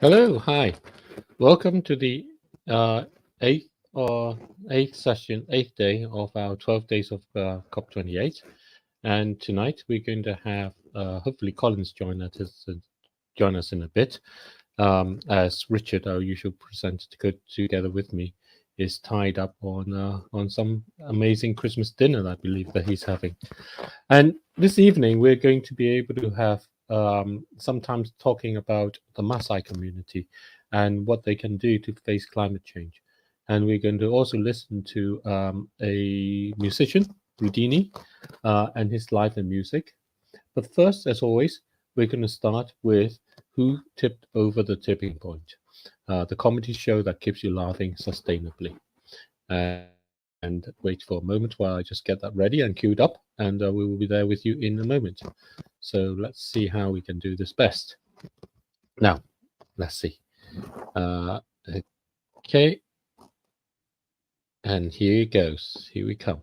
Hello, hi. Welcome to the uh, eighth or eighth day of our 12 days of COP28. And tonight we're going to have hopefully Collins join us in a bit, as Richard, our usual presenter, to go together with me, is tied up on some amazing Christmas dinner, I believe, that he's having. And this evening we're going to be able to have sometimes talking about the Maasai community and what they can do to face climate change. And we're going to also listen to a musician, Rudini, and his life and music. But first, as always, we're going to start with Who Tipped Over the Tipping Point, the comedy show that keeps you laughing sustainably. And wait for a moment while I just get that ready and queued up, and we will be there with you in a moment. So let's see how we can do this best. Now, let's see. Okay. And here it goes. Here we come.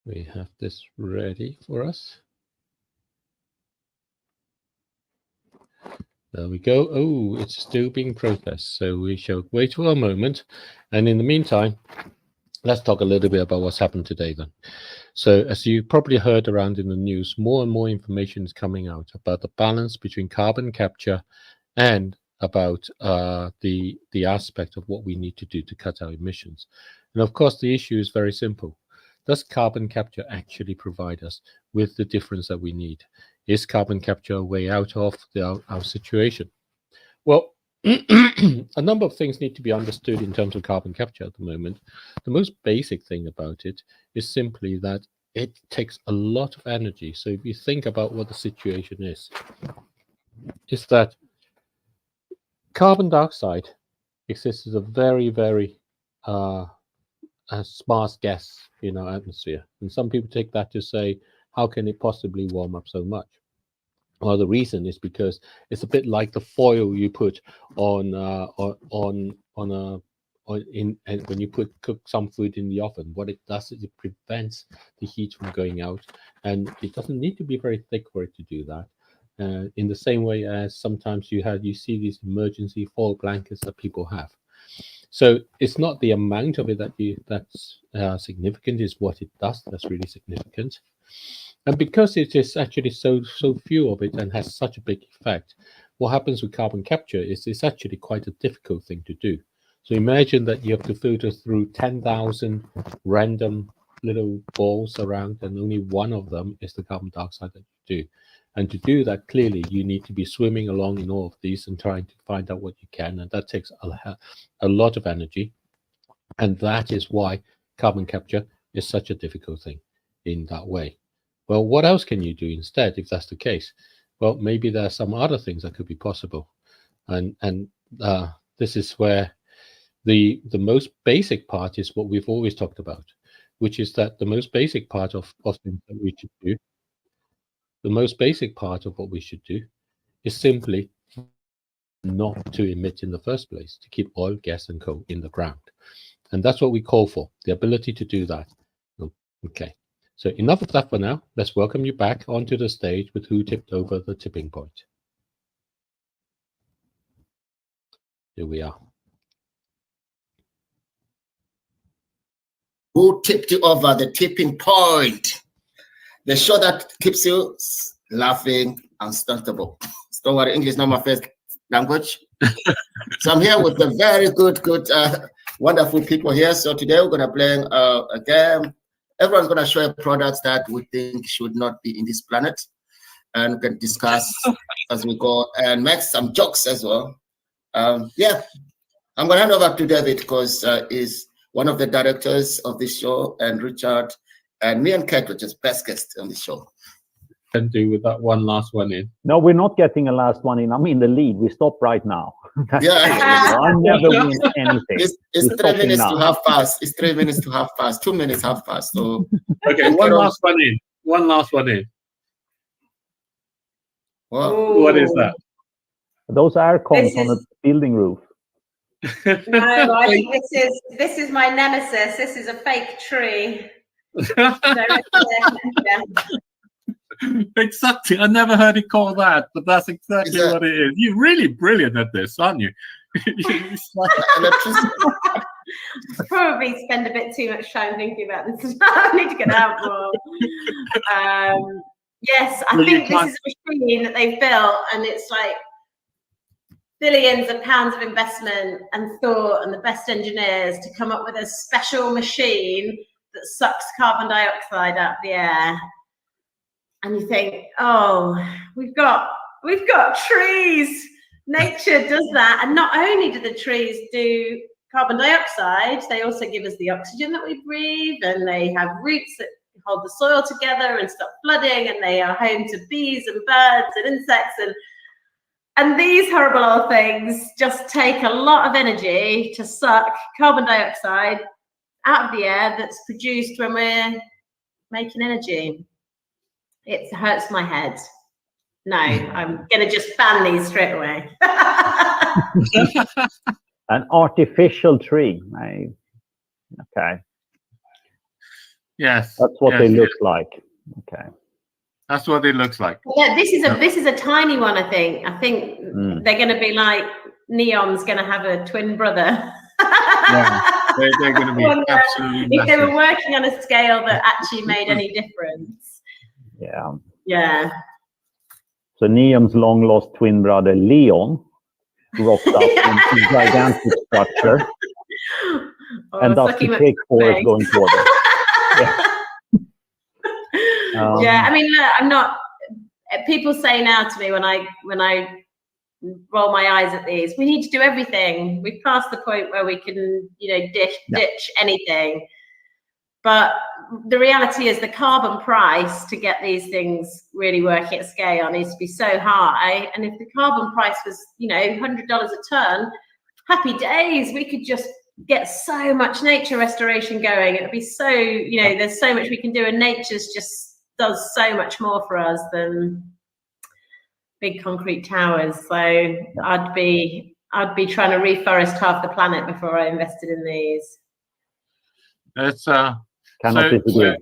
We have this ready for us. There we go. Oh, it's still being processed. So we shall wait for a moment. And in the meantime, let's talk a little bit about what's happened today then. So as you probably heard around in the news, more and more information is coming out about the balance between carbon capture and about the aspect of what we need to do to cut our emissions. And of course, the issue is very simple. Does carbon capture actually provide us with the difference that we need? Is carbon capture a way out of our situation? Well, a number of things need to be understood in terms of carbon capture at the moment. The most basic thing about it is simply that it takes a lot of energy. So if you think about what the situation is that carbon dioxide exists as a very, very sparse gas in our atmosphere. And some people take that to say, how can it possibly warm up so much? Well, the reason is because it's a bit like the foil you put on and when you cook some food in the oven. What it does is it prevents the heat from going out, and it doesn't need to be very thick for it to do that. In the same way as sometimes you see these emergency foil blankets that people have. So it's not the amount of it that's significant, is what it does that's really significant. And because it is actually so few of it and has such a big effect, what happens with carbon capture is it's actually quite a difficult thing to do. So imagine that you have to filter through 10,000 random little balls around, and only one of them is the carbon dioxide that you do. And to do that, clearly, you need to be swimming along in all of these and trying to find out what you can. And that takes a lot of energy. And that is why carbon capture is such a difficult thing in that way. Well, what else can you do instead if that's the case? Well, maybe there are some other things that could be possible. And this is where the most basic part is what we've always talked about, which is that the most basic part of things that we should do, the most basic part of what we should do is simply not to emit in the first place, to keep oil, gas, and coal in the ground. And that's what we call for, the ability to do that. Okay, so enough of that for now. Let's welcome you back onto the stage with Who Tipped Over the Tipping Point. Here we are. Who tipped you over the tipping point? The show that keeps you laughing unstoppable. Don't worry, English is not my first language. So I'm here with the very good, wonderful people here. So today we're going to play a game. Everyone's going to show a product that we think should not be in this planet, and we can discuss as we go and make some jokes as well. Yeah, I'm going to hand over to David because he's one of the directors of this show, and Richard and me and Kate were just best guests on the show. And do with that one last one in. No, we're not getting a last one in. I'm in the lead. We stop right now. Yeah, I never win anything. It's 3 minutes to half past. It's 3 minutes to half past. 2 minutes half past. So okay, one last one in. One last one in. Well, what is that? Those air cons on a building roof. No, I think this is my nemesis. This is a fake tree. Exactly. I never heard it called that, but that's exactly what it is. You're really brilliant at this, aren't you? Probably spend a bit too much time thinking about this. I need to get out more. Yes, I think this is a machine that they've built, and it's like billions of pounds of investment and thought and the best engineers to come up with a special machine that sucks carbon dioxide out of the air. And you think, oh, we've got trees. Nature does that. And not only do the trees do carbon dioxide, they also give us the oxygen that we breathe, and they have roots that hold the soil together and stop flooding, and they are home to bees and birds and insects, and these horrible little things just take a lot of energy to suck carbon dioxide out of the air that's produced when we're making energy. It hurts my head. No, I'm going to just ban these straight away. An artificial tree. Okay. Yes. That's what they look like. Okay. That's what it looks like. Yeah, this is a tiny one, I think. I think they're going to be like Neom's going to have a twin brother. Yeah, they're going to be absolutely if they were working on a scale that actually made any difference. Yeah. Yeah. So Neom's long lost twin brother Leon rocked up into a gigantic structure, and that's the trick for us going forward. Yeah, I mean, look, I'm not. People say now to me when I roll my eyes at these, we need to do everything. We've passed the point where we can, ditch anything. But the reality is the carbon price to get these things really working at scale needs to be so high. And if the carbon price was, $100 a ton, happy days. We could just get so much nature restoration going. It'd be so, there's so much we can do, and nature's just does so much more for us than big concrete towers. So I'd be trying to reforest half the planet before I invested in these. It's cannot disagree.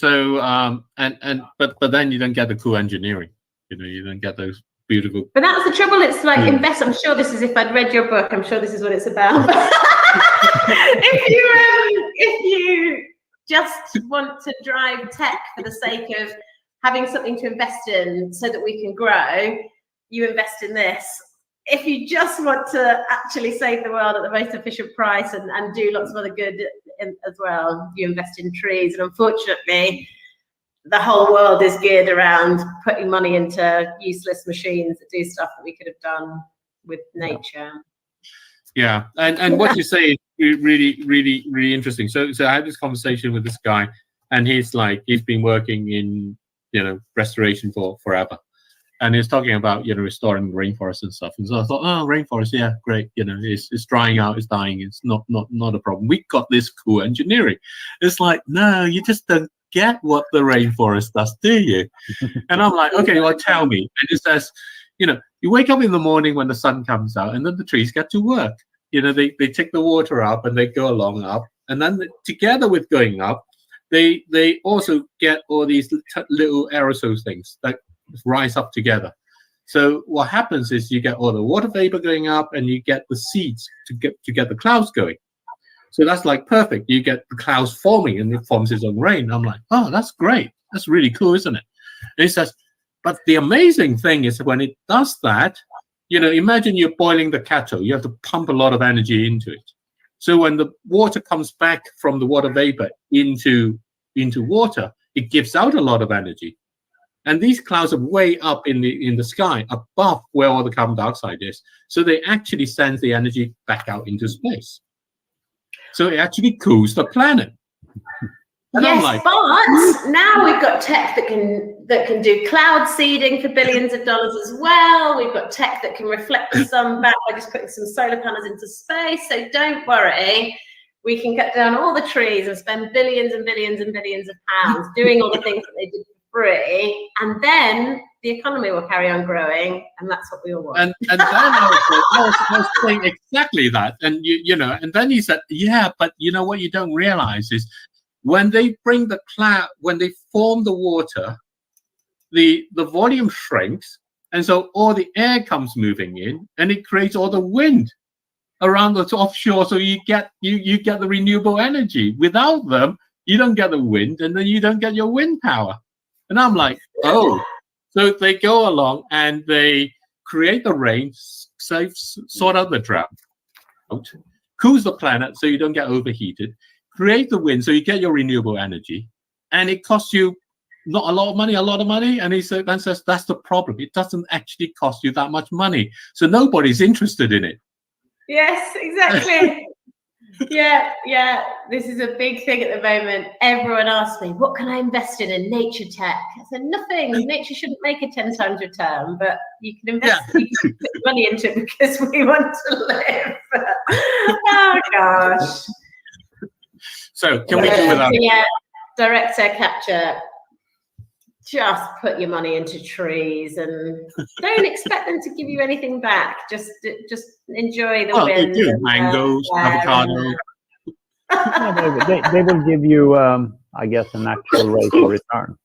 But then you don't get the cool engineering. You don't get those beautiful. But that's the trouble. It's like invest. I'm sure this is, if I'd read your book, I'm sure this is what it's about. if you just want to drive tech for the sake of having something to invest in so that we can grow, you invest in this. If you just want to actually save the world at the most efficient price and do lots of other good as well, you invest in trees. And unfortunately, the whole world is geared around putting money into useless machines that do stuff that we could have done with nature. Yeah, and what you say is really, really, really interesting. So I had this conversation with this guy, and he's been working in restoration for forever, and he's talking about restoring rainforests and stuff. And so I thought, oh, rainforest, yeah, great. It's drying out, it's dying. It's not a problem. We got this cool engineering. It's like, no, you just don't get what the rainforest does, do you? And I'm like, okay, well, tell me. And it says, you wake up in the morning when the sun comes out, and then the trees get to work. They take the water up and they go along up, and then together with going up, they also get all these little aerosol things that rise up together. So what happens is you get all the water vapor going up, and you get the seeds to get the clouds going. So that's perfect. You get the clouds forming, and it forms its own rain. I'm like, oh, that's great. That's really cool, isn't it? And he says, but the amazing thing is when it does that, imagine you're boiling the kettle. You have to pump a lot of energy into it. So when the water comes back from the water vapor into water, it gives out a lot of energy. And these clouds are way up in the sky, above where all the carbon dioxide is. So they actually send the energy back out into space. So it actually cools the planet. And yes, but now we've got tech that can do cloud seeding for billions of dollars as well. We've got tech that can reflect the sun back by just putting some solar panels into space. So don't worry, we can cut down all the trees and spend billions and billions and billions of pounds doing all the things that they did free, and then the economy will carry on growing, and that's what we all want. And then I was saying exactly that, and you know, and then he said, yeah, but you know what you don't realize is when they bring the cloud, when they form the water, the volume shrinks, and so all the air comes moving in, and it creates all the wind around the offshore. So you get the renewable energy. Without them, you don't get the wind, and then you don't get your wind power. And I'm like, oh. So they go along and they create the rain, sort out the drought, cools the planet so you don't get overheated, create the wind so you get your renewable energy, and it costs you not a lot of money, a lot of money. And he says that's the problem. It doesn't actually cost you that much money, so nobody's interested in it. Yes, exactly. Yeah. This is a big thing at the moment. Everyone asks me, what can I invest in nature tech? I said, nothing. Nature shouldn't make a 10 times return, but you can invest you can put money into it because we want to live. Oh, gosh. So can we do without? Yeah, direct air capture. Just put your money into trees and don't expect them to give you anything back. Just enjoy the wind. They do. Mangoes, avocado. They will give you, I guess, a natural rate of return.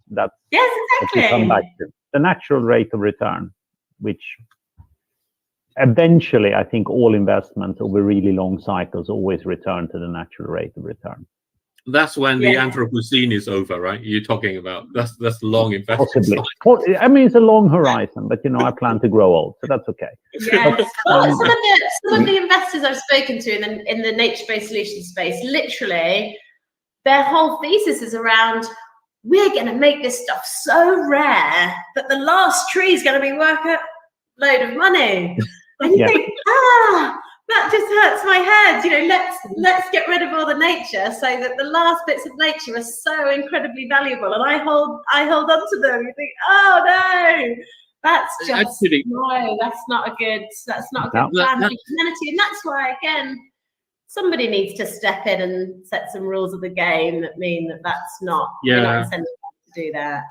That's yes, exactly. what we come back to. The natural rate of return, which eventually, I think all investments over really long cycles always return to the natural rate of return. That's when the Anthropocene is over, right? You're talking about that's the long investment. Possibly. I mean, it's a long horizon, but you know, I plan to grow old, so that's okay. Yes. Some of the investors I've spoken to in the nature-based solutions space, literally, their whole thesis is around, we're going to make this stuff so rare that the last tree is going to be worth a load of money. And you think, that just hurts my head. You know, let's get rid of all the nature so that the last bits of nature are so incredibly valuable, and I hold on to them. You think, oh no, that's just no, that's not a good plan for humanity. And that's why, again, somebody needs to step in and set some rules of the game that mean that that's not you're not incentivized to do that.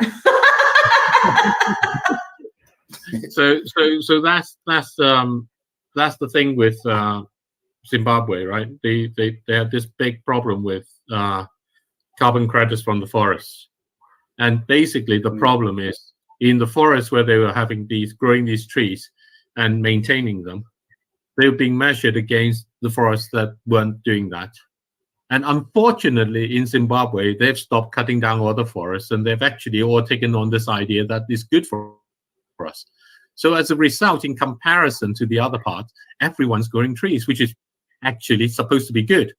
So that's the thing with Zimbabwe, right? They have this big problem with carbon credits from the forests, and basically the problem is in the forests where they were growing these trees and maintaining them, they were being measured against the forests that weren't doing that. And unfortunately, in Zimbabwe, they've stopped cutting down all the forests, and they've actually all taken on this idea that is good for us. So as a result, in comparison to the other part, everyone's growing trees, which is actually supposed to be good.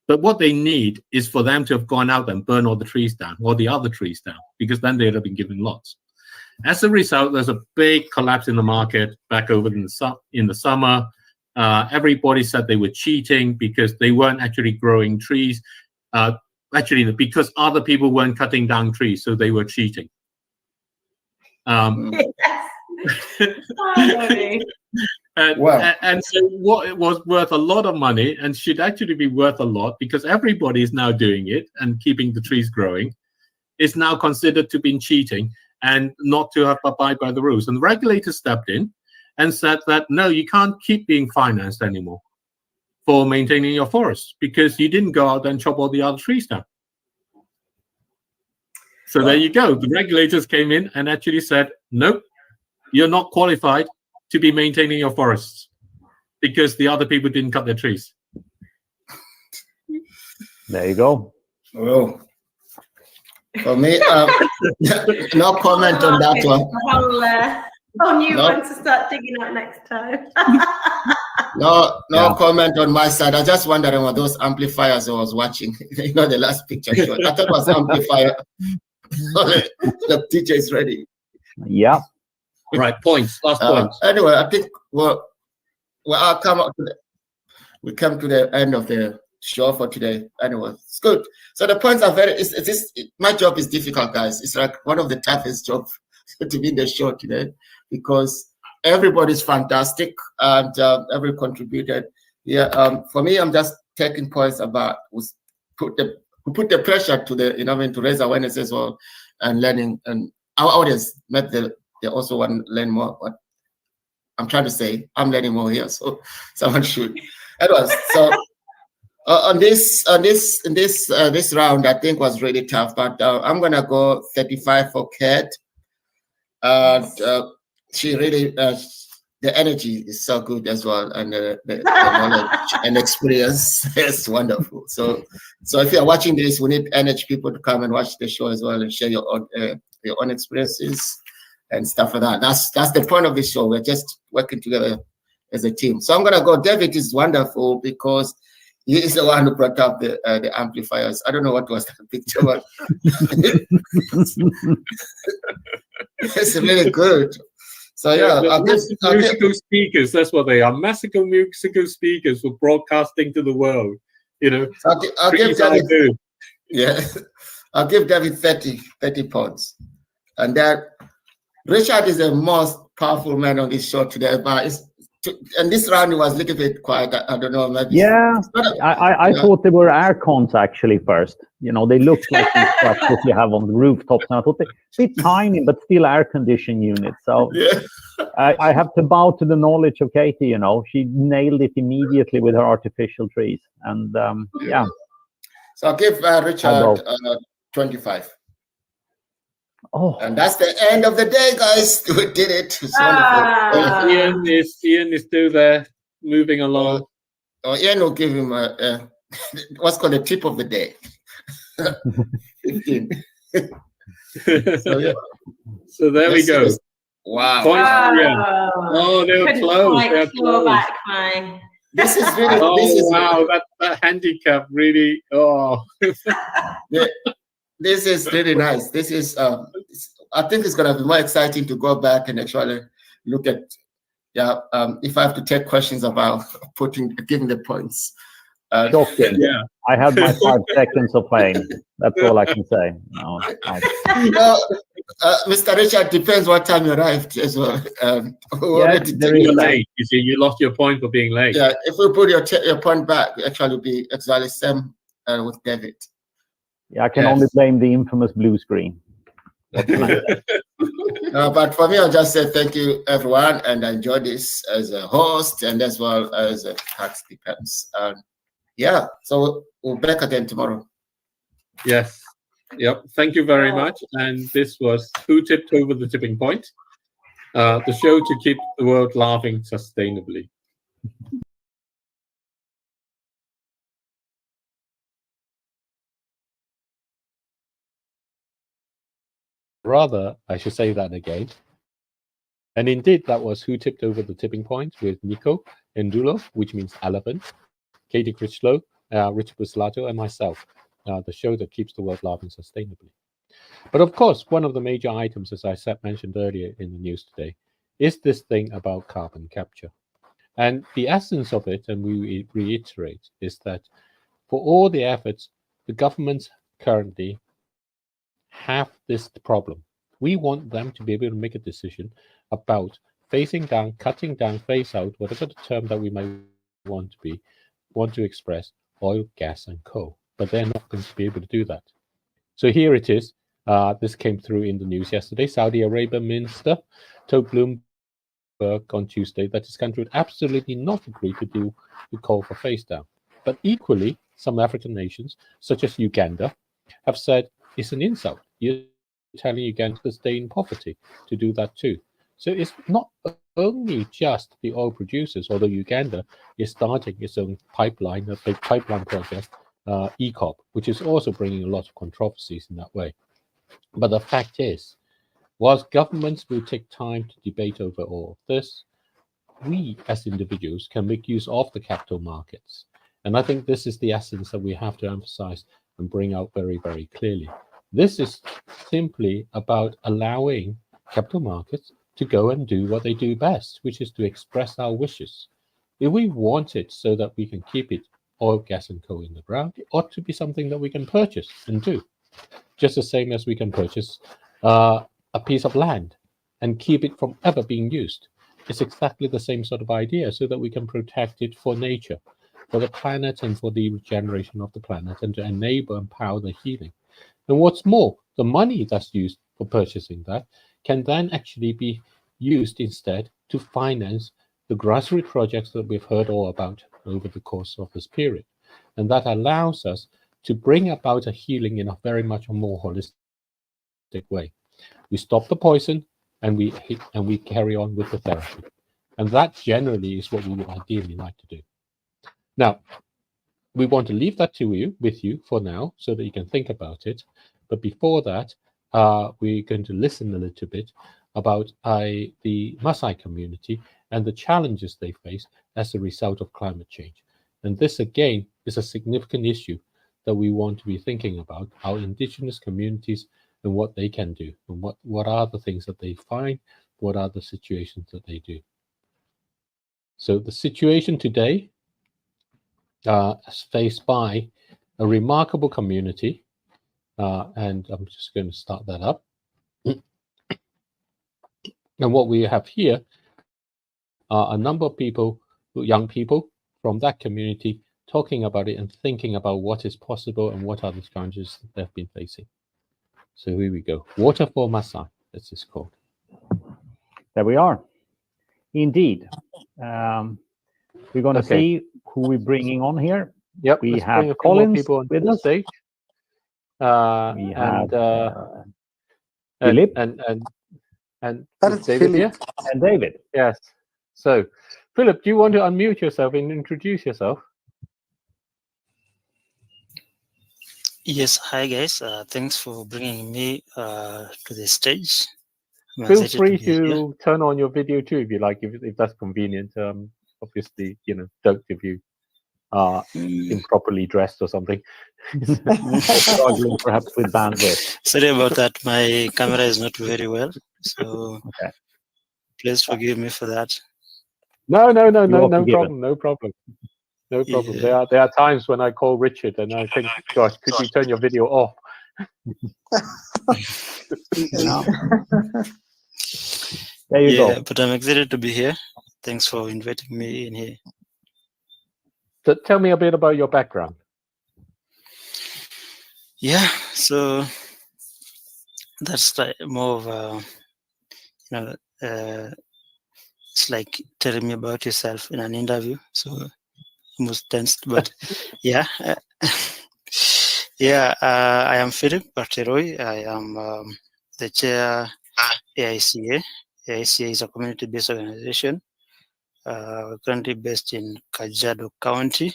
But what they need is for them to have gone out and burned all the trees down, or the other trees down, because then they'd have been given lots. As a result, there's a big collapse in the market back over in the summer. Everybody said they were cheating because they weren't actually growing trees. Actually, because other people weren't cutting down trees, so they were cheating. And so what it was worth a lot of money and should actually be worth a lot, because everybody is now doing it and keeping the trees growing, is now considered to be cheating and not to have abide by the rules. And the regulator stepped in and said that no, you can't keep being financed anymore for maintaining your forests because you didn't go out and chop all the other trees down. So there you go. The regulators came in and actually said, nope, you're not qualified to be maintaining your forests because the other people didn't cut their trees. There you go. Well, for me, no comment on that one. Whole new one to start digging up next time. No comment on my side. I just wondering what those amplifiers I was watching. You know, the last picture showed. I thought it was amplifier. The teacher is ready. Yeah. Right. Points. Last points. Anyway, I think we come to the end of the show for today. Anyway, it's good. So the points are my job is difficult, guys. It's like one of the toughest jobs to be in the show today because everybody's fantastic and every contributed. Yeah. For me, I'm just taking points about put the pressure to to raise awareness as well. and learning, and our audience they also want to learn more. What I'm trying to say, I'm learning more here, so someone should. Anyways, so in this round, I think was really tough, but I'm gonna go 35 for Kate. She really the energy is so good as well, and the knowledge and experience is wonderful. So if you're watching this, we need energy people to come and watch the show as well and share your own experiences and stuff like that. That's the point of this show. We're just working together as a team. So I'm gonna go. David is wonderful because he is the one who brought up the amplifiers. I don't know what was that picture, but it's really good. So yeah, musical speakers. That's what they are. Massive musical speakers for broadcasting to the world. You know, so I'll give David. Yeah, I'll give David 30 points, and that Richard is the most powerful man on this show today. But and this round was a little bit quiet. I don't know. Maybe. Yeah, I thought they were air cons actually first. You know, they looked like these structures you have on the rooftops, and I thought they're tiny but still air conditioned units. So yeah. I have to bow to the knowledge of Katie. You know, she nailed it immediately with her artificial trees, and yeah. So I'll give Richard 25. Oh, and that's the end of the day, guys. We did it. It's wonderful. Ian is still there, moving along. Ian will give him what's called the tip of the day. 15. So there we go. Wow. Oh, they were close. They were close. This is really. Wow! That handicap really. Oh. Yeah. This is really nice. This is, I think it's going to be more exciting to go back and actually look at, if I have to take questions about giving the points. Shocking. Yeah. I had my 5 seconds of fame. That's all I can say. No, Mr. Richard, depends what time you arrived as well. You're late. You see, you lost your point for being late. Yeah, if we put your point back, actually will be exactly the same with David. Yeah, I can only blame the infamous blue screen. But for me, I'll just say thank you, everyone, and I enjoyed this as a host and as well as a tax defense. So we'll be back again tomorrow. Yes. Yep. Thank you very much. And this was Who Tipped Over the Tipping Point? The show to keep the world laughing sustainably. Rather, I should say that again. And indeed, that was Who Tipped Over the Tipping Point with Nico Endulo, which means elephant, Katie Critchlow, Richard Buslato, and myself, the show that keeps the world laughing sustainably. But of course, one of the major items, as I mentioned earlier in the news today, is this thing about carbon capture. And the essence of it, and we reiterate, is that for all the efforts, the governments currently have this problem. We want them to be able to make a decision about phasing down, cutting down, phase out, whatever the term that we might want to express, oil, gas, and coal. But they're not going to be able to do that. So here it is. This came through in the news yesterday. Saudi Arabia minister told Bloomberg on Tuesday that his country would absolutely not agree to do the call for phase down. But equally, some African nations, such as Uganda, have said it's an insult. You're telling Uganda to stay in poverty to do that too. So it's not only just the oil producers, although Uganda is starting its own pipeline, a big pipeline project, ECOP, which is also bringing a lot of controversies in that way. But the fact is, whilst governments will take time to debate over all of this, we as individuals can make use of the capital markets. And I think this is the essence that we have to emphasize and bring out very, very clearly. This is simply about allowing capital markets to go and do what they do best, which is to express our wishes. If we want it so that we can keep it oil, gas, and coal in the ground, it ought to be something that we can purchase and do. Just the same as we can purchase a piece of land and keep it from ever being used. It's exactly the same sort of idea, so that we can protect it for nature, for the planet, and for the regeneration of the planet, and to enable and empower the healing. And what's more, the money that's used for purchasing that can then actually be used instead to finance the grassroots projects that we've heard all about over the course of this period. And that allows us to bring about a healing in a very much a more holistic way. We stop the poison and we carry on with the therapy. And that generally is what we would ideally like to do. Now, we want to leave that with you for now so that you can think about it. But before that, we're going to listen a little bit about the Maasai community and the challenges they face as a result of climate change. And this, again, is a significant issue that we want to be thinking about, our indigenous communities and what they can do, and what are the things that they find, what are the situations that they do. So the situation today is faced by a remarkable community, and I'm just going to start that up. And what we have here are a number of people, young people from that community, talking about it and thinking about what is possible and what are the challenges that they've been facing. So here we go. Water for Maasai, this is called. There we are. Indeed. We're going to see who we're bringing on here. Yep, we have Collins with us. Stage. We have Philip and David here. And David. Yes. So, Philip, do you want to unmute yourself and introduce yourself? Yes, hi guys. Thanks for bringing me to the stage. Feel free to turn on your video too if you like, if that's convenient. Obviously, don't if you are improperly dressed or something. Struggling perhaps with bandwidth. Sorry about that. My camera is not very well, so please forgive me for that. No problem. Yeah. There are times when I call Richard and I think, gosh, could you turn your video off? There you go. But I'm excited to be here. Thanks for inviting me in here. So tell me a bit about your background. Yeah, so that's like more of a, it's like telling me about yourself in an interview. So almost tensed, but yeah. I am Philip Barteroi. I am the chair AICA. AICA is a community-based organization currently based in Kajiado County,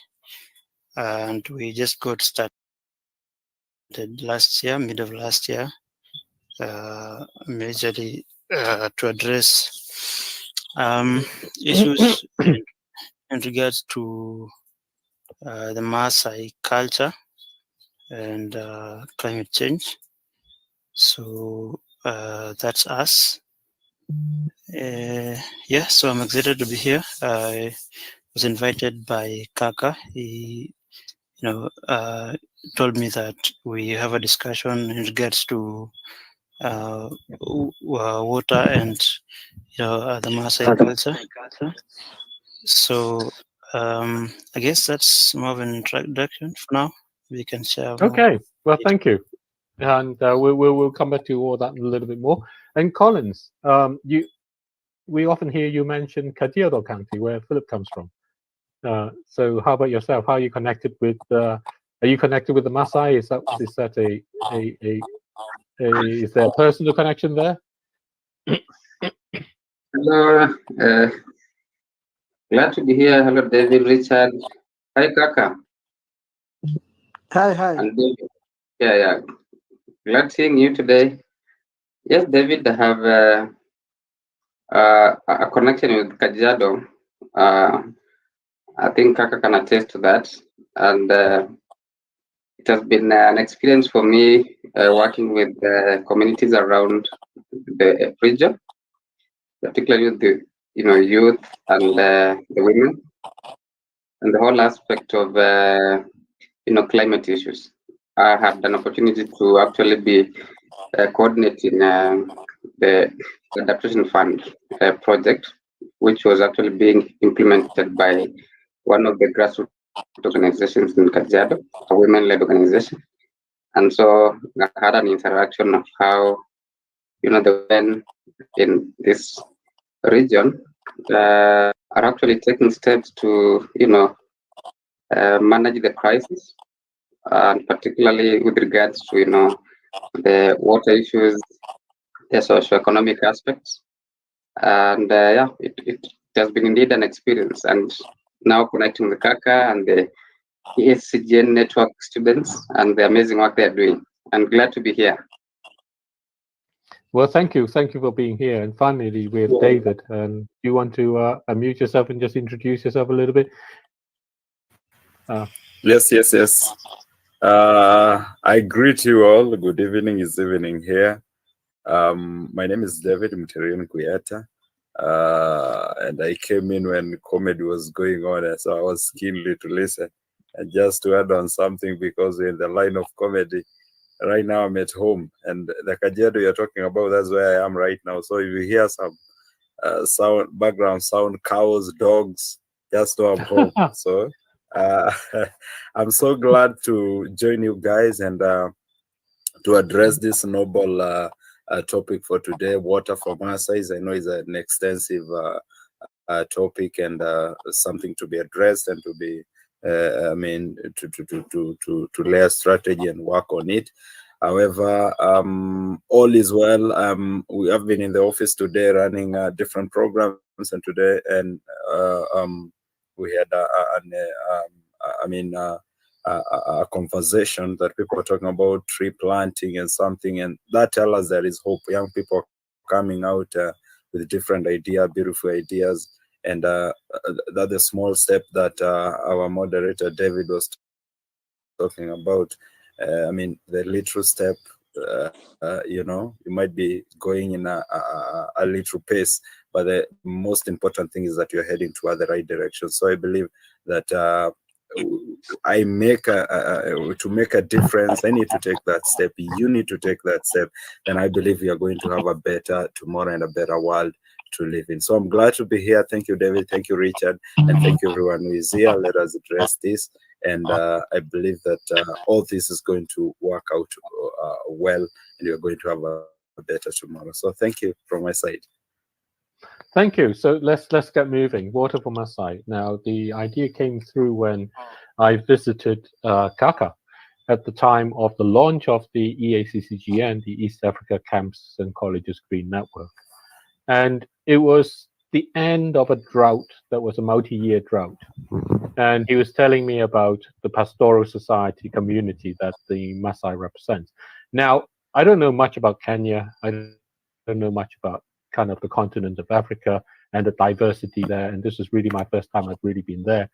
and we just got started last year, mid of last year, majorly to address issues in regards to the Maasai culture and climate change. So that's us. So I'm excited to be here. I was invited by Kaka. He, told me that we have a discussion in regards to water and the Maasai culture. So I guess that's more of an introduction for now. We can share. Okay. Well, thank you. And we'll come back to all that a little bit more. And Collins, we often hear you mention Kajiado County, where Philip comes from. So how about yourself? How are you connected with? Are you connected with the Maasai? Is there a personal connection there? Hello, glad to be here. Hello, David, Richard. Hi, Kaka. Hi. And David. Yeah. Glad seeing you today. Yes, David, I have a connection with Kajiado. I think Kaka can attest to that. And it has been an experience for me working with communities around the region, particularly with the youth and the women, and the whole aspect of climate issues. I had an opportunity to actually be coordinating the Adaptation Fund project, which was actually being implemented by one of the grassroots organizations in Kajiado, a women-led organization. And so I had an interaction of how, the men in this region are actually taking steps to, manage the crisis, and particularly with regards to, the water issues, the socio-economic aspects. And it has been indeed an experience. And now connecting the Kaka and the ESCGN network students and the amazing work they're doing. I'm glad to be here. Well, thank you. Thank you for being here. And finally, we have David. Do you want to unmute yourself and just introduce yourself a little bit? Yes. I greet you all. Good evening. It's evening here. My name is David Mterian Kuyata. And I came in when comedy was going on, and so I was keenly to listen. And just to add on something, because we're in the line of comedy, right now I'm at home, and the Kajiado you're talking about, that's where I am right now. So if you hear some background sound, cows, dogs, just know I'm home. So I'm so glad to join you guys and to address this noble topic for today, water for Maasais. I know it's an extensive topic and something to be addressed and to be, to lay a strategy and work on it. However, all is well. We have been in the office today running different programs, and today, and we had a conversation that people are talking about tree planting and something, and that tells us there is hope. Young people are coming out with different ideas, beautiful ideas, and that's a small step that our moderator David was talking about. The little step, you might be going in a little pace, but the most important thing is that you're heading toward the right direction. So I believe that to make a difference, I need to take that step. You need to take that step, and I believe we are going to have a better tomorrow and a better world to live in. So I'm glad to be here. Thank you, David. Thank you, Richard, and thank you everyone who is here. Let us address this, and I believe that all this is going to work out well, and you're going to have a better tomorrow. So thank you from my side. Thank you. So let's get moving. Water for Maasai. Now, the idea came through when I visited Kaka at the time of the launch of the EACCGN, the East Africa Camps and Colleges Green Network. And it was the end of a drought that was a multi-year drought. And he was telling me about the pastoral society community that the Maasai represents. Now, I don't know much about Kenya. I don't know much about kind of the continent of Africa and the diversity there. And this is really my first time I've really been there.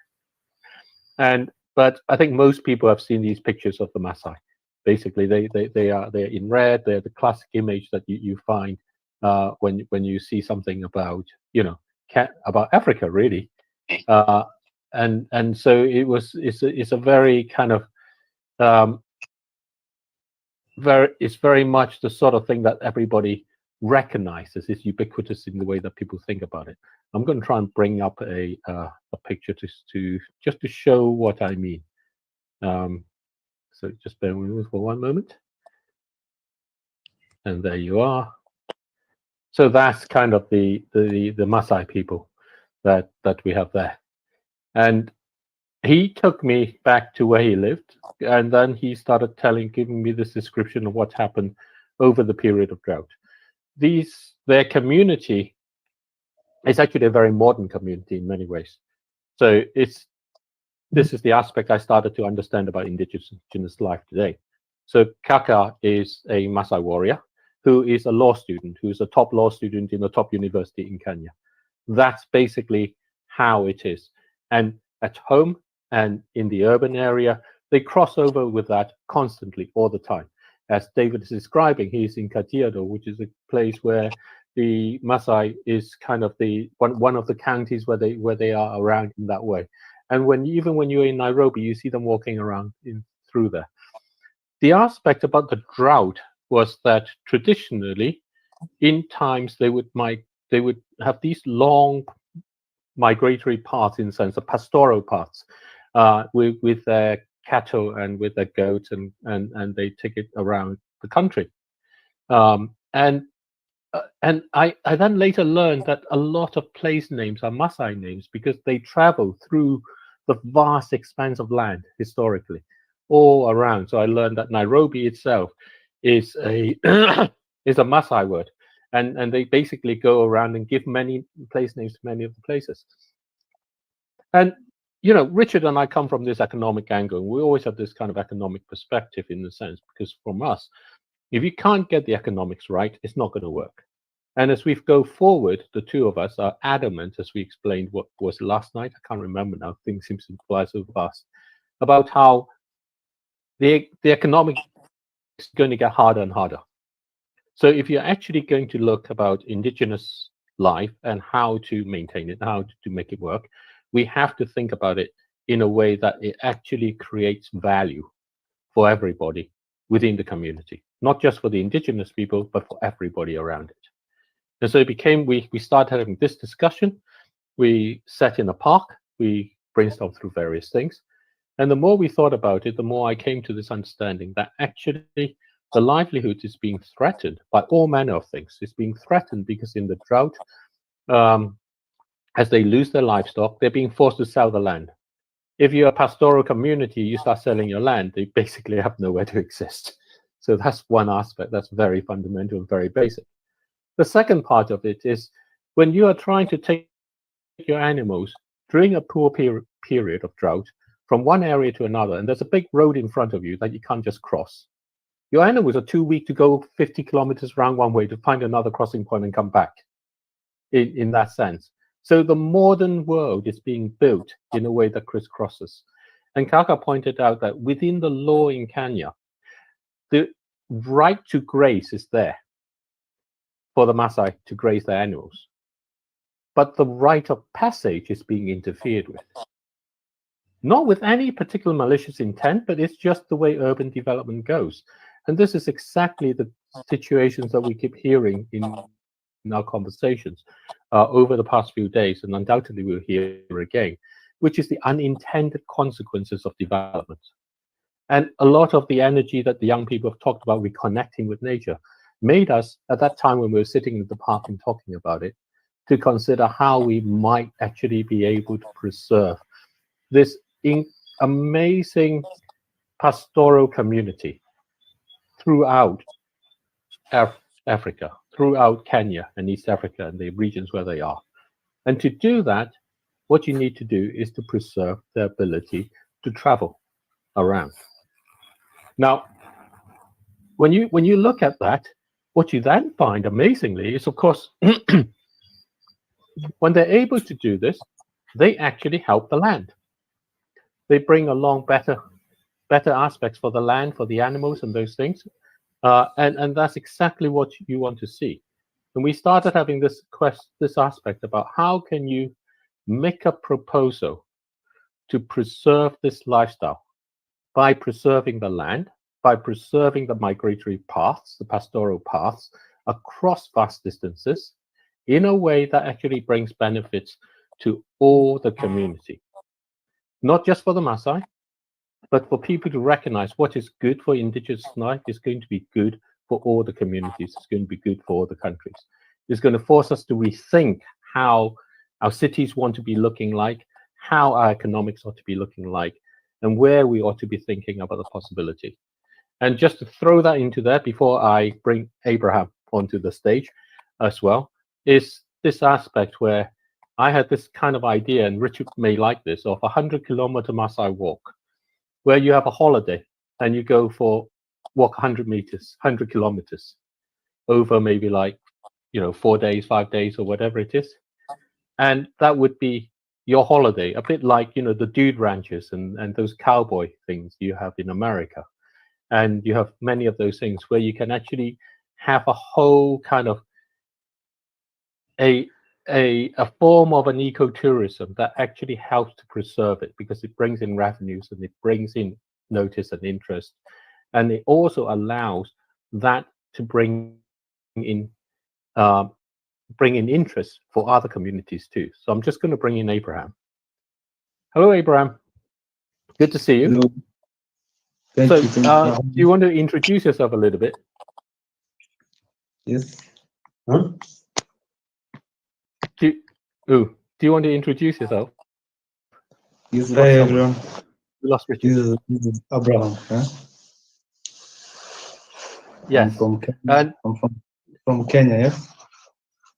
But I think most people have seen these pictures of the Maasai. Basically, they're in red. They're the classic image that you find when you see something about about Africa, really. And so it's a very kind of it's very much the sort of thing that everybody recognizes. It's ubiquitous in the way that people think about it. I'm going to try and bring up a picture just to show what I mean. So just bear with me for one moment. And there you are. So that's kind of the Maasai people that we have there. And he took me back to where he lived, and then he started giving me this description of what happened over the period of drought. Their community is actually a very modern community in many ways. So this is the aspect I started to understand about indigenous life today. So Kaka is a Maasai warrior who is a law student, who is a top law student in a top university in Kenya. That's basically how it is. And at home and in the urban area, they cross over with that constantly, all the time. As David is describing, he's in Kajiado, which is a place where the Maasai is kind of one of the counties where they are around in that way. And even when you're in Nairobi, you see them walking around through there. The aspect about the drought was that traditionally, in times they would have these long migratory paths, in the sense of pastoral paths, with their cattle and with their goats, and they take it around the country. And I then later learned that a lot of place names are Maasai names because they travel through the vast expanse of land historically, all around. So I learned that Nairobi itself is a is a Maasai word, and they basically go around and give many place names to many of the places. And you know, Richard and I come from this economic angle, and we always have this kind of economic perspective in the sense, because from us, if you can't get the economics right, it's not going to work. And as we go forward, the two of us are adamant, as we explained what was last night, I can't remember now, things seem to fly so fast, about how the economics is going to get harder and harder. So if you're actually going to look about indigenous life and how to maintain it, how to make it work, we have to think about it in a way that it actually creates value for everybody within the community, not just for the indigenous people, but for everybody around it. And so it became, we started having this discussion. We sat in a park, we brainstormed through various things. And the more we thought about it, the more I came to this understanding that actually the livelihood is being threatened by all manner of things. It's being threatened because in the drought, as they lose their livestock, they're being forced to sell the land. If you're a pastoral community, you start selling your land, they basically have nowhere to exist. So that's one aspect that's very fundamental and very basic. The second part of it is when you are trying to take your animals during a poor period of drought from one area to another, and there's a big road in front of you that you can't just cross. Your animals are too weak to go 50 kilometers around one way to find another crossing point and come back in that sense. So the modern world is being built in a way that crisscrosses. And Kaka pointed out that within the law in Kenya, the right to graze is there for the Maasai to graze their animals. But the right of passage is being interfered with. Not with any particular malicious intent, but it's just the way urban development goes. And this is exactly the situations that we keep hearing in our conversations over the past few days, and undoubtedly we'll hear again, which is the unintended consequences of development. And a lot of the energy that the young people have talked about reconnecting with nature made us, at that time when we were sitting in the park and talking about it, to consider how we might actually be able to preserve this amazing pastoral community throughout Africa, throughout Kenya and East Africa and the regions where they are. And to do that, what you need to do is to preserve their ability to travel around. Now, when you look at that, what you then find amazingly is, of course, when they're able to do this, they actually help the land. They bring along better aspects for the land, for the animals and those things. And that's exactly what you want to see. And we started having this aspect about how can you make a proposal to preserve this lifestyle by preserving the land, by preserving the migratory paths, the pastoral paths across vast distances in a way that actually brings benefits to all the community. Not just for the Maasai, but for people to recognize what is good for indigenous life is going to be good for all the communities. It's going to be good for all the countries. It's going to force us to rethink how our cities want to be looking like, how our economics ought to be looking like, and where we ought to be thinking about the possibility. And just to throw that into there before I bring Abraham onto the stage as well, is this aspect where I had this kind of idea, and Richard may like this, of a 100-kilometer Maasai walk, where you have a holiday and you go for walk 100 meters, 100 kilometers over maybe 4 days, 5 days, or whatever it is. And that would be your holiday, a bit like, the dude ranches and those cowboy things you have in America. And you have many of those things where you can actually have a whole kind of a form of an ecotourism that actually helps to preserve it, because it brings in revenues and it brings in notice and interest, and it also allows that to bring in interest for other communities too. So I'm just going to bring in Abraham. Hello, Abraham. Good to see you. Hello. Thank So, you. Thank do you want to introduce yourself a little bit? Yes. Huh? Do you want to introduce yourself? Yes. We Hi lost someone. everyone. We lost Richard. This is Abraham. Huh? Yes. I'm from Kenya. And I'm from Kenya. Yes.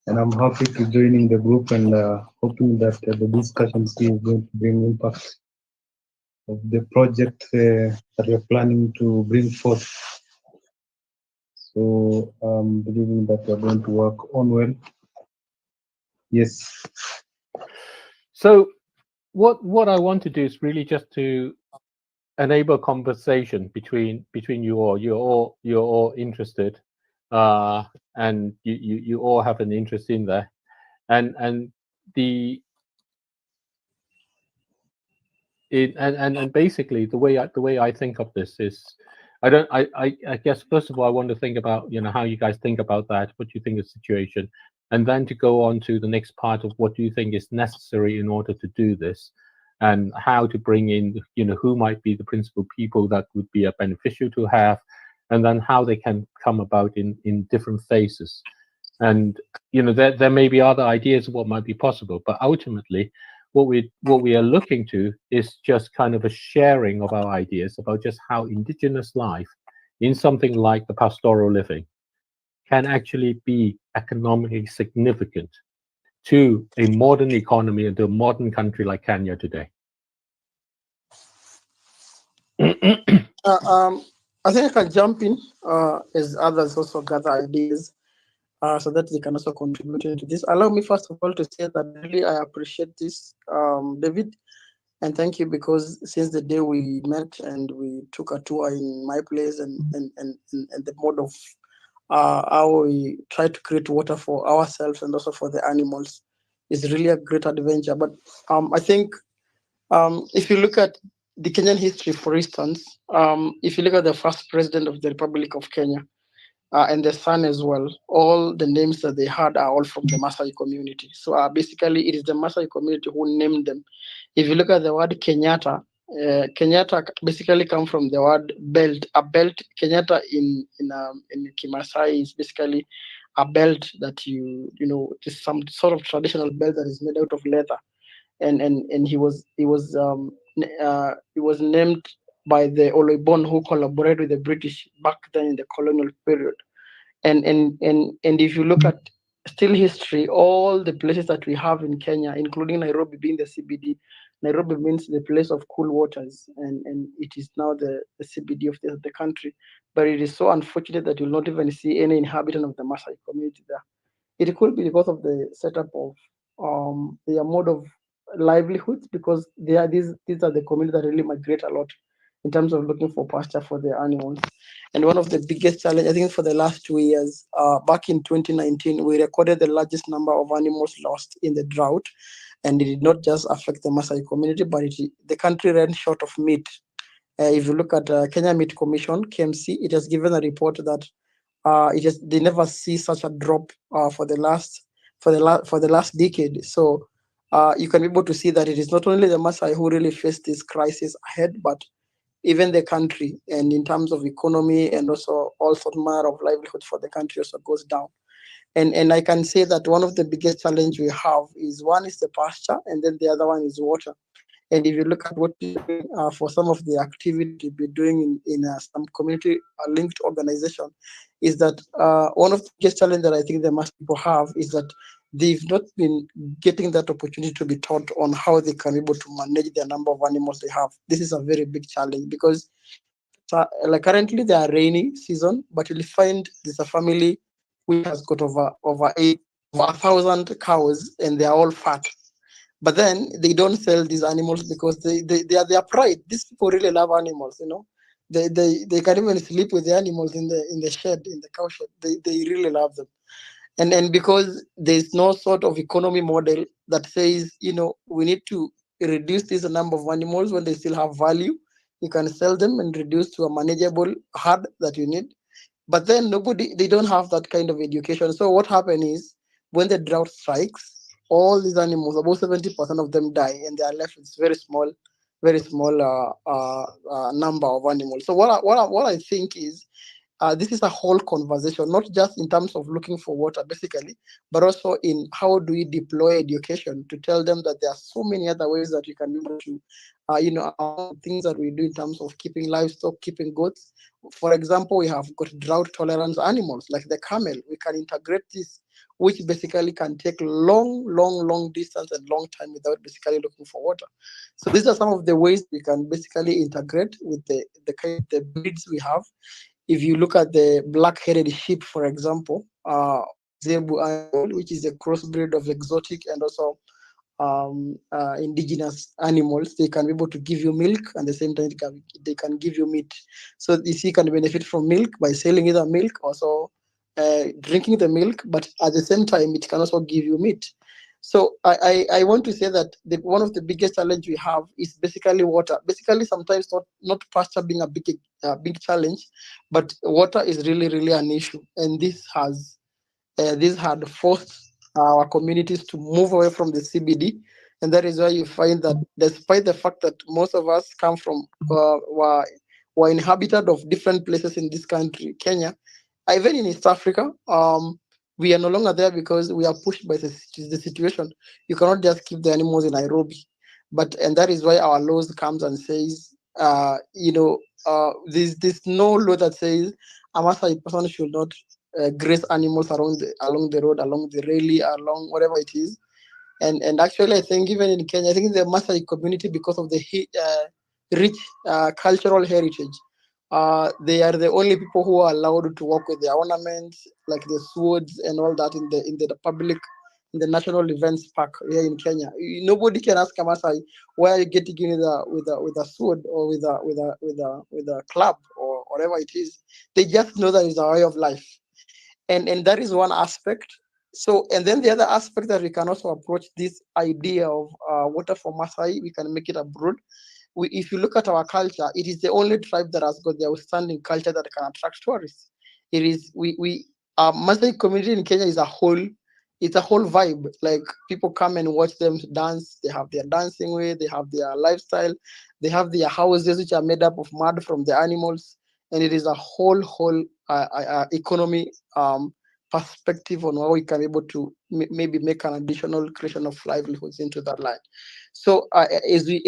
And I'm happy to joining the group and hoping that the discussion is going to bring impact of the project that we're planning to bring forth. So I'm believing that we're going to work on well. Yes. so, what I want to do is really just to enable conversation between you all. You're all interested, and you all have an interest in there, and the and basically the way I think of this is, I guess first of all I want to think about how you guys think about that, what you think of the situation, and then to go on to the next part of what do you think is necessary in order to do this, and how to bring in who might be the principal people that would be a beneficial to have, and then how they can come about in different phases. And there may be other ideas of what might be possible, but ultimately what we are looking to is just kind of a sharing of our ideas about just how indigenous life in something like the pastoral living can actually be economically significant to a modern economy and to a modern country like Kenya today. I think I can jump in as others also gather ideas so that they can also contribute into this. Allow me first of all to say that really I appreciate this, David, and thank you, because since the day we met and we took a tour in my place and the mode of how we try to create water for ourselves and also for the animals is really a great adventure. But I think if you look at the Kenyan history, for instance, if you look at the first president of the Republic of Kenya and the son as well, all the names that they had are all from the Maasai community. So basically, it is the Maasai community who named them. If you look at the word Kenyatta, Kenyatta basically come from the word belt. A belt, Kenyatta in Kimasai is basically a belt that is some sort of traditional belt that is made out of leather. And he was named by the Oloibon who collaborated with the British back then in the colonial period. And if you look at still history, all the places that we have in Kenya, including Nairobi being the CBD, Nairobi means the place of cool waters, and it is now the CBD of the country. But it is so unfortunate that you'll not even see any inhabitant of the Maasai community there. It could be because of the setup of their mode of livelihoods, because these are the communities that really migrate a lot in terms of looking for pasture for their animals. And one of the biggest challenges, I think, for the last 2 years, back in 2019, we recorded the largest number of animals lost in the drought. And it did not just affect the Maasai community, but the country ran short of meat. If you look at Kenya Meat Commission, KMC, it has given a report that they never see such a drop for the last decade. So you can be able to see that it is not only the Maasai who really face this crisis ahead, but even the country, and in terms of economy and also all sort manner of livelihood for the country also goes down. And I can say that one of the biggest challenge we have is, one is the pasture, and then the other one is water. And if you look at what we're doing for some of the activity we're doing in some community linked organization, is that one of the biggest challenge that I think the Maasai people have is that they've not been getting that opportunity to be taught on how they can be able to manage the number of animals they have. This is a very big challenge, because like currently they are rainy season, but you'll find there's a family which has got over 1,000 cows, and they are all fat. But then they don't sell these animals because they are their pride. These people really love animals, They can even sleep with the animals in the shed, in the cow shed. They really love them. And because there's no sort of economy model that says, we need to reduce this number of animals when they still have value. You can sell them and reduce to a manageable herd that you need. But then they don't have that kind of education. So what happens is, when the drought strikes, all these animals, about 70% of them die, and they are left with very small very small number of animals. So what I think is, this is a whole conversation, not just in terms of looking for water, basically, but also in how do we deploy education to tell them that there are so many other ways that you can be able to, things that we do in terms of keeping livestock, keeping goats. For example, we have got drought tolerant animals like the camel. We can integrate this, which basically can take long distance and long time without basically looking for water. So these are some of the ways we can basically integrate with the breeds we have. If you look at the black-headed sheep, for example, zebu animal, which is a crossbreed of exotic and also indigenous animals, they can be able to give you milk, and at the same time they can give you meat. So you see, you can benefit from milk by selling either milk, also drinking the milk, but at the same time it can also give you meat. So I want to say that one of the biggest challenge we have is basically water. Basically, sometimes not pasture being a big challenge, but water is really an issue, and this had forced our communities to move away from the CBD, and that is why you find that despite the fact that most of us come from were inhabited of different places in this country, Kenya, even in East Africa, we are no longer there because we are pushed by the situation. You cannot just keep the animals in Nairobi, and that is why our laws comes and says, there's no law that says a Maasai person should not graze animals along the road, along the railing, along whatever it is. And actually, I think even in Kenya, I think the Maasai community, because of the rich cultural heritage, they are the only people who are allowed to walk with their ornaments, like the swords and all that, in the public, in the national events park here in Kenya. Nobody can ask a Maasai, why are you getting in with a sword or with a club or whatever it is. They just know that it's a way of life, and that is one aspect. So, and then the other aspect that we can also approach this idea of water for Maasai, we can make it abroad. If you look at our culture, it is the only tribe that has got the outstanding culture that can attract tourists. It is our Maasai community in Kenya is it's a whole vibe. Like, people come and watch them dance. They have their dancing way. They have their lifestyle. They have their houses which are made up of mud from the animals, and it is a whole economy perspective on how we can be able to maybe make an additional creation of livelihoods into that line. So as we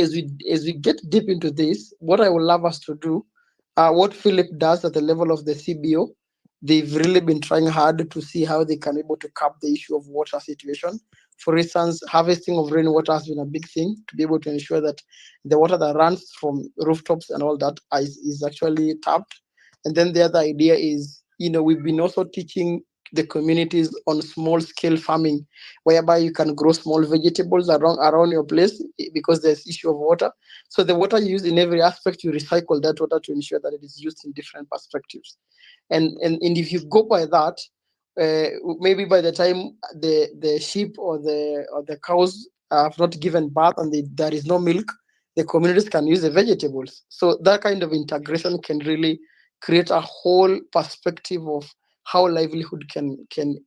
get deep into this, what I would love us to do, what Philip does at the level of the CBO, they've really been trying hard to see how they can be able to cap the issue of water situation. For instance, harvesting of rainwater has been a big thing to be able to ensure that the water that runs from rooftops and all that is actually tapped. And then the other idea is, we've been also teaching the communities on small scale farming, whereby you can grow small vegetables around your place because there's issue of water. So the water you use in every aspect, you recycle that water to ensure that it is used in different perspectives. And if you go by that, maybe by the time the sheep or the cows have not given birth and there is no milk, the communities can use the vegetables. So that kind of integration can really create a whole perspective of how livelihood can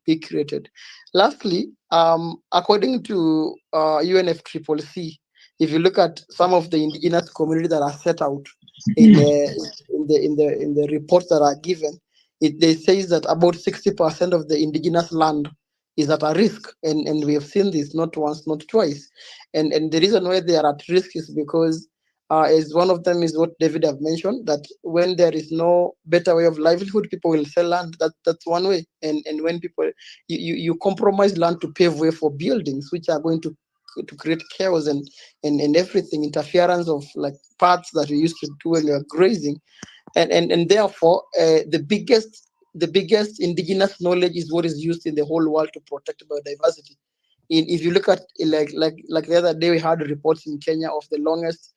be created. Lastly, according to UNFCCC, if you look at some of the indigenous communities that are set out in the reports that are given, they say that about 60% of the indigenous land is at a risk, and we have seen this not once, not twice. And the reason why they are at risk is because as one of them is what David have mentioned, that when there is no better way of livelihood, people will sell land. That's one way. And when people you compromise land to pave way for buildings, which are going to create chaos and everything, interference of like paths that we used to do when we were grazing, and therefore the biggest indigenous knowledge is what is used in the whole world to protect biodiversity. If you look at like the other day, we had reports in Kenya of the longest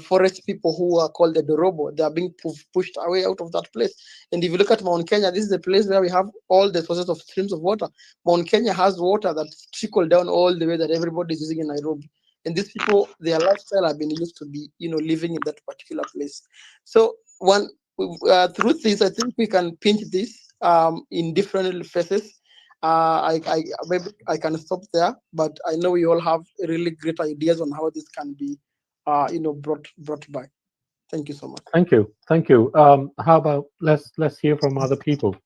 forest people who are called the Dorobo. They are being pushed away out of that place. And if you look at Mount Kenya, this is the place where we have all the sources of streams of water. Mount Kenya has water that trickle down all the way that everybody is using in Nairobi. And these people, their lifestyle have been used to be, living in that particular place. So through this, I think we can pinch this in different phases. Maybe I can stop there, but I know we all have really great ideas on how this can be brought back. Thank you so much. Thank you. Thank you. How about let's hear from other people.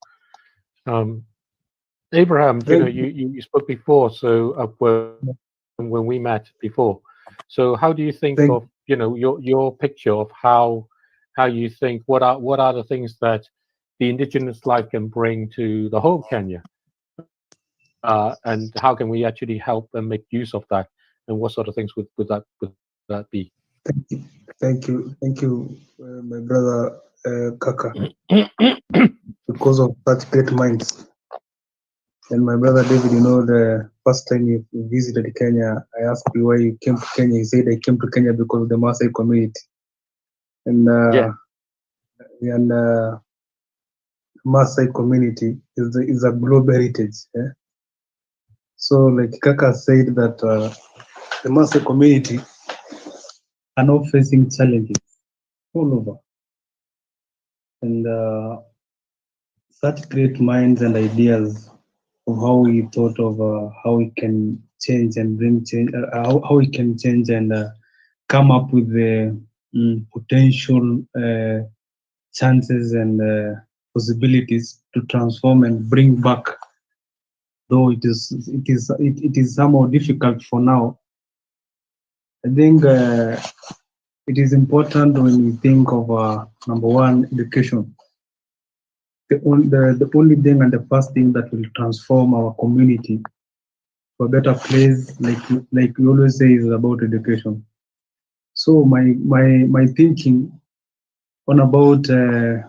Abraham, you spoke before, so when we met before. So how do you think of your picture of how you think what are the things that the indigenous life can bring to the whole Kenya, and how can we actually help and make use of that, and what sort of things would that be? Thank you, my brother Kaka, because of such great minds. And my brother David, the first time you visited Kenya, I asked you why you came to Kenya. He said, I came to Kenya because of the Maasai community. And Maasai community is a global heritage. Yeah? So, like Kaka said, that the Maasai community are now facing challenges all over. And such great minds and ideas of how we thought of how we can change and bring change, how we can change and come up with the potential chances and possibilities to transform and bring back. Though it is somehow difficult for now. I think it is important when we think of number one, education. The only thing and the first thing that will transform our community for a better place, like we always say, is about education. So my thinking on about the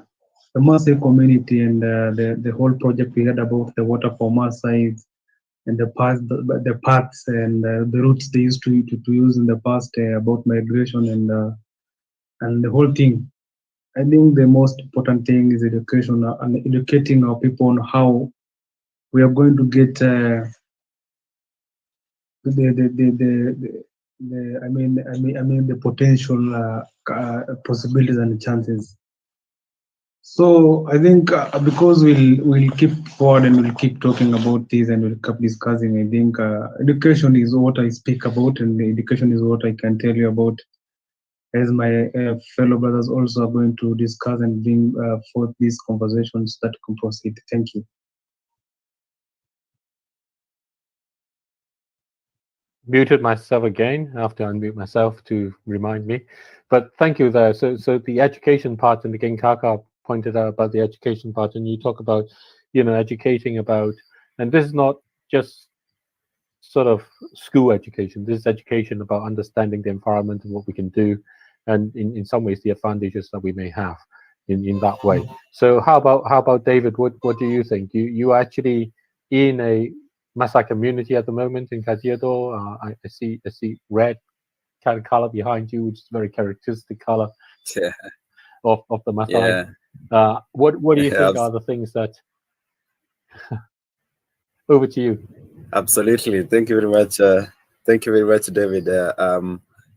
Maasai community and the whole project we had about the water for Maasai and the paths and the routes they used to use in the past about migration and the whole thing. I think the most important thing is education and educating our people on how we are going to get the potential possibilities and chances. So I think because we'll keep forward and we'll keep talking about this and we'll keep discussing. I think education is what I speak about, and education is what I can tell you about. As my fellow brothers also are going to discuss and bring forth these conversations that can proceed. Thank you. Muted myself again after I unmute myself to remind me, but thank you there. So the education part, and again Kaka pointed out about the education part, and you talk about educating about, and this is not just sort of school education, this is education about understanding the environment and what we can do, and in some ways the advantages that we may have in that way. So how about David, what do you think? You actually in a Maasai community at the moment in Kajiado. I see red kind of color behind you, which is very characteristic color of the Maasai. What do you think are the things that over to you? Absolutely. Thank you very much. Thank you very much, David.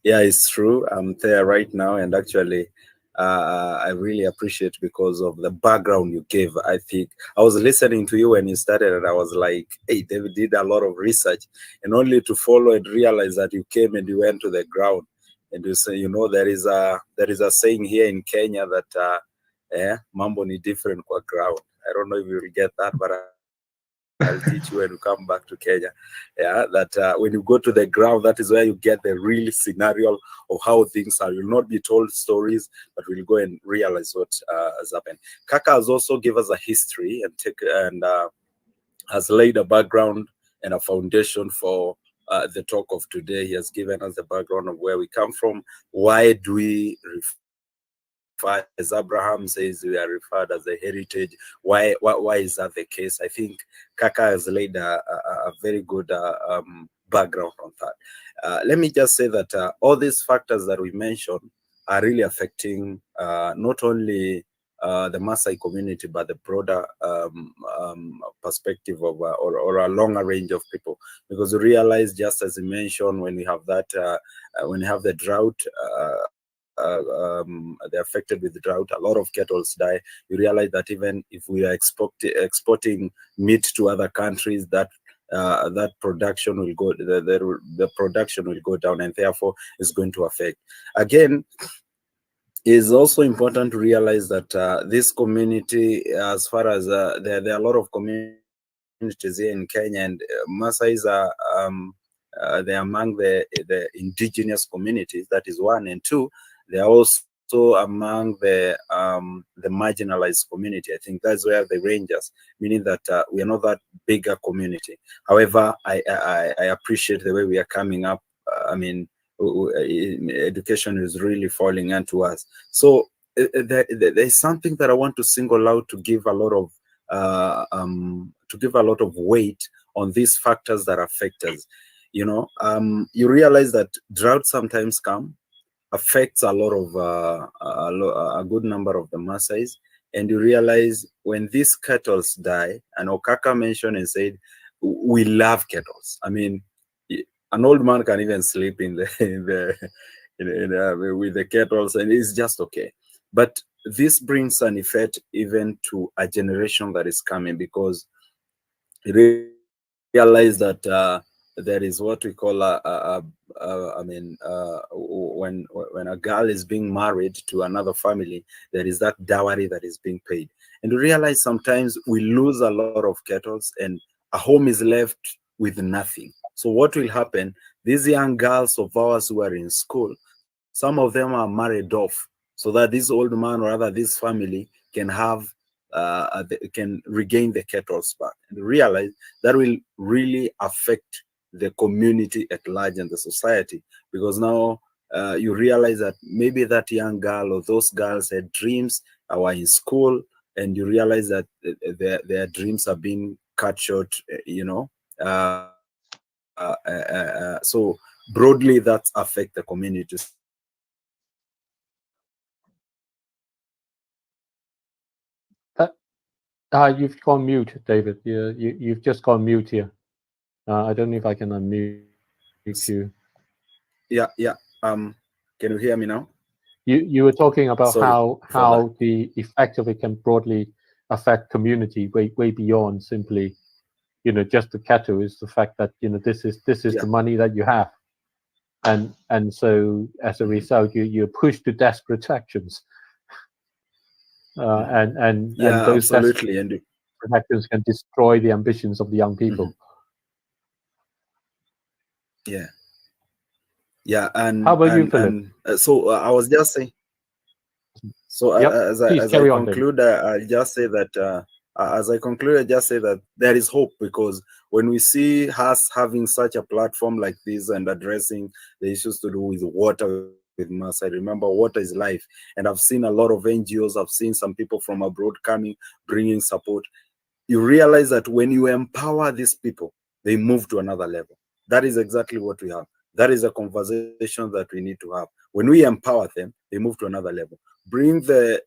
Yeah, it's true. I'm there right now, and actually, I really appreciate because of the background you gave. I think I was listening to you when you started, and I was like, "Hey, David did a lot of research, and only to follow and realize that you came and you went to the ground, and you say, there is a saying here in Kenya that mambo ni different kwa ground. I don't know if you will get that, but I'll teach you when you come back to Kenya. Yeah, that when you go to the ground, that is where you get the real scenario of how things are. You'll not be told stories, but we'll go and realize what has happened. Kaka has also given us a history and has laid a background and a foundation for the talk of today. He has given us the background of where we come from. Why do we refer, as Abraham says, we are referred as a heritage? Why is that the case? I think Kaka has laid a very good background on that. Let me just say that all these factors that we mentioned are really affecting not only the Maasai community, but the broader perspective of or a longer range of people. Because you realize, just as you mentioned, when we have that, when you have the drought, they're affected with the drought, a lot of cattle die. You realize that even if we are exporting meat to other countries, that that production will go, the production will go down, and therefore is going to affect. Again, it's also important to realize that this community, as far as there are a lot of communities here in Kenya, and Maasais are they're among the indigenous communities. That is one, and two, they are also among the marginalized community. I think that's where the rangers, meaning that we are not that bigger community. However, I appreciate the way we are coming up. I mean, education is really falling into us. So there's something that I want to single out to give a lot of weight on these factors that affect us. You know, you realize that drought sometimes affects a lot of a good number of the Maasais, and you realize when these cattle die, and Okaka mentioned and said, we love cattle. I mean, an old man can even sleep with the cattle, and it's just okay. But this brings an effect even to a generation that is coming, because you realize that there is what we call when a girl is being married to another family, there is that dowry that is being paid, and you realize sometimes we lose a lot of cattle, and a home is left with nothing. So what will happen? These young girls of ours who are in school, some of them are married off, so that this old man, or rather this family, can have can regain the cattle back, and realize that will really affect the community at large and the society, because now you realize that maybe that young girl or those girls had dreams, were in school, and you realize that their dreams are being cut short, you know. So broadly, that affect the community. You've gone mute, David. You've just gone mute here. I don't know if I can unmute you. Yeah. Can you hear me now? You were talking about Sorry how the effect of it can broadly affect community way beyond simply, you know, just the cattle. Is the fact that, you know, this is the money that you have, and so as a result you're pushed to desperate actions, and those absolutely, desperate actions can destroy the ambitions of the young people. Yeah, and how about you, Philip? So I was just saying. So as I conclude, I'll just say that as I conclude, I just say that there is hope, because when we see us having such a platform like this and addressing the issues to do with water, with Maasai, remember, water is life. And I've seen a lot of NGOs, I've seen some people from abroad coming, bringing support. You realize that when you empower these people, they move to another level. That is exactly what we have. That is a conversation that we need to have. When we empower them, they move to another level. Bring the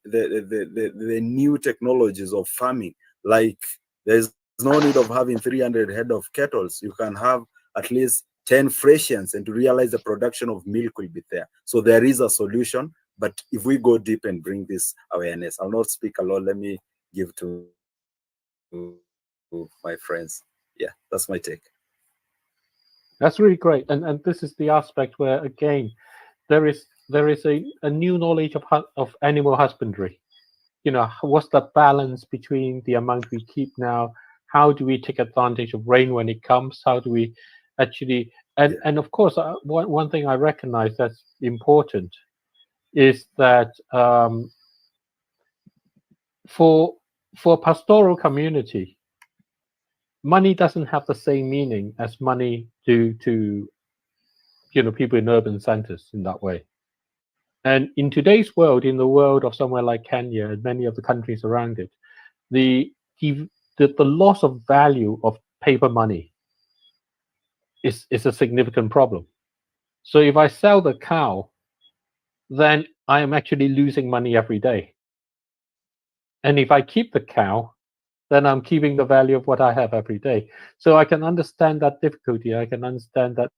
new technologies of farming, like there's no need of having 300 head of cattle. You can have at least 10 freshens, and to realize the production of milk will be there. So there is a solution, but if we go deep and bring this awareness, I'll not speak a lot. Let me give to my friends. Yeah, that's my take. That's really great, and this is the aspect where, again, there is a new knowledge of animal husbandry. You know, what's the balance between the amount we keep now? How do we take advantage of rain when it comes? How do we actually, and of course, one thing I recognize that's important is that for pastoral community, money doesn't have the same meaning as money to you know, people in urban centers in that way. And in today's world, in the world of somewhere like Kenya and many of the countries around it, the loss of value of paper money is a significant problem. So if I sell the cow, then I am actually losing money every day. And if I keep the cow, then I'm keeping the value of what I have every day. So I can understand that difficulty. I can understand that,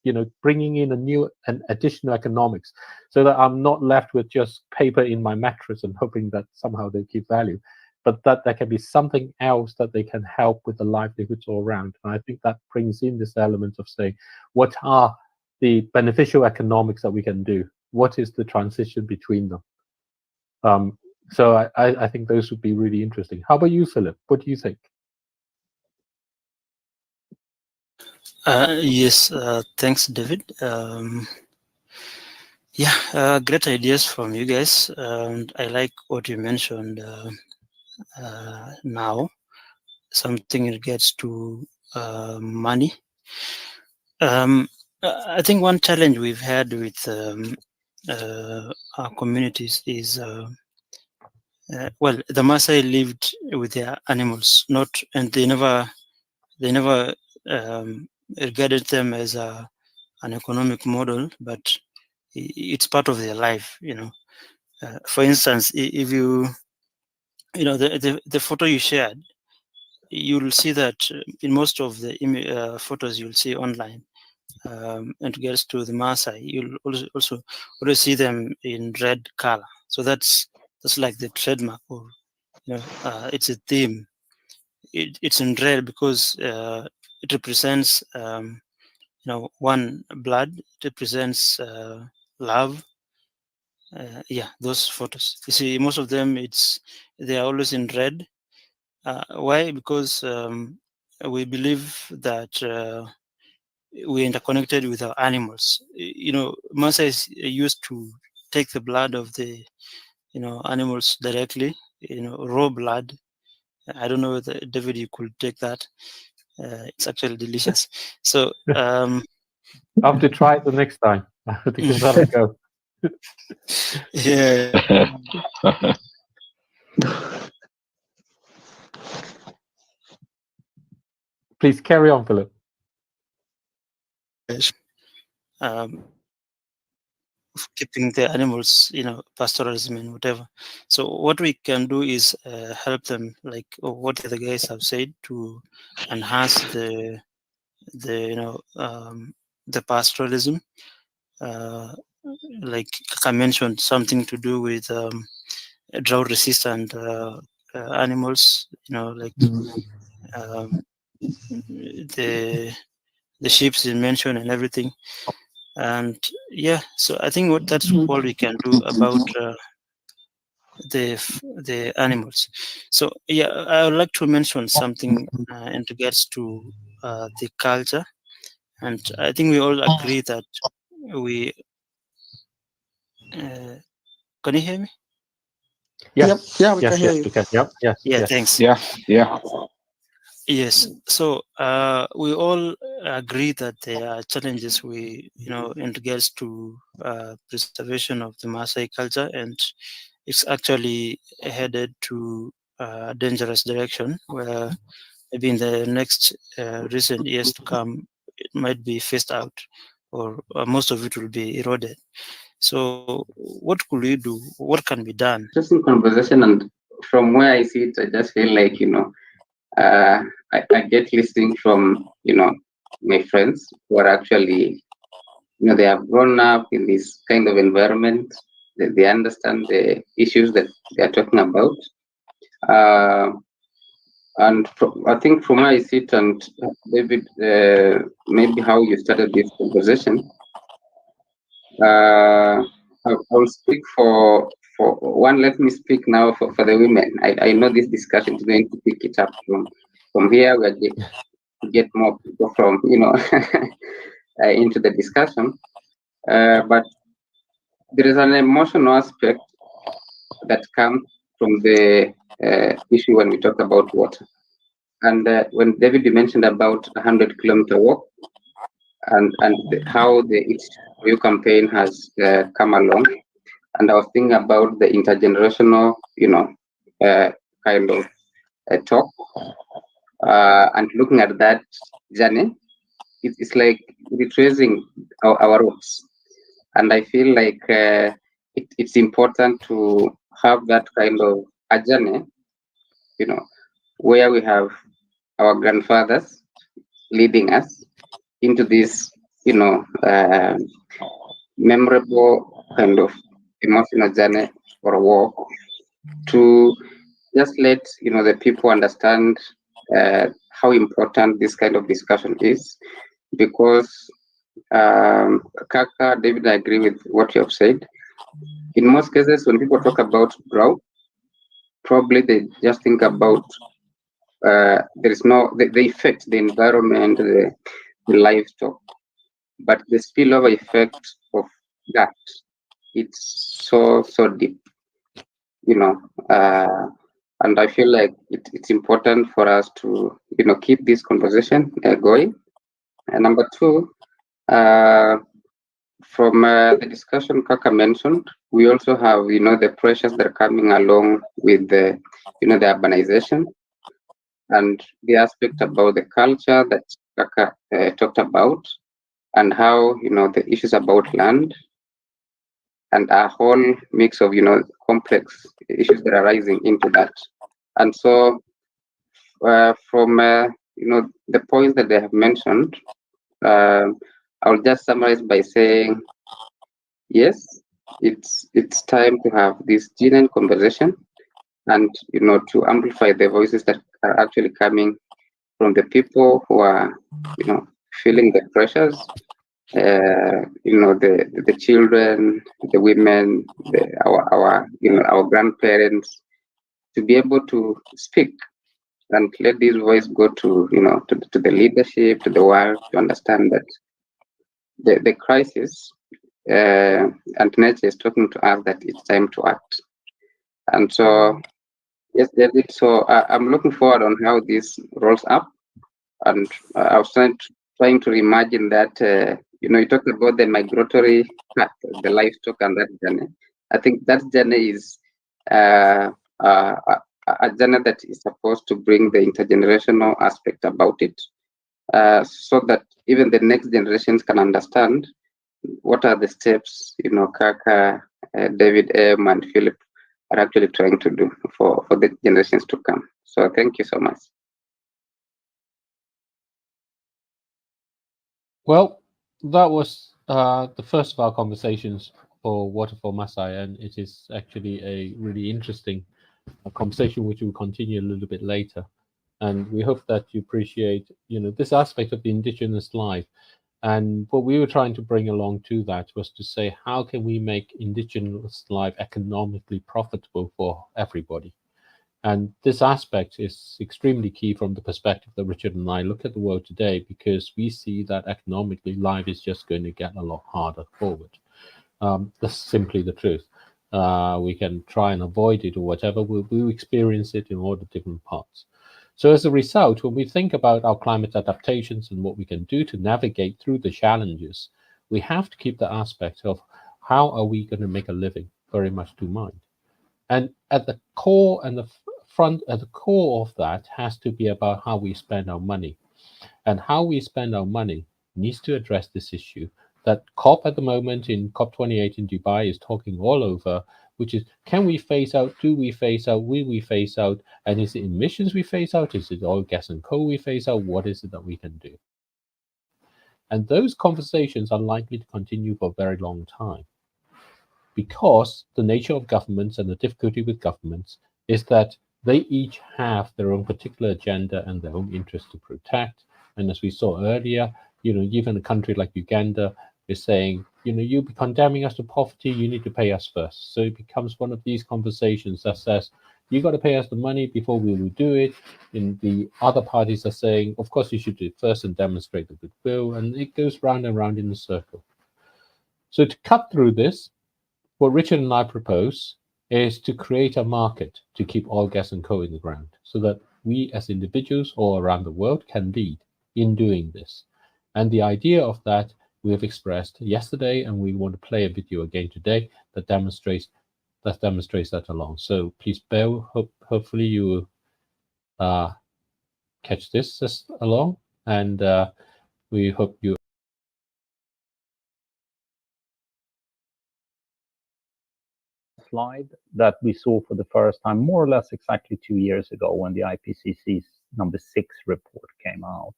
you know, bringing in a new and additional economics, so that I'm not left with just paper in my mattress and hoping that somehow they keep value. but that there can be something else that they can help with the livelihoods all around. And I think that brings in this element of saying, what are the beneficial economics that we can do? What is the transition between them? So I think those would be really interesting. How about you, Philip? What do you think? Yes, thanks, David. Yeah, great ideas from you guys. I like what you mentioned now, something in regards to money. I think one challenge we've had with our communities is, well, the Maasai lived with their animals, and they never regarded them as an economic model, but it's part of their life, for instance, if the photo you shared, you'll see that in most of the photos you'll see online, and regards to the Maasai, you'll also always see them in red color. So that's like the trademark, or it's a theme. It's in red because it represents one, blood. It represents love. Yeah, those photos, you see, most of them, they are always in red. Why? Because we believe that we're interconnected with our animals. Maasai used to take the blood of the animals directly, raw blood. I don't know whether, David, you could take that. It's actually delicious. So I'll have to try it the next time. I have to give that a go. Yeah. Please carry on, Philip. Keeping the animals, pastoralism and whatever. So what we can do is help them, like what the guys have said, to enhance the pastoralism. Like I mentioned, something to do with drought-resistant animals. Like the sheep you mentioned and everything. And yeah, so I think that's all we can do about the animals. So yeah, I would like to mention something in regards to the culture, and I think we all agree that we. Can you hear me? Yeah. Yep. Yeah, we Yes, can hear yes, you. we can. Yep. Yes. Yeah, yes. thanks. Yeah. Yes. So we all agree that there are challenges in regards to preservation of the Maasai culture, and it's actually headed to a dangerous direction where maybe in the next recent years to come, it might be phased out, or most of it will be eroded. So what could we do? What can be done? Interesting conversation, and from where I see it, I just feel like I get listening from my friends who are actually they have grown up in this kind of environment. They understand the issues that they are talking about, and I think from where I sit, and David, maybe how you started this conversation. I will speak for one. Let me speak now for the women. I know this discussion is going to pick it up from here. We are to get more people from into the discussion, but there is an emotional aspect that comes from the issue when we talk about water. And when David mentioned about 100-kilometer walk, and how the It's campaign has come along, and I was thinking about the intergenerational, kind of talk, and looking at that journey, it's like retracing our roots, and I feel like it's important to have that kind of a journey, where we have our grandfathers leading us into this, memorable kind of emotional journey or walk to just let the people understand how important this kind of discussion is, because Kaka, David, I agree with what you have said. In most cases, when people talk about drought, probably they just think about there is no the effect, the environment, the livestock, but the spillover effect of that, it's so deep, and I feel like it's important for us to keep this conversation going. And number two, from the discussion Kaka mentioned, we also have the pressures that are coming along with the the urbanization, and the aspect about the culture that Kaka talked about, and how the issues about land, and a whole mix of complex issues that are rising into that. And so from the points that they have mentioned, I'll just summarize by saying, yes, it's time to have this genuine conversation, and to amplify the voices that are actually coming from the people who are feeling the pressures, the children, the women, our grandparents, to be able to speak and let this voice go to to the leadership, to the world, to understand that the crisis and nature is talking to us that it's time to act. And so, yes, David. So I'm looking forward on how this rolls up, and I was trying to imagine that you talked about the migratory path, the livestock, and that journey. I think that journey is a journey that is supposed to bring the intergenerational aspect about it, so that even the next generations can understand what are the steps Kaka, David M, and Philip are actually trying to do for the generations to come. So thank you so much. Well, that was the first of our conversations for Water for Masai, and it is actually a really interesting conversation which will continue a little bit later. And we hope that you appreciate, this aspect of the indigenous life. And what we were trying to bring along to that was to say, how can we make indigenous life economically profitable for everybody? And this aspect is extremely key from the perspective that Richard and I look at the world today, because we see that economically life is just going to get a lot harder forward. That's simply the truth. We can try and avoid it or whatever, we'll experience it in all the different parts. So as a result, when we think about our climate adaptations and what we can do to navigate through the challenges, we have to keep the aspect of how are we going to make a living very much to mind. And at the core and at the core of that has to be about how we spend our money. And how we spend our money needs to address this issue that COP at the moment in COP28 in Dubai is talking all over, which is, can we phase out? Do we phase out? Will we phase out? And is it emissions we phase out? Is it oil, gas, and coal we phase out? What is it that we can do? And those conversations are likely to continue for a very long time, because the nature of governments and the difficulty with governments is that they each have their own particular agenda and their own interests to protect. And as we saw earlier, even a country like Uganda is saying, you'll be condemning us to poverty, you need to pay us first. So it becomes one of these conversations that says, you got to pay us the money before we will do it. And the other parties are saying, of course, you should do it first and demonstrate the goodwill. And it goes round and round in a circle. So to cut through this, what Richard and I propose is to create a market to keep oil, gas, and coal in the ground, so that we as individuals all around the world can lead in doing this. And the idea of that we have expressed yesterday, and we want to play a video again today that demonstrates that along. So please bear. Hopefully you will catch this along, and we hope you. Slide that we saw for the first time more or less exactly 2 years ago when the IPCC's number 6 report came out.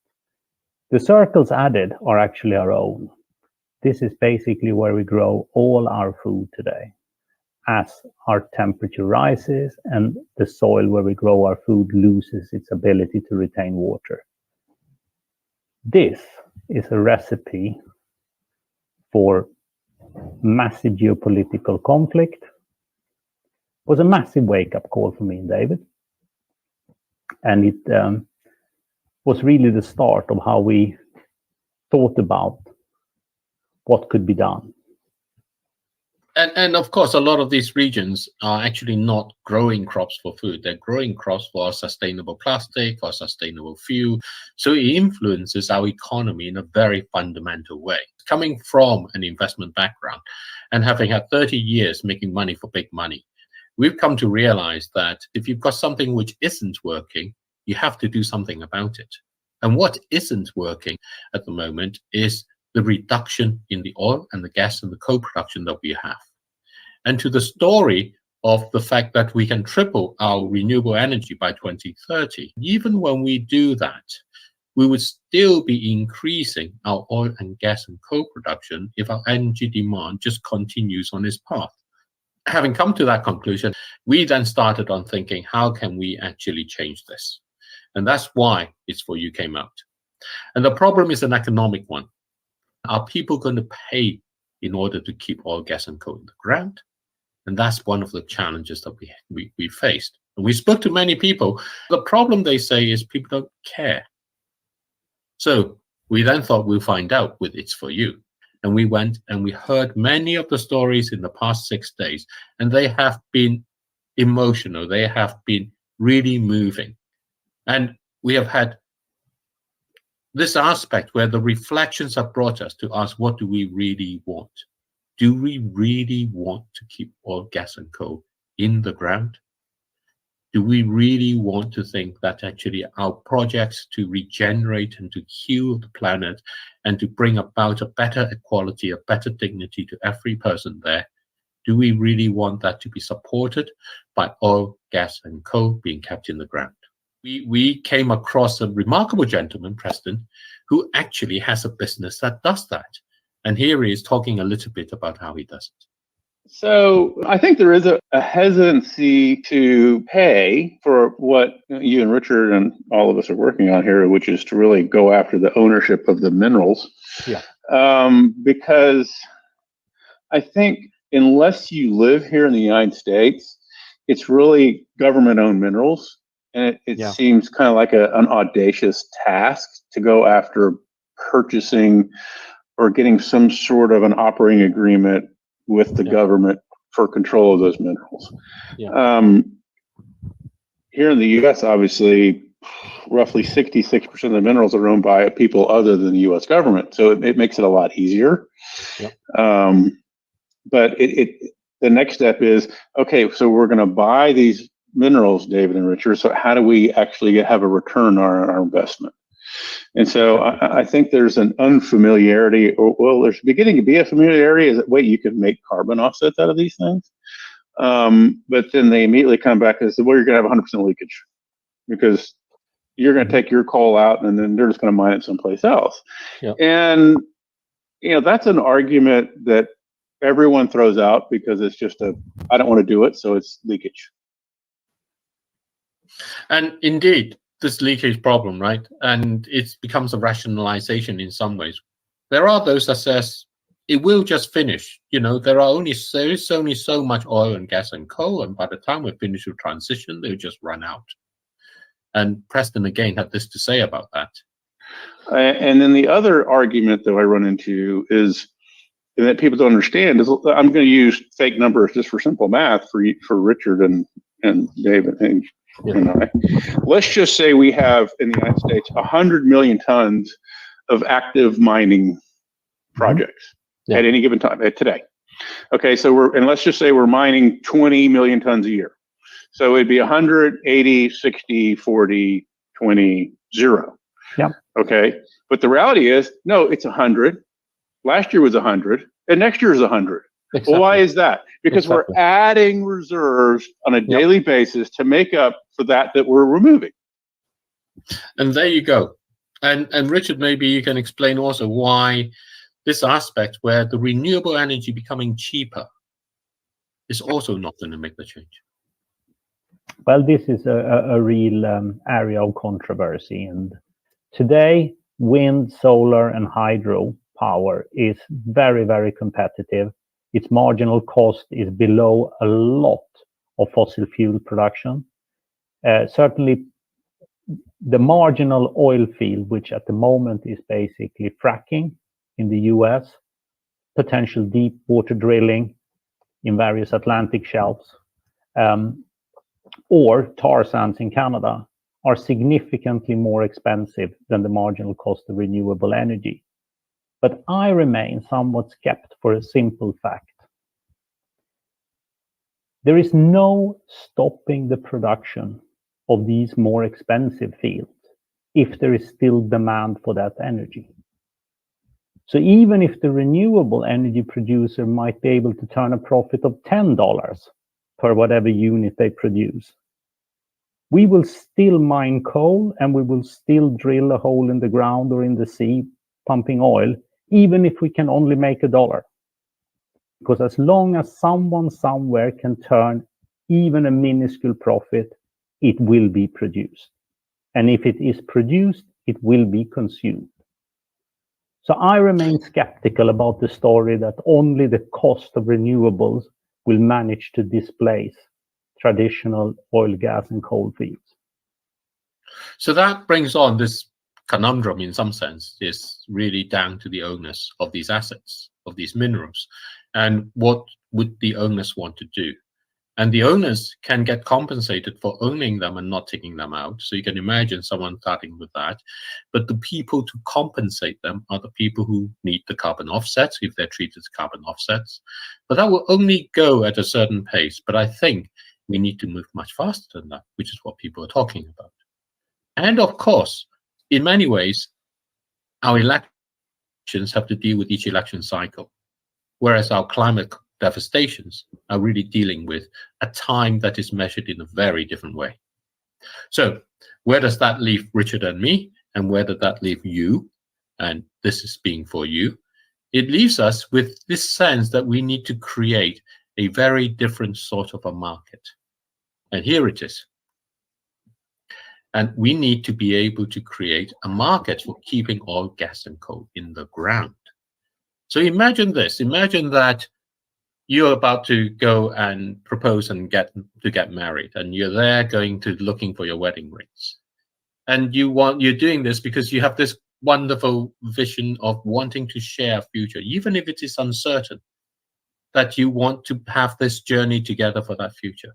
The circles added are actually our own. This is basically where we grow all our food today. as our temperature rises and the soil where we grow our food loses its ability to retain water. This is a recipe for massive geopolitical conflict. It was a massive wake-up call for me and David. And it was really the start of how we thought about what could be done. And of course, a lot of these regions are actually not growing crops for food. They're growing crops for sustainable plastic or sustainable fuel. So it influences our economy in a very fundamental way. Coming from an investment background and having had 30 years making money for big money, we've come to realize that if you've got something which isn't working, you have to do something about it. And what isn't working at the moment is the reduction in the oil and the gas and the coal production that we have. And to the story of the fact that we can triple our renewable energy by 2030, even when we do that, we would still be increasing our oil and gas and coal production if our energy demand just continues on its path. Having come to that conclusion, we then started on thinking, how can we actually change this? And that's why It's For You came out. And the problem is an economic one. Are people going to pay in order to keep oil, gas, and coal in the ground? And that's one of the challenges that we faced. And we spoke to many people. The problem, they say, is people don't care. So we then thought we'll find out with It's For You. And we went and we heard many of the stories in the past 6 days, and they have been emotional. They have been really moving. And we have had this aspect where the reflections have brought us to ask, what do we really want? Do we really want to keep oil, gas, and coal in the ground? Do we really want to think that actually our projects to regenerate and to heal the planet and to bring about a better equality, a better dignity to every person there, do we really want that to be supported by oil, gas, and coal being kept in the ground? We came across a remarkable gentleman, Preston, who actually has a business that does that. And here he is talking a little bit about how he does it. So I think there is a hesitancy to pay for what you and Richard and all of us are working on here, which is to really go after the ownership of the minerals. Yeah. Because I think unless you live here in the United States, it's really government-owned minerals. And it seems kind of like an audacious task to go after purchasing or getting some sort of an operating agreement with the government for control of those minerals. Here in the U.S., obviously, roughly 66% of the minerals are owned by people other than the U.S. government, so it makes it a lot easier. But the next step is, okay, so we're going to buy these minerals, David and Richard, so how do we actually have a return on our investment? And so I think there's an unfamiliarity, or well, there's beginning to be a familiarity, is that, wait, you can make carbon offsets out of these things? But then they immediately come back and say, well, you're going to have 100% leakage because you're going to take your coal out and then they're just going to mine it someplace else. And, that's an argument that everyone throws out because it's just I don't want to do it, so it's leakage. And indeed, this leakage problem, right? And it becomes a rationalization in some ways. There are those that says it will just finish. There is only so much oil and gas and coal, and by the time we finish the transition, they'll just run out. And Preston again had this to say about that. And then the other argument that I run into is that people don't understand is, I'm going to use fake numbers just for simple math for Richard and David and I. Let's just say we have in the United States 100 million tons of active mining projects at any given time today. Okay, so let's just say we're mining 20 million tons a year. So it'd be 100, 80, 60, 40, 20, 0. Yeah. Okay, but the reality is, no, it's 100. Last year was 100, and next year is 100. Exactly. Well, why is that? Because we're adding reserves on a daily basis to make up for that we're removing. And there you go. And Richard, maybe you can explain also why this aspect where the renewable energy becoming cheaper is also not going to make the change. Well, this is a real area of controversy. And today, wind, solar, and hydro power is very, very competitive. Its marginal cost is below a lot of fossil fuel production. Certainly, the marginal oil field, which at the moment is basically fracking in the US, potential deep water drilling in various Atlantic shelves, or tar sands in Canada, are significantly more expensive than the marginal cost of renewable energy. But I remain somewhat skeptical for a simple fact. There is no stopping the production of these more expensive fields if there is still demand for that energy. So even if the renewable energy producer might be able to turn a profit of $10 per whatever unit they produce, we will still mine coal and we will still drill a hole in the ground or in the sea pumping oil, even if we can only make $1. Because as long as someone somewhere can turn even a minuscule profit, it will be produced. And if it is produced, it will be consumed. So I remain skeptical about the story that only the cost of renewables will manage to displace traditional oil, gas, and coal fields. So that brings on this conundrum, in some sense, is really down to the owners of these assets, of these minerals. And what would the owners want to do? And the owners can get compensated for owning them and not taking them out. So you can imagine someone starting with that. But the people to compensate them are the people who need the carbon offsets, if they're treated as carbon offsets. But that will only go at a certain pace. But I think we need to move much faster than that, which is what people are talking about. And of course, in many ways, our elections have to deal with each election cycle, whereas our climate devastations are really dealing with a time that is measured in a very different way. So where does that leave Richard and me? And where does that leave you? And this is being for you. It leaves us with this sense that we need to create a very different sort of a market. And here it is. And we need to be able to create a market for keeping oil, gas, and coal in the ground. So imagine this. Imagine that you're about to go and propose and get married, and you're there going to looking for your wedding rings. And you're doing this because you have this wonderful vision of wanting to share a future, even if it is uncertain, that you want to have this journey together for that future.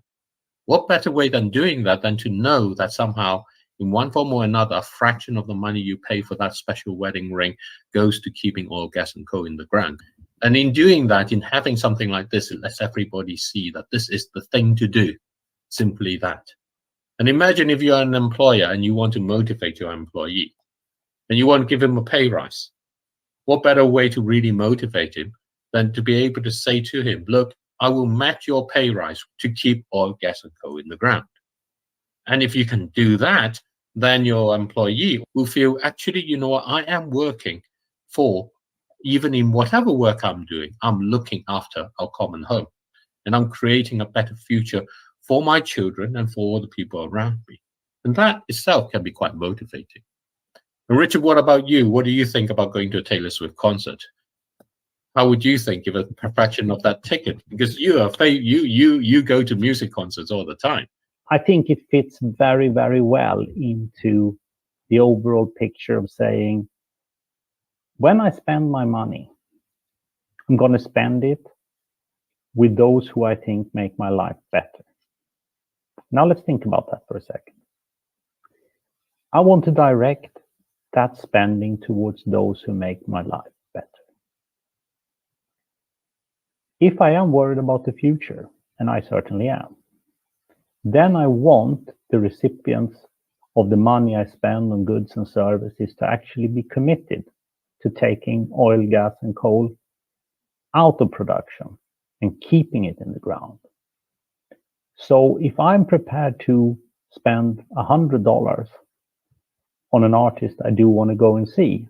What better way than doing that than to know that somehow, in one form or another, a fraction of the money you pay for that special wedding ring goes to keeping oil, gas, and coal in the ground. And in doing that, in having something like this, it lets everybody see that this is the thing to do, simply that. And imagine if you're an employer and you want to motivate your employee and you want to give him a pay rise. What better way to really motivate him than to be able to say to him, look, I will match your pay rise to keep oil, gas, and coal in the ground. And if you can do that, then your employee will feel, actually, you know what, I am working for, even in whatever work I'm doing, I'm looking after our common home. And I'm creating a better future for my children and for all the people around me. And that itself can be quite motivating. And Richard, what about you? What do you think about going to a Taylor Swift concert? How would you think of a fraction of that ticket? Because you go to music concerts all the time. I think it fits very, very well into the overall picture of saying, when I spend my money, I'm going to spend it with those who I think make my life better. Now let's think about that for a second. I want to direct that spending towards those who make my life better. If I am worried about the future, and I certainly am, then I want the recipients of the money I spend on goods and services to actually be committed to taking oil, gas, and coal out of production and keeping it in the ground. So if I'm prepared to spend $100 on an artist I do want to go and see,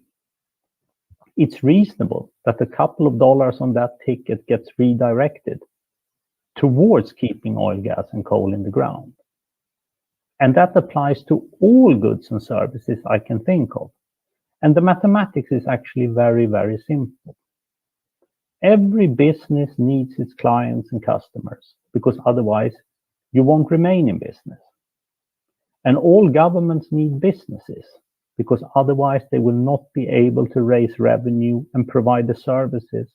it's reasonable that a couple of dollars on that ticket gets redirected towards keeping oil, gas, and coal in the ground. And that applies to all goods and services I can think of. And the mathematics is actually very, very simple. Every business needs its clients and customers, because otherwise you won't remain in business. And all governments need businesses, because otherwise they will not be able to raise revenue and provide the services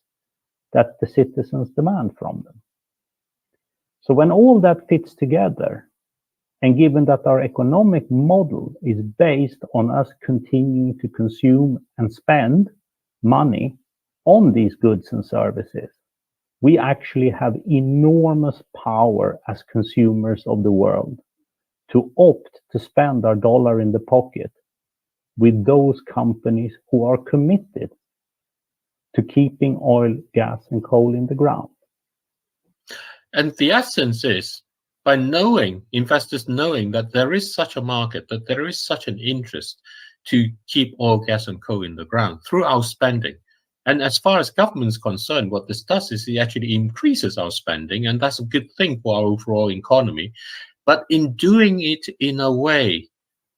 that the citizens demand from them. So when all that fits together, and given that our economic model is based on us continuing to consume and spend money on these goods and services, we actually have enormous power as consumers of the world to opt to spend our dollar in the pocket with those companies who are committed to keeping oil, gas, and coal in the ground. And the essence is, by investors knowing that there is such a market, that there is such an interest to keep oil, gas, and coal in the ground through our spending. And as far as government is concerned, what this does is it actually increases our spending, and that's a good thing for our overall economy. But in doing it in a way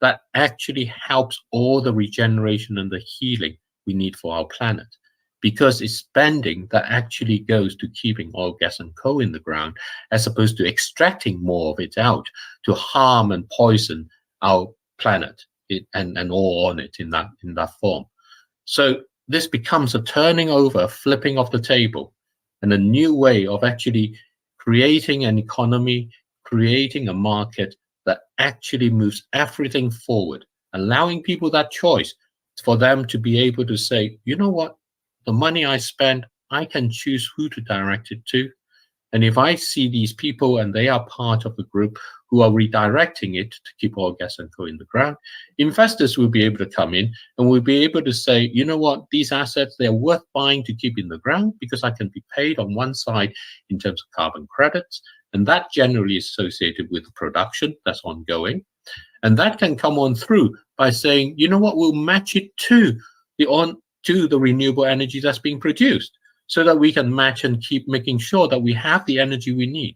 that actually helps all the regeneration and the healing we need for our planet, because it's spending that actually goes to keeping oil, gas, and coal in the ground, as opposed to extracting more of it out to harm and poison our planet and all on it in that form. So this becomes a turning over, flipping of the table, and a new way of actually creating an economy, creating a market that actually moves everything forward, allowing people that choice for them to be able to say, you know what, the money I spend, I can choose who to direct it to. And if I see these people and they are part of the group who are redirecting it to keep oil, gas, and coal in the ground, investors will be able to come in and will be able to say, you know what, these assets, they're worth buying to keep in the ground because I can be paid on one side in terms of carbon credits. And that generally is associated with production that's ongoing. And that can come on through by saying, you know what, we'll match it to the renewable energy that's being produced, so that we can match and keep making sure that we have the energy we need.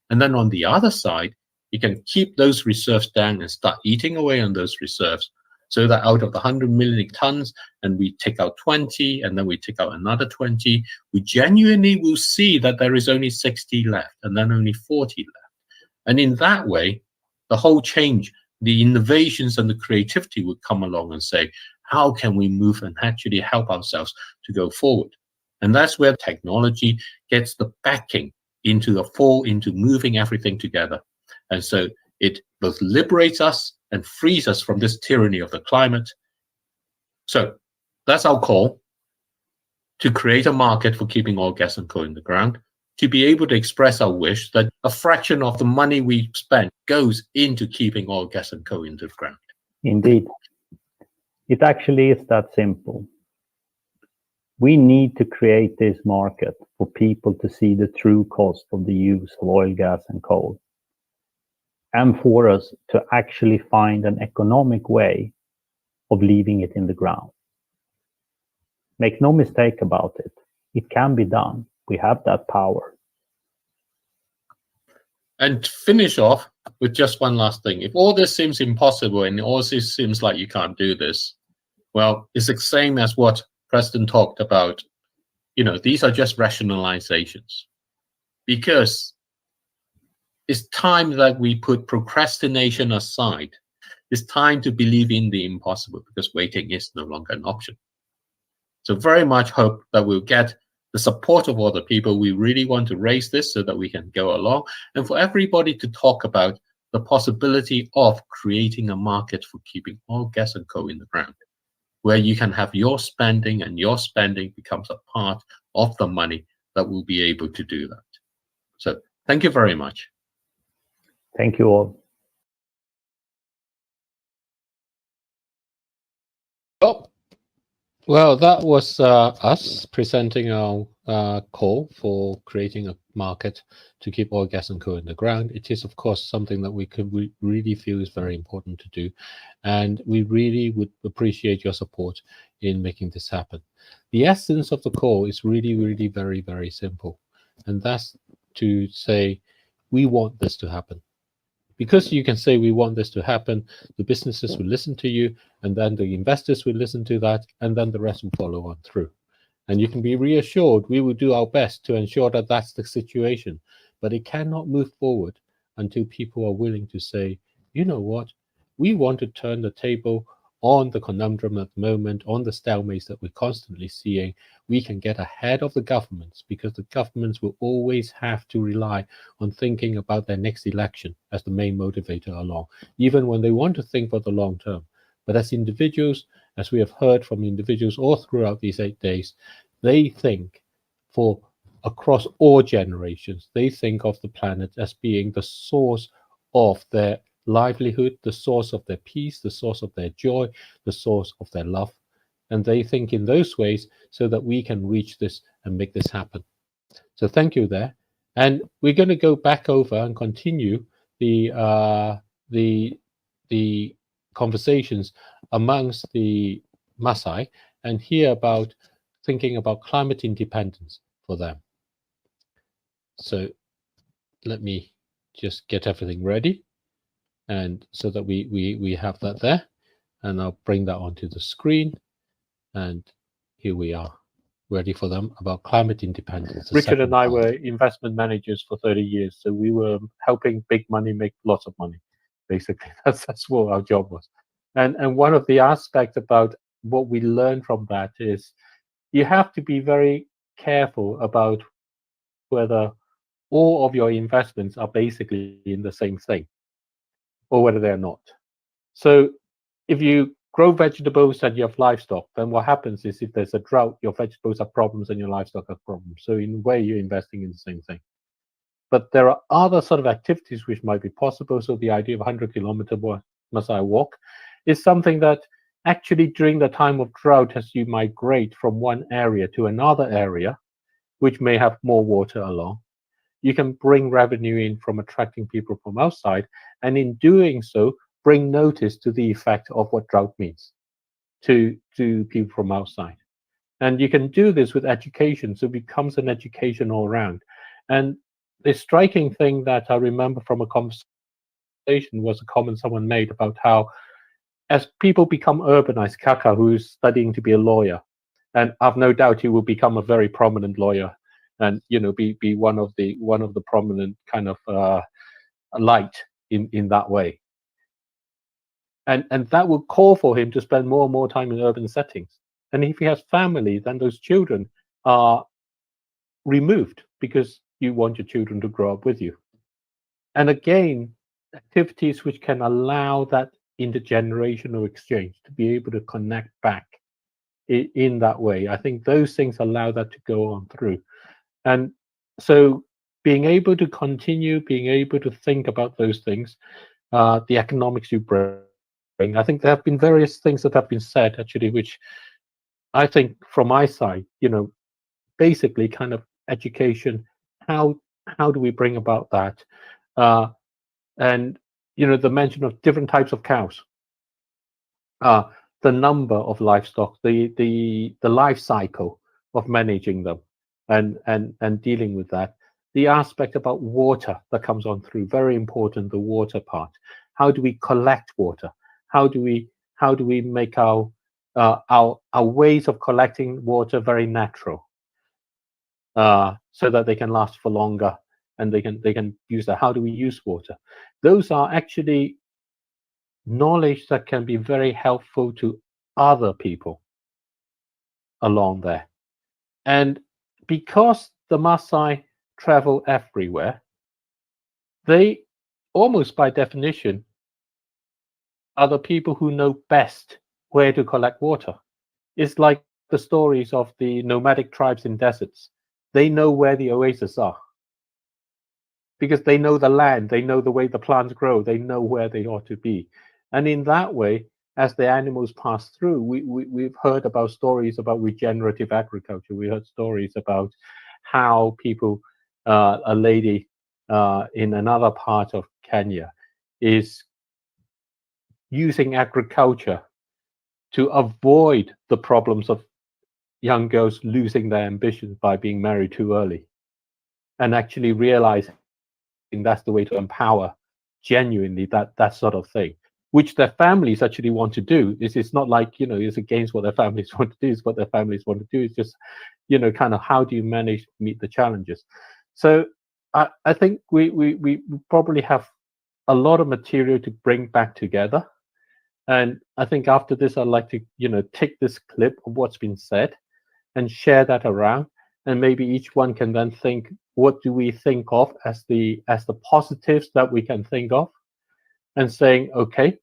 And then on the other side, you can keep those reserves down and start eating away on those reserves, so that out of the 100 million tons, and we take out 20, and then we take out another 20, we genuinely will see that there is only 60 left, and then only 40 left. And in that way, the whole change, the innovations and the creativity would come along and say, how can we move and actually help ourselves to go forward? And that's where technology gets the backing into moving everything together. And so it both liberates us and frees us from this tyranny of the climate. So that's our call, to create a market for keeping oil, gas, and coal in the ground, to be able to express our wish that a fraction of the money we spend goes into keeping oil, gas, and coal in the ground. Indeed. It actually is that simple. We need to create this market for people to see the true cost of the use of oil, gas, and coal, and for us to actually find an economic way of leaving it in the ground. Make no mistake about it. It can be done. We have that power. And to finish off with just one last thing. If all this seems impossible and all this seems like you can't do this, well, it's the same as what Preston talked about. These are just rationalizations. Because it's time that we put procrastination aside. It's time to believe in the impossible, because waiting is no longer an option. So very much hope that we'll get the support of all the people. We really want to raise this so that we can go along, and for everybody to talk about the possibility of creating a market for keeping oil, gas, and coal in the ground, where you can have your spending, and your spending becomes a part of the money that will be able to do that. So thank you very much. Thank you all. Oh, well, that was us presenting our call for creating a market to keep oil, gas, and coal in the ground. It is, of course, something that we really feel is very important to do, and we really would appreciate your support in making this happen. The essence of the call is really, really very, very simple, and that's to say, we want this to happen. Because you can say we want this to happen, the businesses will listen to you, and then the investors will listen to that, and then the rest will follow on through. And you can be reassured we will do our best to ensure that that's the situation. But it cannot move forward until people are willing to say, you know what, we want to turn the table on the conundrum at the moment, on the stalemates that we're constantly seeing. We can get ahead of the governments, because the governments will always have to rely on thinking about their next election as the main motivator along, even when they want to think for the long term. But as individuals, as we have heard from individuals all throughout these 8 days, they think for across all generations. They think of the planet as being the source of their livelihood, the source of their peace, the source of their joy, the source of their love. And they think in those ways so that we can reach this and make this happen. So thank you there. And we're going to go back over and continue the conversations amongst the Maasai and hear about thinking about climate independence for them. So let me just get everything ready, and so that we have that there, and I'll bring that onto the screen, and here we are, ready for them about climate independence. Richard and I were investment managers for 30 years, so we were helping big money make lots of money. Basically, that's what our job was. And one of the aspects about what we learned from that is you have to be very careful about whether all of your investments are basically in the same thing or whether they're not. So if you grow vegetables and you have livestock, then what happens is if there's a drought, your vegetables have problems and your livestock have problems. So in a way, you're investing in the same thing. But there are other sort of activities which might be possible. So the idea of 100-kilometer Maasai walk is something that actually during the time of drought, as you migrate from one area to another area, which may have more water along, you can bring revenue in from attracting people from outside, and in doing so, bring notice to the effect of what drought means to people from outside. And you can do this with education, so it becomes an education all around. And the striking thing that I remember from a conversation was a comment someone made about how as people become urbanized, Kaka, who's studying to be a lawyer, and I've no doubt he will become a very prominent lawyer, and be one of the prominent kind of light in that way. And that will call for him to spend more and more time in urban settings. And if he has family, then those children are removed because you want your children to grow up with you. And again, activities which can allow that intergenerational exchange to be able to connect back in that way. I think those things allow that to go on through. And so being able to continue, being able to think about those things, the economics you bring, I think there have been various things that have been said actually, which I think from my side, basically kind of education, how do we bring about that? And the mention of different types of cows, the number of livestock, the life cycle of managing them, and dealing with that. The aspect about water that comes on through, very important, the water part. How do we collect water? How do we make our ways of collecting water very natural, so that they can last for longer and they can use that? How do we use water? Those are actually knowledge that can be very helpful to other people along there. And because the Maasai travel everywhere, they almost by definition are the people who know best where to collect water. It's like the stories of the nomadic tribes in deserts. They know where the oases are because they know the land, they know the way the plants grow, they know where they ought to be. And in that way, as the animals pass through, we've heard about stories about regenerative agriculture. We heard stories about how people, a lady in another part of Kenya is using agriculture to avoid the problems of young girls losing their ambitions by being married too early. and actually realizing that's the way to empower genuinely that sort of thing, which their families actually want to do. It's not like, you know, it's against what their families want to do. It's what their families want to do. It's just, you know, kind of how do you manage to meet the challenges. So I think we probably have a lot of material to bring back together. And I think after this, I'd like to, you know, take this clip of what's been said and share that around. And maybe each one can then think, what do we think of as the positives that we can think of? And saying, okay,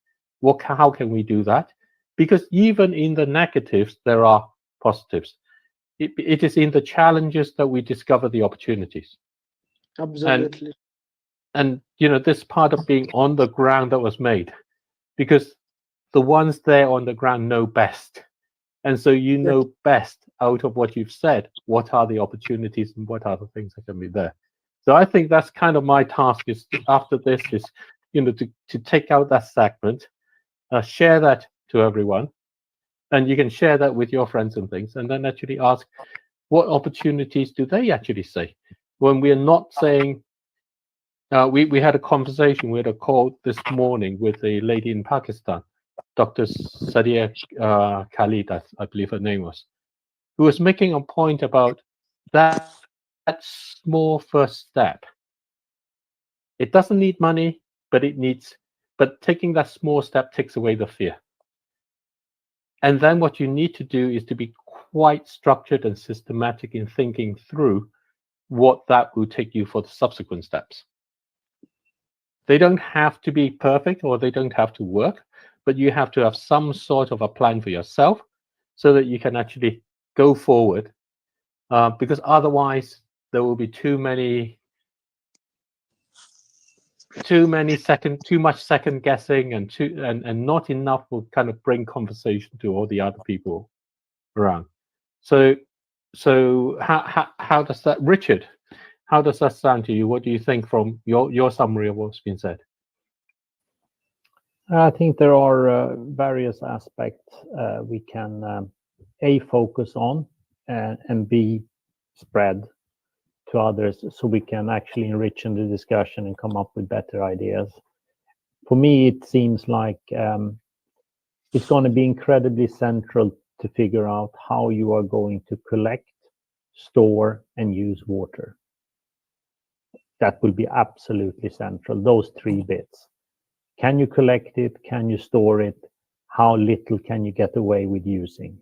how can we do that? Because even in the negatives, there are positives. It is in the challenges that we discover the opportunities. Absolutely. And you know, this part of being on the ground that was made, because the ones there on the ground know best. And so you know best out of what you've said, what are the opportunities and what are the things that can be there. So I think that's kind of my task is after this is, you know, to take out that segment, share that to everyone. And you can share that with your friends and things, and then actually ask, what opportunities do they actually say? When we are not saying, we had a conversation, we had a call this morning with a lady in Pakistan, Dr. Sadia Khalid, I believe her name was, who was making a point about that small first step. It doesn't need money, but taking that small step takes away the fear. And then what you need to do is to be quite structured and systematic in thinking through what that will take you for the subsequent steps. They don't have to be perfect or they don't have to work, but you have to have some sort of a plan for yourself so that you can actually go forward, because otherwise there will be too much second guessing and not enough will kind of bring conversation to all the other people around. So how does that, Richard, how does that sound to you? What do you think from your summary of what's been said? I think there are various aspects we can A, focus on and B, spread to others so we can actually enrich in the discussion and come up with better ideas. For me, it seems like it's going to be incredibly central to figure out how you are going to collect, store, and use water. That will be absolutely central, those three bits. Can you collect it? Can you store it? How little can you get away with using?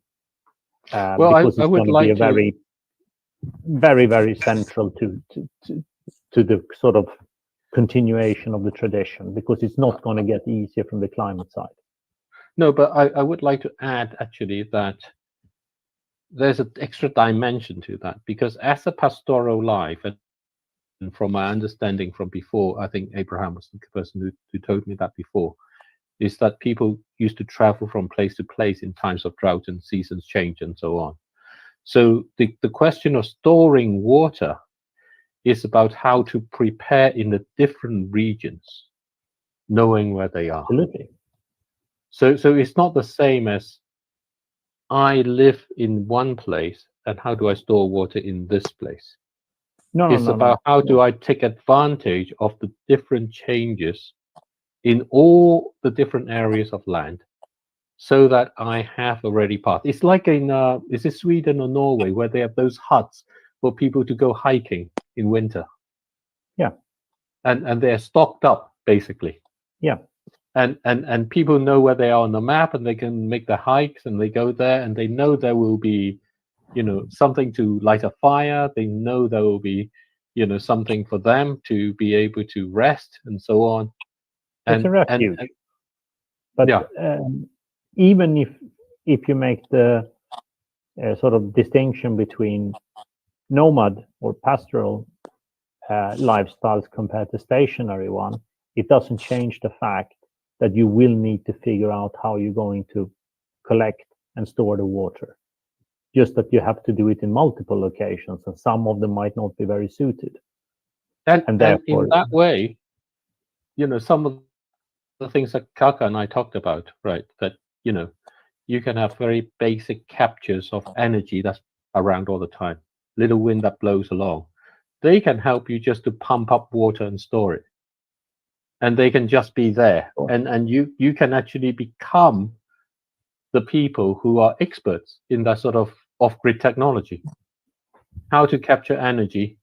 Because it's going to be a very, very, very central to the sort of continuation of the tradition, because it's not going to get easier from the climate side. No, but I would like to add actually that there's an extra dimension to that, because as a pastoral life, and from my understanding from before, I think Abraham was the person who told me that before, is that people used to travel from place to place in times of drought and seasons change and so on. So the question of storing water is about how to prepare in the different regions, knowing where they are. Absolutely. So it's not the same as I live in one place and how do I store water in this place? It's about how do I take advantage of the different changes in all the different areas of land so that I have a ready path. It's like in, is it Sweden or Norway, where they have those huts for people to go hiking in winter? Yeah. And they're stocked up, basically. Yeah. And people know where they are on the map, and they can make the hikes, and they go there, and they know there will be, you know, something to light a fire. They know there will be, you know, something for them to be able to rest and so on. It's a refuge. But yeah. Even if you make the sort of distinction between nomad or pastoral lifestyles compared to stationary one, it doesn't change the fact that you will need to figure out how you're going to collect and store the water. Just that you have to do it in multiple locations, and some of them might not be very suited. And therefore, in that way, you know, some of the things that Kaka and I talked about, right, that, you know, you can have very basic captures of energy that's around all the time. Little wind that blows along. they can help you just to pump up water and store it. And they can just be there. And you can actually become the people who are experts in that sort of off-grid technology. How to capture energy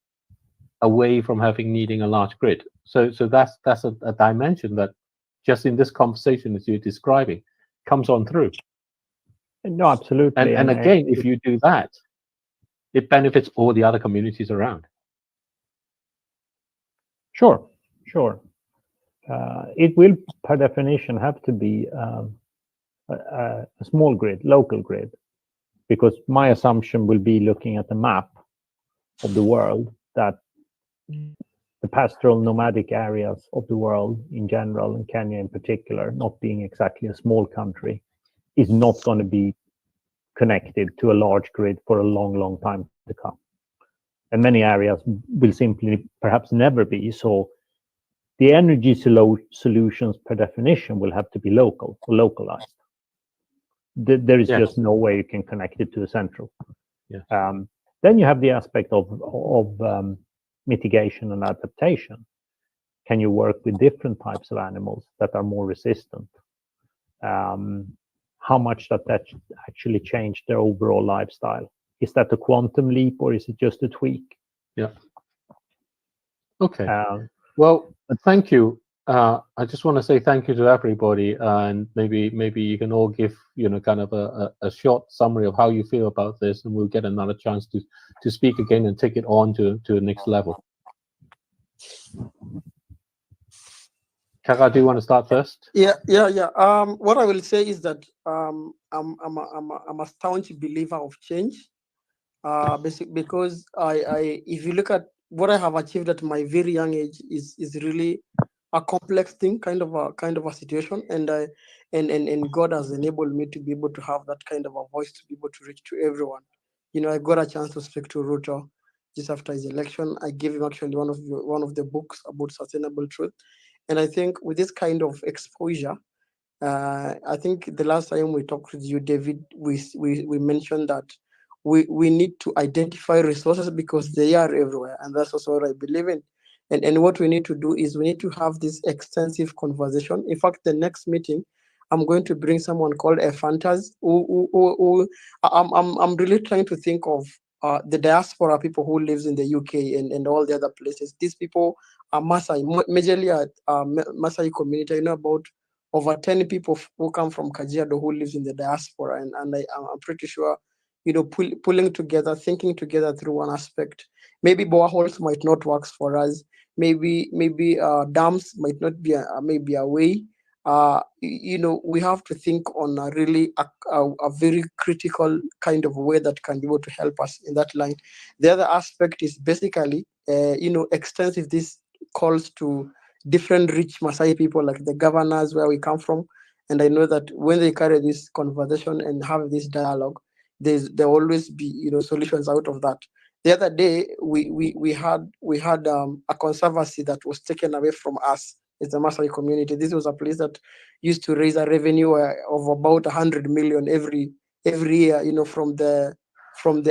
away from needing a large grid. So that's a dimension that just in this conversation as you're describing comes on through. No, absolutely. And again, if you do that, it benefits all the other communities around. Sure. It will, per definition, have to be a small grid, local grid, because my assumption will be looking at the map of the world that the pastoral nomadic areas of the world in general, and Kenya in particular, not being exactly a small country, is not going to be connected to a large grid for a long time to come. And many areas will simply perhaps never be. So the energy solutions per definition will have to be local or localized. There is just no way you can connect it to a central. Then you have the aspect of mitigation and adaptation. Can you work with different types of animals that are more resistant? How much that actually changed their overall lifestyle? Is that a quantum leap or is it just a tweak? Yeah. Okay. Well, thank you. I just want to say thank you to everybody, and maybe you can all give kind of a short summary of how you feel about this, and we'll get another chance to speak again and take it on to the next level. Kara, do you want to start first? Yeah. What I will say is that I'm a staunch believer of change. Because if you look at what I have achieved at my very young age is really a complex thing, kind of a situation, and God has enabled me to be able to have that kind of a voice to be able to reach to everyone. I got a chance to speak to Ruto just after his election. I gave him actually one of the books about sustainable truth, and I think with this kind of exposure, I think the last time we talked with you, David, we mentioned that we need to identify resources because they are everywhere, and that's also what I believe in. And what we need to do is we need to have this extensive conversation. In fact, the next meeting, I'm going to bring someone called a Fantas. I'm really trying to think of the diaspora people who lives in the UK and all the other places. These people are Maasai, majorly Maasai community. About over 10 people who come from Kajiado who lives in the diaspora, and I'm pretty sure, pulling together, thinking together through one aspect. Maybe boreholes might not work for us. Maybe dams might not be maybe a way. We have to think on a really a very critical kind of way that can be able to help us in that line. The other aspect is basically, extensive this calls to different rich Maasai people, like the governors where we come from. And I know that when they carry this conversation and have this dialogue, there always be solutions out of that. The other day we had a conservancy that was taken away from us as the Maasai community. This was a place that used to raise a revenue of about 100 million every year. From the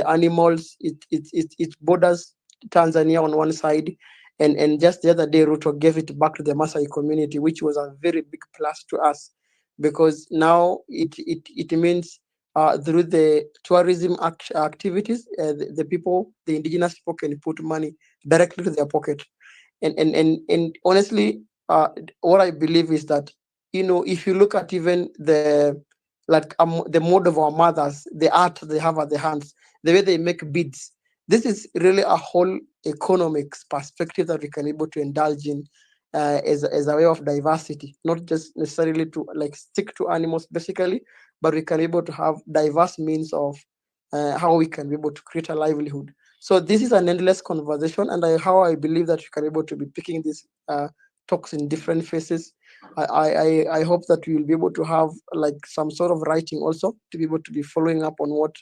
animals, it borders Tanzania on one side. And just the other day, Ruto gave it back to the Maasai community, which was a very big plus to us, because now it means through the tourism activities, the indigenous people can put money directly to their pocket. And honestly, what I believe is that, if you look at even the mode of our mothers, the art they have at their hands, the way they make beads, this is really a whole economics perspective that we can be able to indulge in as a way of diversity, not just necessarily to stick to animals basically, but we can be able to have diverse means of how we can be able to create a livelihood. So this is an endless conversation, and how I believe that you can be able to be picking these talks in different phases. I hope that we will be able to have some sort of writing also to be able to be following up on what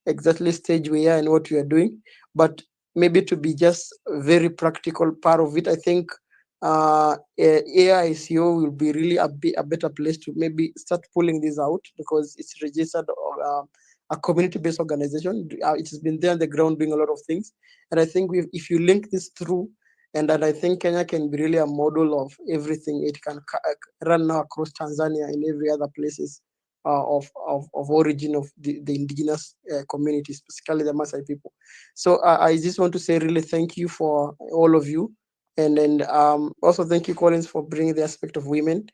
exactly stage we are and what we are doing, but maybe to be just a very practical part of it. I think AICO will be really a better place to maybe start pulling this out, because it's registered a community-based organization. It has been there on the ground doing a lot of things. And I think if you link this through, and I think Kenya can be really a model of everything. It can run now across Tanzania and every other places of origin of the indigenous communities, specifically the Maasai people. So I just want to say really thank you for all of you. And also thank you, Collins, for bringing the aspect of women,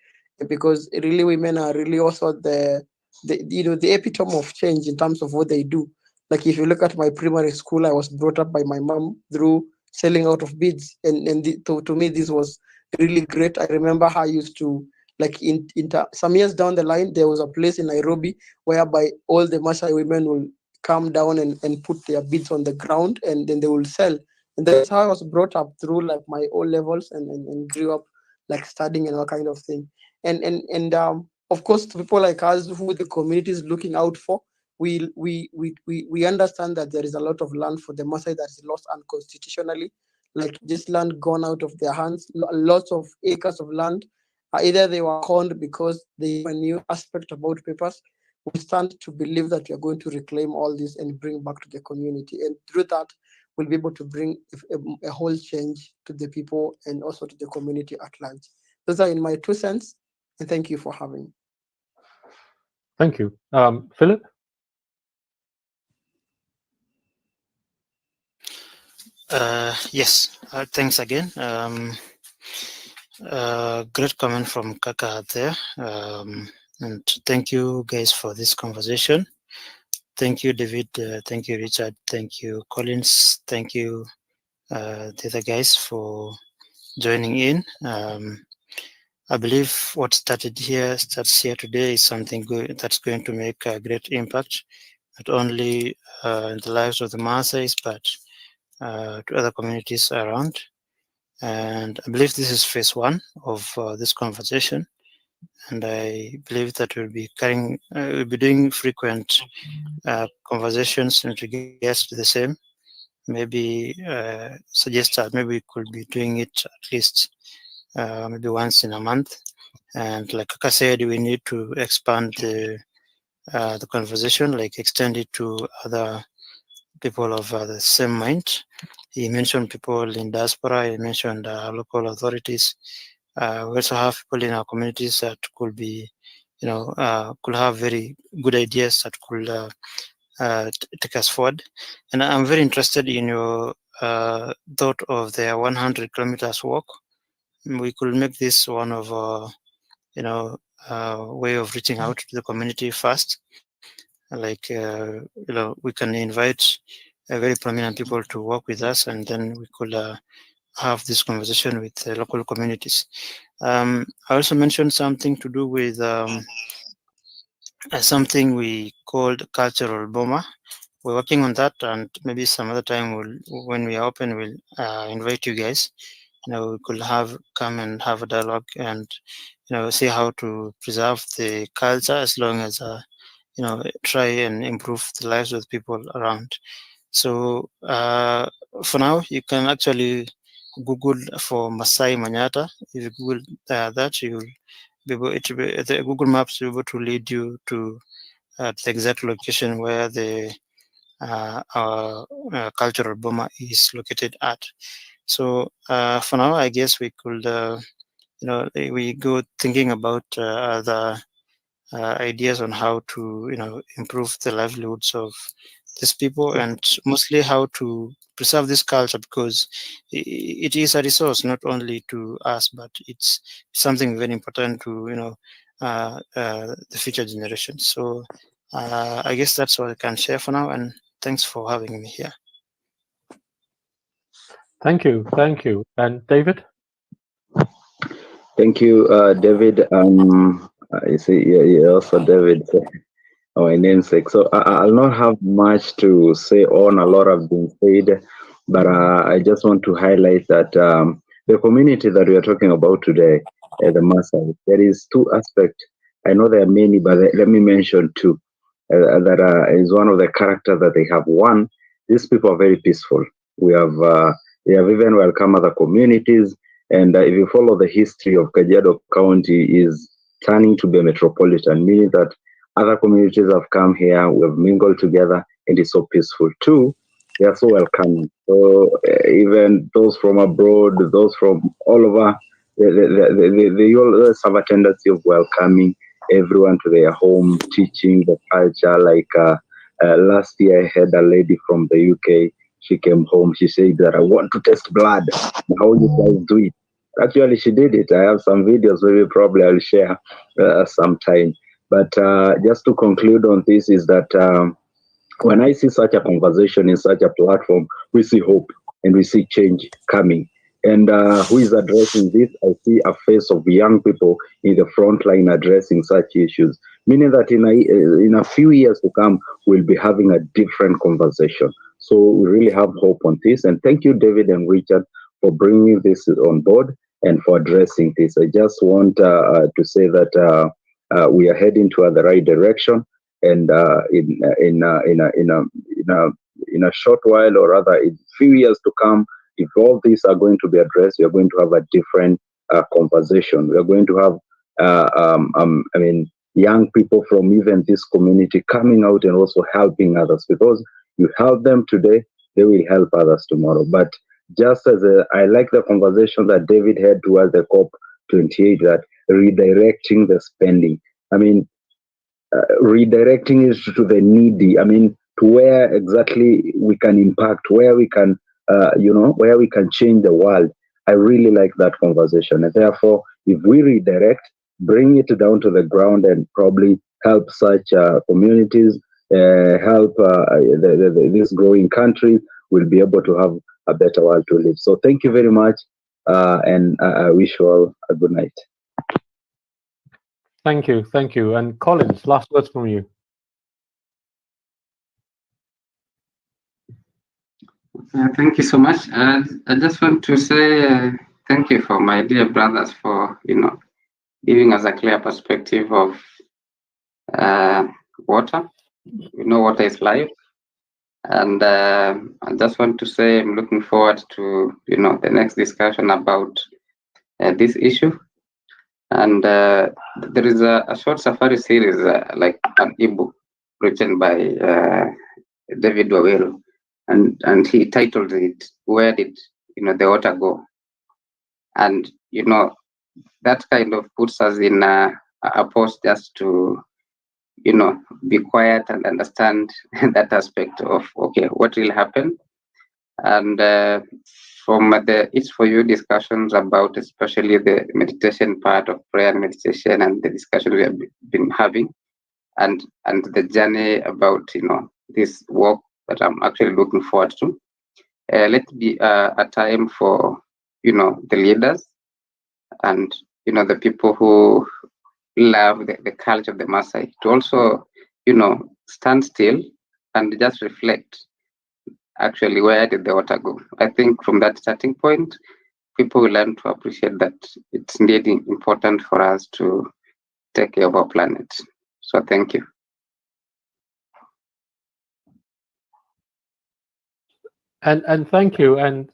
because really women are really also the epitome of change in terms of what they do. Like if you look at my primary school, I was brought up by my mom through selling out of beads, and to me this was really great. I remember how I used to, like some years down the line, there was a place in Nairobi whereby all the Maasai women will come down and put their beads on the ground, and then they will sell. And that's how I was brought up through like my O levels and grew up like studying and all kind of thing. And of course, to people like us who the community is looking out for, we understand that there is a lot of land for the Maasai that is lost unconstitutionally, like just land gone out of their hands. Lots of acres of land, either they were conned because they have a new aspect about papers. We stand to believe that we are going to reclaim all this and bring back to the community, and through that, we'll be able to bring a whole change to the people and also to the community at large. Those are in my 2 cents, and thank you for having me. Thank you. Philip? Yes, thanks again. Great comment from Kaka there. And thank you guys for this conversation. Thank you, David. Thank you, Richard. Thank you, Collins. Thank you, the other guys, for joining in. I believe what starts here today is something good that's going to make a great impact, not only in the lives of the Maasais, but to other communities around. And I believe this is phase 1 of this conversation. And I believe that we'll be doing frequent conversations in regards to the same. Maybe suggest that maybe we could be doing it at least maybe once in a month. And like Kaka said, we need to expand the conversation, like extend it to other people of the same mind. He mentioned people in diaspora, he mentioned local authorities. We also have people in our communities that could be, could have very good ideas that could take us forward. And I'm very interested in your thought of the 100 kilometers walk. We could make this one of way of reaching out to the community first. Like we can invite very prominent people to work with us, and then we could have this conversation with the local communities. I also mentioned something to do with something we called cultural boma. We're working on that, and maybe some other time when we are open, we'll invite you guys. We could come and have a dialogue and see how to preserve the culture as long as try and improve the lives of the people around. So for now, you can actually Google for Masai Manyata. If you Google that, you'll be able the Google Maps will be able to lead you to the exact location where the cultural boma is located at. So for now, I guess we could, we go thinking about other ideas on how to, improve the livelihoods of these people, and mostly how to preserve this culture, because it is a resource not only to us, but it's something very important to, the future generations. So I guess that's what I can share for now, and thanks for having me here. Thank you. And David? Thank you, David. I see, yeah, also David, my namesake. So I'll not have much to say on. A lot have been said, but I just want to highlight that the community that we are talking about today, the Maasai, there is 2 aspects. I know there are many, but let me mention 2. That is one of the characters that they have. One, these people are very peaceful. They have even welcomed other communities. And if you follow the history of Kajiado County, is turning to be a metropolitan, meaning that Other communities have come here, we've mingled together, and it's so peaceful too. They are so welcoming. So even those from abroad, those from all over, they always have a tendency of welcoming everyone to their home, teaching the culture. Like last year, I had a lady from the UK. She came home. She said that I want to test blood. How you guys do it? Actually, she did it. I have some videos. Maybe probably I'll share sometime. But just to conclude on this is that when I see such a conversation in such a platform, we see hope and we see change coming. And who is addressing this? I see a face of young people in the front line addressing such issues, meaning that in a few years to come, we'll be having a different conversation. So we really have hope on this. And thank you, David and Richard, for bringing this on board and for addressing this. I just want to say that we are heading toward the right direction. And in a short while, or rather in a few years to come, if all these are going to be addressed, we are going to have a different conversation. We are going to have, young people from even this community coming out and also helping others, because you help them today, they will help others tomorrow. But just as I like the conversation that David had towards the COP28, that redirecting the spending. I mean, redirecting it to the needy. I mean, to where exactly we can impact, where we can, where we can change the world. I really like that conversation. And therefore, if we redirect, bring it down to the ground and probably help such communities, help this growing country, we'll be able to have a better world to live. So thank you very much. And I wish you all a good night. Thank you. And Collins, last words from you. Thank you so much. I just want to say thank you for my dear brothers for giving us a clear perspective of water. Water is life, and I just want to say I'm looking forward to the next discussion about this issue. And there is a short safari series, like an ebook written by David Waweru, and he titled it "Where Did the Water Go?" And that kind of puts us in a pause just to be quiet and understand that aspect of what will happen. And from the It's For You discussions about especially the meditation part of prayer and meditation, and the discussion we have been having, and the journey about this work that I'm actually looking forward to. Let it be a time for the leaders and the people who love the culture of the Maasai to also stand still and just reflect. Actually, where did the water go? I think from that starting point, people will learn to appreciate that it's indeed important for us to take care of our planet. So thank you. And thank you. And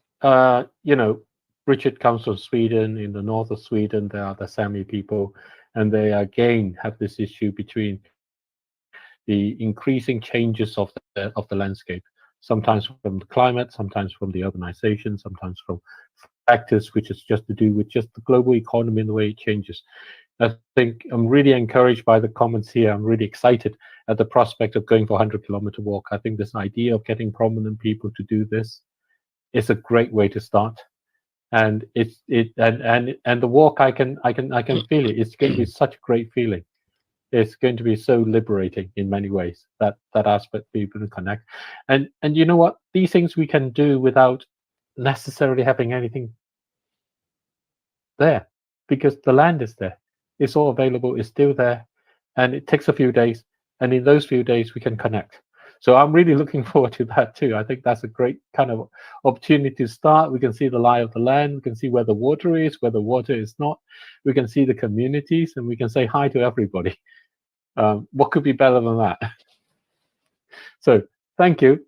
Richard comes from Sweden. In the north of Sweden, there are the Sami people, and they again have this issue between the increasing changes of the landscape. Sometimes from the climate, sometimes from the urbanization, sometimes from factors which is just to do with just the global economy and the way it changes. I think I'm really encouraged by the comments here. I'm really excited at the prospect of going for a 100-kilometer walk. I think this idea of getting prominent people to do this is a great way to start. And and the walk, I can feel it. It's going to be such a great feeling. It's going to be so liberating in many ways, that aspect, people to connect. And you know what? These things we can do without necessarily having anything there, because the land is there. It's all available. It's still there. And it takes a few days. And in those few days, we can connect. So I'm really looking forward to that too. I think that's a great kind of opportunity to start. We can see the lie of the land. We can see where the water is, where the water is not. We can see the communities, and we can say hi to everybody. What could be better than that? So thank you.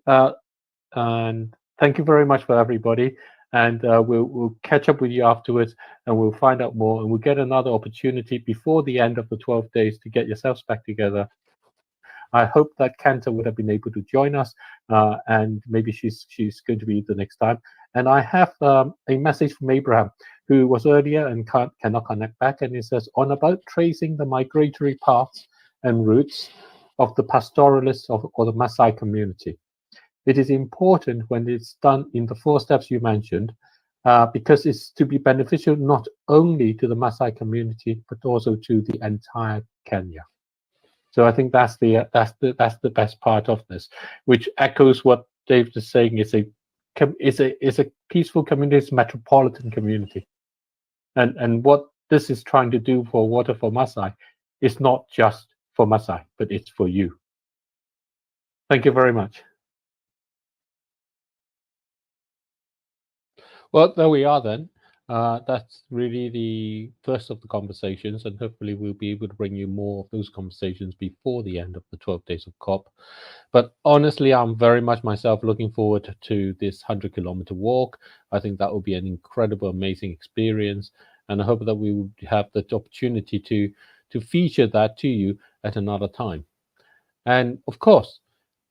And thank you very much for everybody. And we'll catch up with you afterwards, and we'll find out more. And we'll get another opportunity before the end of the 12 days to get yourselves back together I hope that Kanta would have been able to join us, and maybe she's going to be the next time. And I have a message from Abraham, who was earlier and cannot connect back, and he says, on about tracing the migratory paths and routes of the pastoralists or the Maasai community. It is important when it's done in the 4 steps you mentioned, because it's to be beneficial not only to the Maasai community but also to the entire Kenya. So I think that's the best part of this, which echoes what Dave is saying. It's a peaceful community, it's a metropolitan community, and what this is trying to do for Water for Maasai is not just for Maasai, but it's for you. Thank you very much. Well, there we are then. That's really the first of the conversations, and hopefully we'll be able to bring you more of those conversations before the end of the 12 days of COP. But honestly, I'm very much myself looking forward to this 100-kilometer walk. I think that will be an incredible, amazing experience, and I hope that we will have the opportunity to feature that to you at another time. And of course,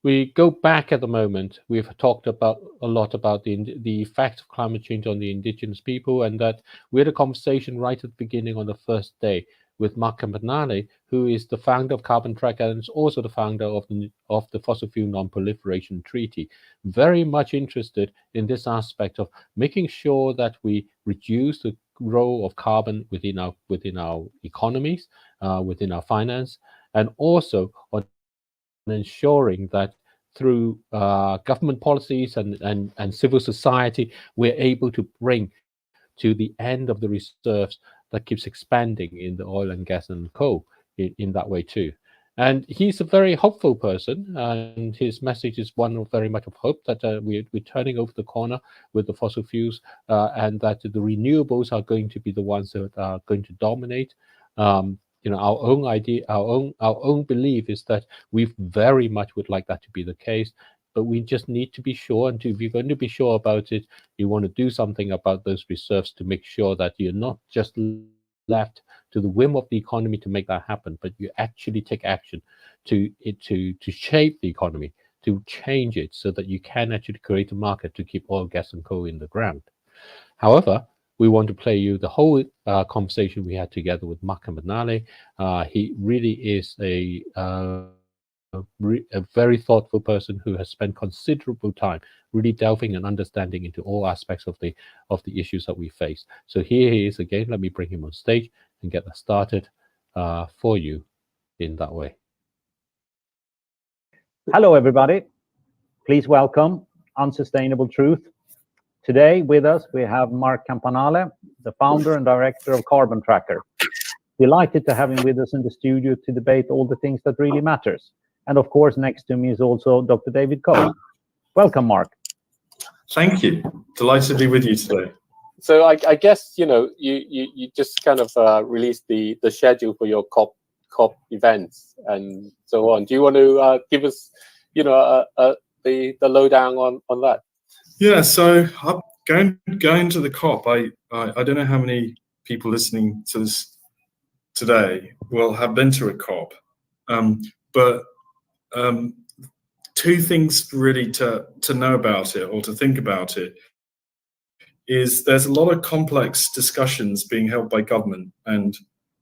we go back at the moment. We've talked a lot about the effect of climate change on the indigenous people, and that we had a conversation right at the beginning on the first day with Mark Campanale, who is the founder of Carbon Track and is also the founder of the Fossil Fuel Non-Proliferation Treaty. Very much interested in this aspect of making sure that we reduce the role of carbon within our economies, within our finance, and also on ensuring that through government policies and civil society, we're able to bring to the end of the reserves that keeps expanding in the oil and gas and coal in that way too. And he's a very hopeful person, and his message is one of very much of hope that we're turning over the corner with the fossil fuels, and that the renewables are going to be the ones that are going to dominate. Our own idea, our own belief is that we very much would like that to be the case, but we just need to be sure. And if you're going to be sure about it, you want to do something about those reserves to make sure that you're not just left to the whim of the economy to make that happen, but you actually take action to shape the economy, to change it so that you can actually create a market to keep oil, gas, and coal in the ground. However, we want to play you the whole conversation we had together with Mark Campanale. He really is a very thoughtful person who has spent considerable time really delving and understanding into all aspects of the issues that we face. So here he is again. Let me bring him on stage and get that started for you in that way. Hello, everybody. Please welcome Unsustainable Truth. Today with us, we have Mark Campanale, the founder and director of Carbon Tracker. Delighted to have him with us in the studio to debate all the things that really matters. And of course, next to me is also Dr. David Coe. Welcome, Mark. Thank you. Delighted to be with you today. So I guess, you just kind of released the schedule for your COP events and so on. Do you want to give us, the lowdown on that? Yeah, so going to the COP, I don't know how many people listening to this today will have been to a COP, but two things really to know about it or to think about it is there's a lot of complex discussions being held by government and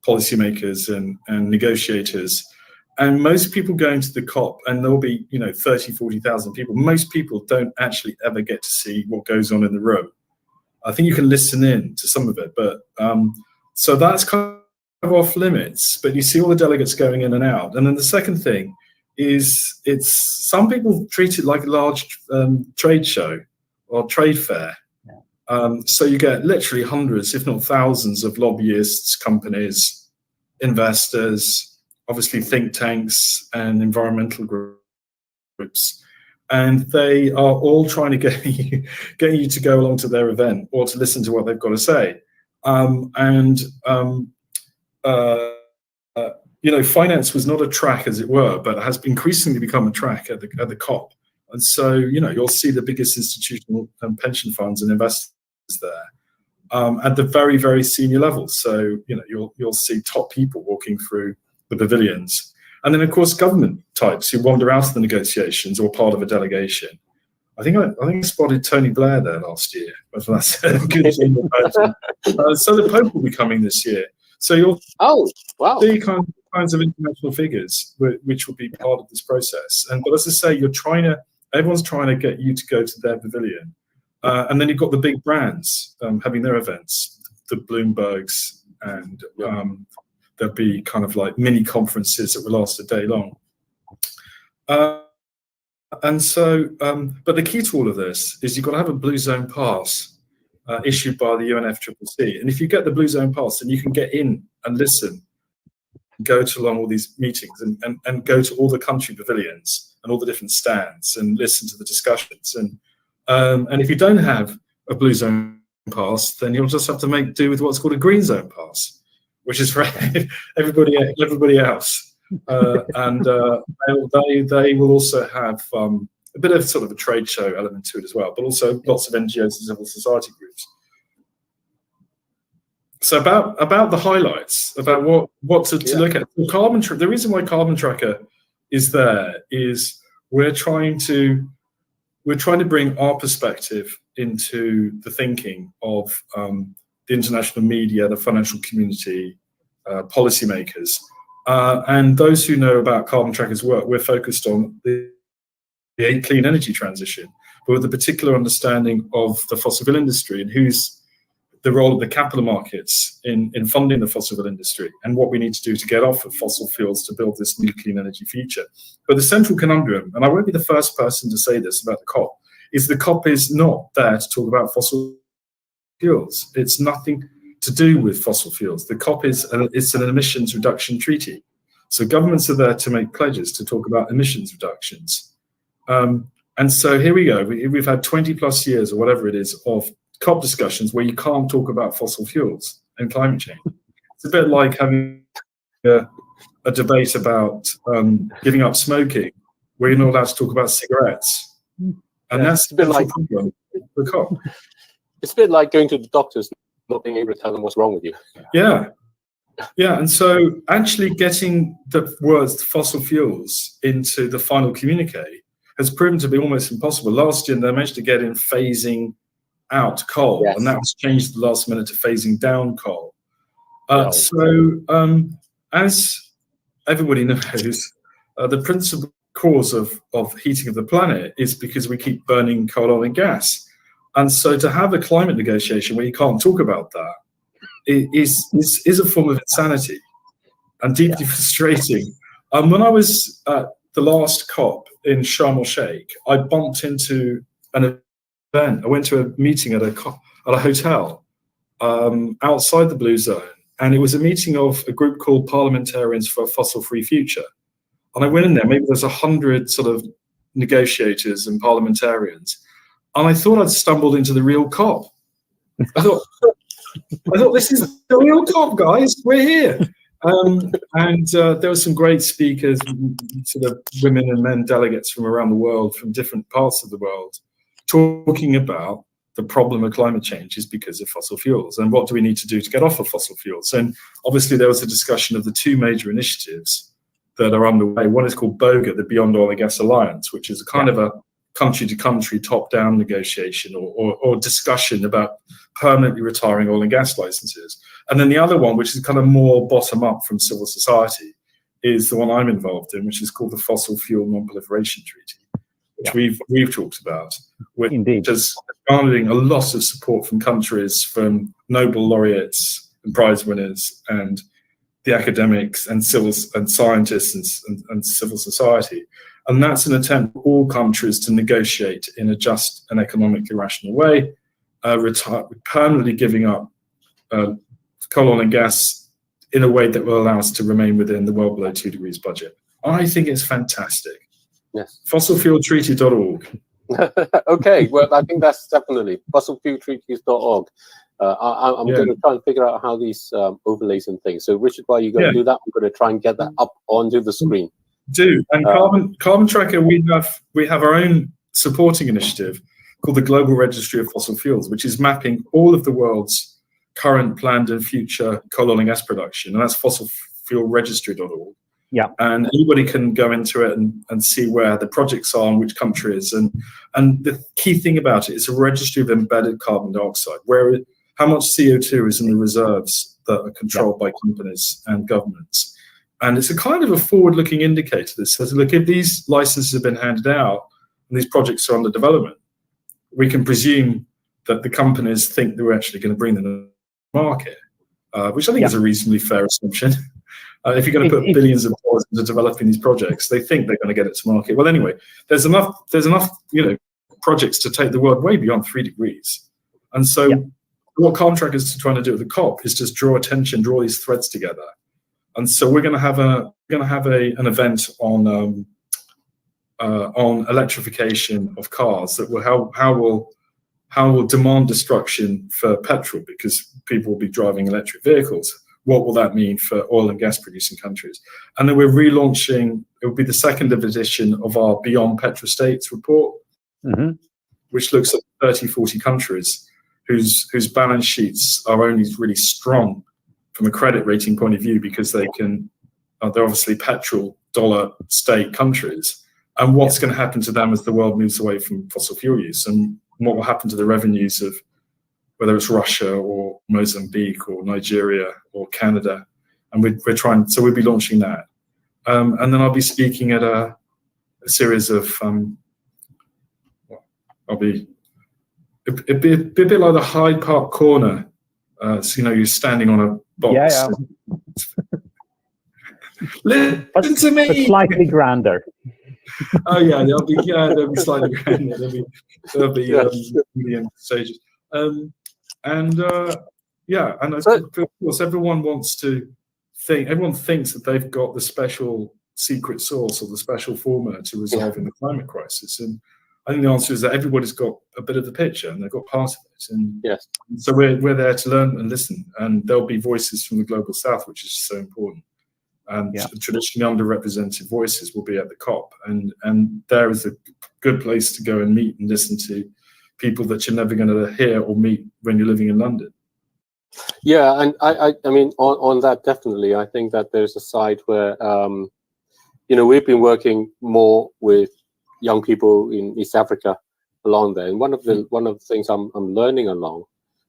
policymakers and negotiators. And most people going to the COP, and there'll be 30, 40,000 people, most people don't actually ever get to see what goes on in the room. I think you can listen in to some of it, but so that's kind of off limits, but you see all the delegates going in and out. And then the second thing is some people treat it like a large trade show or trade fair. So you get literally hundreds, if not thousands of lobbyists, companies, investors, obviously think tanks and environmental groups, and they are all trying to get you to go along to their event or to listen to what they've got to say. Finance was not a track, as it were, but has increasingly become a track at the COP. And so, you'll see the biggest institutional and pension funds and investors there at the very, very senior levels. So, you'll see top people walking through the pavilions. And then, of course, government types who wander out of the negotiations or part of a delegation. I think I spotted Tony Blair there last year. Whether that's a good thing or bad thing. So the Pope will be coming this year. So you'll see kinds of international figures which will be part of this process. But as I say, everyone's trying to get you to go to their pavilion. And then you've got the big brands having their events, the Bloombergs, and there'll be kind of like mini conferences that will last a day long. And so, but the key to all of this is you've got to have a Blue Zone pass issued by the UNFCCC. And if you get the Blue Zone pass, then you can get in and listen, go to along all these meetings and go to all the country pavilions and all the different stands and listen to the discussions. And if you don't have a Blue Zone pass, then you'll just have to make do with what's called a Green Zone pass, which is for everybody else. And they will also have a bit of sort of a trade show element to it as well, but also lots of NGOs and civil society groups. So about the highlights, about what to look at. The reason why Carbon Tracker is there is we're trying to bring our perspective into the thinking of the international media, the financial community, policymakers. And those who know about Carbon Tracker's work, we're focused on the clean energy transition, but with a particular understanding of the fossil fuel industry and who's the role of the capital markets in funding the fossil fuel industry and what we need to do to get off of fossil fuels to build this new clean energy future. But the central conundrum, and I won't be the first person to say this about the COP, is the COP is not there to talk about fossil fuels. It's nothing to do with fossil fuels. The COP it's an emissions reduction treaty. So governments are there to make pledges to talk about emissions reductions. And so here we go. We've had 20 plus years or whatever it is of COP discussions where you can't talk about fossil fuels and climate change. It's a bit like having a debate about giving up smoking where you're not allowed to talk about cigarettes. And that's a bit like the COP. It's a bit like going to the doctors, not being able to tell them what's wrong with you. Yeah. And so actually getting the words fossil fuels into the final communique has proven to be almost impossible. Last year, they managed to get in phasing out coal, and that was changed at the last minute to phasing down coal. So as everybody knows, the principal cause of heating of the planet is because we keep burning coal, oil, and gas. And so to have a climate negotiation where you can't talk about that is a form of insanity and deeply frustrating. When I was at the last COP in Sharm el-Sheikh, I bumped into an event. I went to a meeting at a hotel outside the Blue Zone, and it was a meeting of a group called Parliamentarians for a Fossil-Free Future. And I went in there, maybe there's 100 sort of negotiators and parliamentarians, and I thought I'd stumbled into the real COP. I thought this is the real COP, guys. We're here. And there were some great speakers, sort of women and men delegates from around the world, from different parts of the world, talking about the problem of climate change is because of fossil fuels. And what do we need to do to get off of fossil fuels? And obviously there was a discussion of the two major initiatives that are underway. One is called BOGA, the Beyond Oil and Gas Alliance, which is a kind of a country-to-country top-down negotiation or discussion about permanently retiring oil and gas licenses. And then the other one, which is kind of more bottom-up from civil society, is the one I'm involved in, which is called the Fossil Fuel Non-Proliferation Treaty, which we've talked about, which is garnering a lot of support from countries, from Nobel laureates and prize winners and the academics and scientists and civil society. And that's an attempt for all countries to negotiate in a just and economically rational way, permanently giving up coal, oil and gas in a way that will allow us to remain within the well below 2 degrees budget. I think it's fantastic. Yes. Fossilfueltreaty.org. Okay, well, I think that's definitely fossilfueltreaties.org. I'm going to try and figure out how these overlays and things. So, Richard, while you're going to do that, I'm going to try and get that up onto the screen. And Carbon Tracker, we have our own supporting initiative called the Global Registry of Fossil Fuels, which is mapping all of the world's current, planned, and future coal, oil, and gas production, and that's fossilfuelregistry.org. Yeah. And anybody can go into it and see where the projects are and which countries. And the key thing about it is a registry of embedded carbon dioxide, how much CO2 is in the reserves that are controlled by companies and governments. And it's a kind of a forward-looking indicator that says, look, if these licenses have been handed out and these projects are under development, we can presume that the companies think they're actually going to bring them to the market, which I think is a reasonably fair assumption. If you're going to put billions of dollars into developing these projects, they think they're going to get it to market. Well, anyway, there's enough, projects to take the world way beyond 3 degrees. And so what contractors are trying to do at the COP is just draw these threads together. And so we're going to have an event on electrification of cars that will how will demand destruction for petrol, because people will be driving electric vehicles. What will that mean for oil and gas producing countries? And then we're relaunching, it will be the second edition of our Beyond Petrostates report, which looks at 30, 40 countries whose balance sheets are only really strong from a credit rating point of view because they're obviously petrol dollar state countries. And what's going to happen to them as the world moves away from fossil fuel use, and what will happen to the revenues of whether it's Russia or Mozambique or Nigeria or Canada. And we're trying, so we'll be launching that. And then I'll be speaking at a series of, it'd be a bit like the Hyde Park corner. So, you're standing on a box. Listen to me. But slightly grander. Oh yeah, they'll be slightly grander. There'll be medium stages. And of course, everyone wants to think. Everyone thinks that they've got the special secret sauce or the special formula to resolving the climate crisis. And I think the answer is that everybody's got a bit of the picture and they've got part of it. And so we're there to learn and listen. And there'll be voices from the global south, which is so important. And traditionally underrepresented voices will be at the COP, and there is a good place to go and meet and listen to people that you're never going to hear or meet when you're living in London. Yeah, and I mean, on that, definitely, I think that there's a side where, we've been working more with young people in East Africa along there, and one of the things I'm learning along,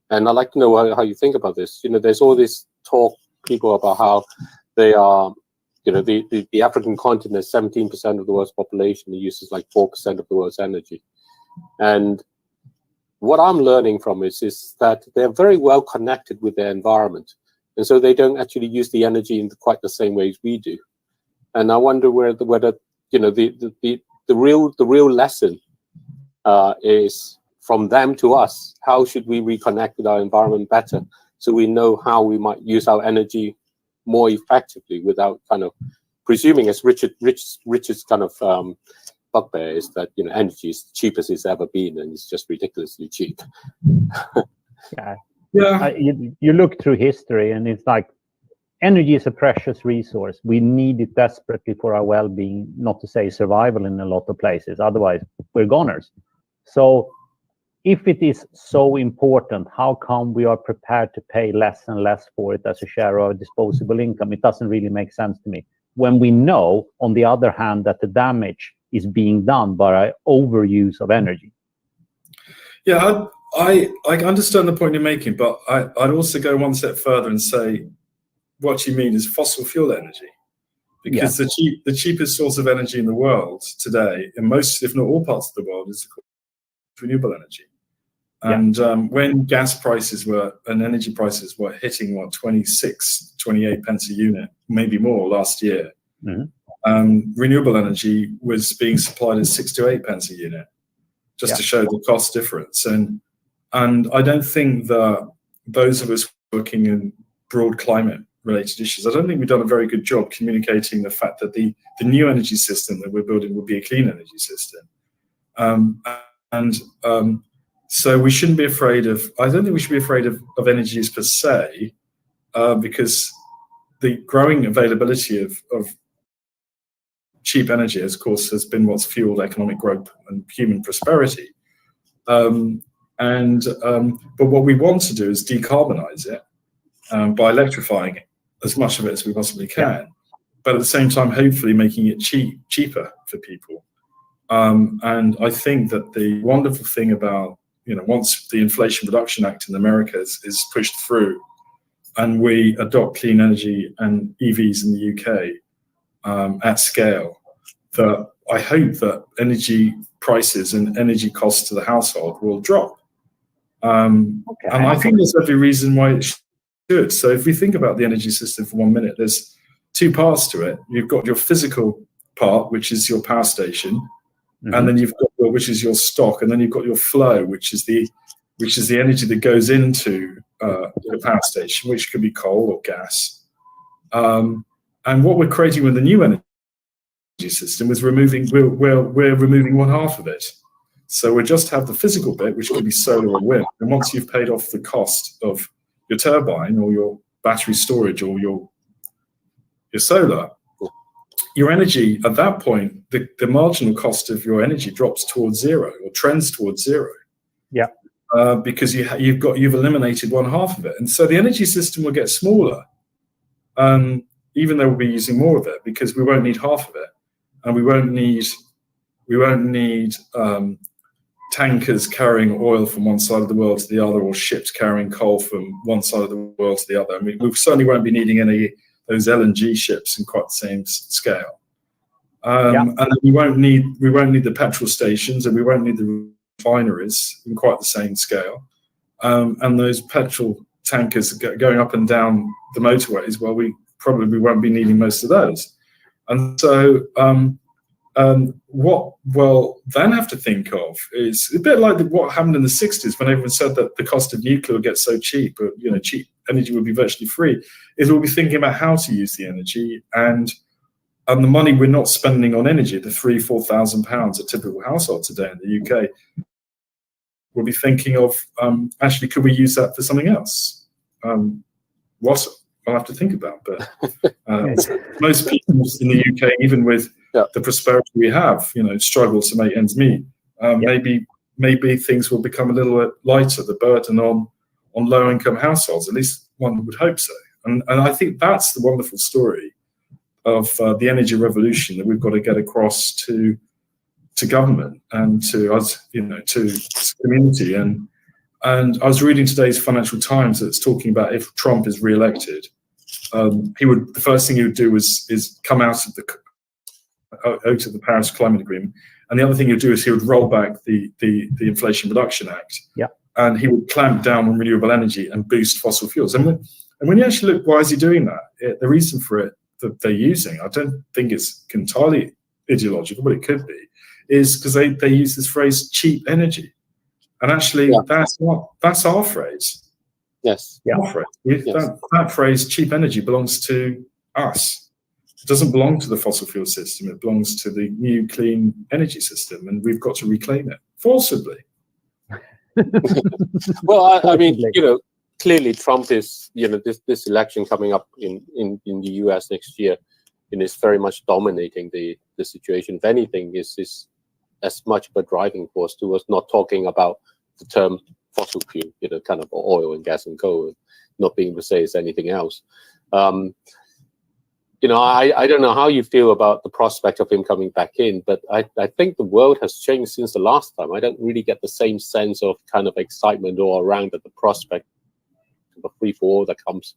and I'd like to know how you think about this. There's all this talk, people, about how they are, the African continent is 17% of the world's population. It uses like 4% of the world's energy. And what I'm learning from is that they're very well connected with their environment. And so they don't actually use the energy in quite the same way as we do. And I wonder whether the real lesson is from them to us. How should we reconnect with our environment better so we know how we might use our energy more effectively without kind of presuming, as Richard's kind of bugbear is that energy is the cheapest it's ever been, and it's just ridiculously cheap. You look through history, and it's like energy is a precious resource. We need it desperately for our well-being, not to say survival in a lot of places. Otherwise, we're goners. So if it is so important, how come we are prepared to pay less and less for it as a share of our disposable income? It doesn't really make sense to me. When we know, on the other hand, that the damage is being done by our overuse of energy. Yeah, I understand the point you're making, but I'd also go one step further and say what you mean is fossil fuel energy. Because the cheapest source of energy in the world today, in most, if not all parts of the world, is renewable energy. And when gas prices and energy prices were hitting 26, 28 pence a unit, maybe more last year, renewable energy was being supplied at 6 to 8 pence a unit, just to show the cost difference. And I don't think that those of us working in broad climate related issues, I don't think we've done a very good job communicating the fact that the new energy system that we're building will be a clean energy system. So we shouldn't be afraid of, I don't think we should be afraid of energies per se, because the growing availability of cheap energy, of course, has been what's fueled economic growth and human prosperity. But what we want to do is decarbonize it by electrifying it, as much of it as we possibly can. but at the same time, hopefully making it cheaper for people. And I think that the wonderful thing about, once the Inflation Reduction Act in America is pushed through, and we adopt clean energy and EVs in the UK at scale, that I hope that energy prices and energy costs to the household will drop. And I think there's every reason why it should. So if we think about the energy system for 1 minute, there's two parts to it. You've got your physical part, which is your power station, and then you've got which is your stock, and then you've got your flow, which is the energy that goes into the power station, which could be coal or gas. And what we're creating with the new energy system is we're removing one half of it. So we just have the physical bit, which could be solar or wind. And once you've paid off the cost of your turbine or your battery storage or your solar, your energy at that point, the marginal cost of your energy drops towards zero or trends towards zero. Yeah. Because you've eliminated one half of it, and so the energy system will get smaller, even though we'll be using more of it, because we won't need half of it, and we won't need tankers carrying oil from one side of the world to the other, or ships carrying coal from one side of the world to the other. I mean, we certainly won't be needing any those LNG ships in quite the same scale, and then we won't need the petrol stations, and we won't need the refineries in quite the same scale, and those petrol tankers going up and down the motorways. Well, we probably won't be needing most of those, and so what we'll then have to think of is a bit like what happened in the 60s when everyone said that the cost of nuclear would get so cheap, or cheap energy would be virtually free. Is we'll be thinking about how to use the energy, and the money we're not spending on energy, the £3,000-4,000 a typical household today in the UK, we'll be thinking of actually, could we use that for something else? What I'll have to think about, but most people in the UK, even with the prosperity we have, struggle to make ends meet. Maybe things will become a little bit lighter, the burden on low-income households. At least one would hope so. And I think that's the wonderful story of the energy revolution that we've got to get across to government and to us, to community. And I was reading today's Financial Times that's talking about if Trump is re-elected, the first thing he would do is come out of the Paris Climate Agreement, and the other thing he'd do is he would roll back the Inflation Reduction Act, and he would clamp down on renewable energy and boost fossil fuels. And when you actually look, why is he doing that? The reason for it that they're using, I don't think it's entirely ideological, but it could be, is because they use this phrase "cheap energy," and actually that's our phrase. Yes. Our phrase. That phrase "cheap energy" belongs to us. It doesn't belong to the fossil fuel system. It belongs to the new clean energy system, and we've got to reclaim it forcibly. Well, I mean, clearly Trump is, this election coming up in the US next year, is very much dominating the situation. If anything, is as much of a driving force towards not talking about the term fossil fuel, kind of oil and gas and coal, not being able to say it's anything else. I don't know how you feel about the prospect of him coming back in, but I think the world has changed since the last time. I don't really get the same sense of kind of excitement all around at the prospect of a free-for-all that comes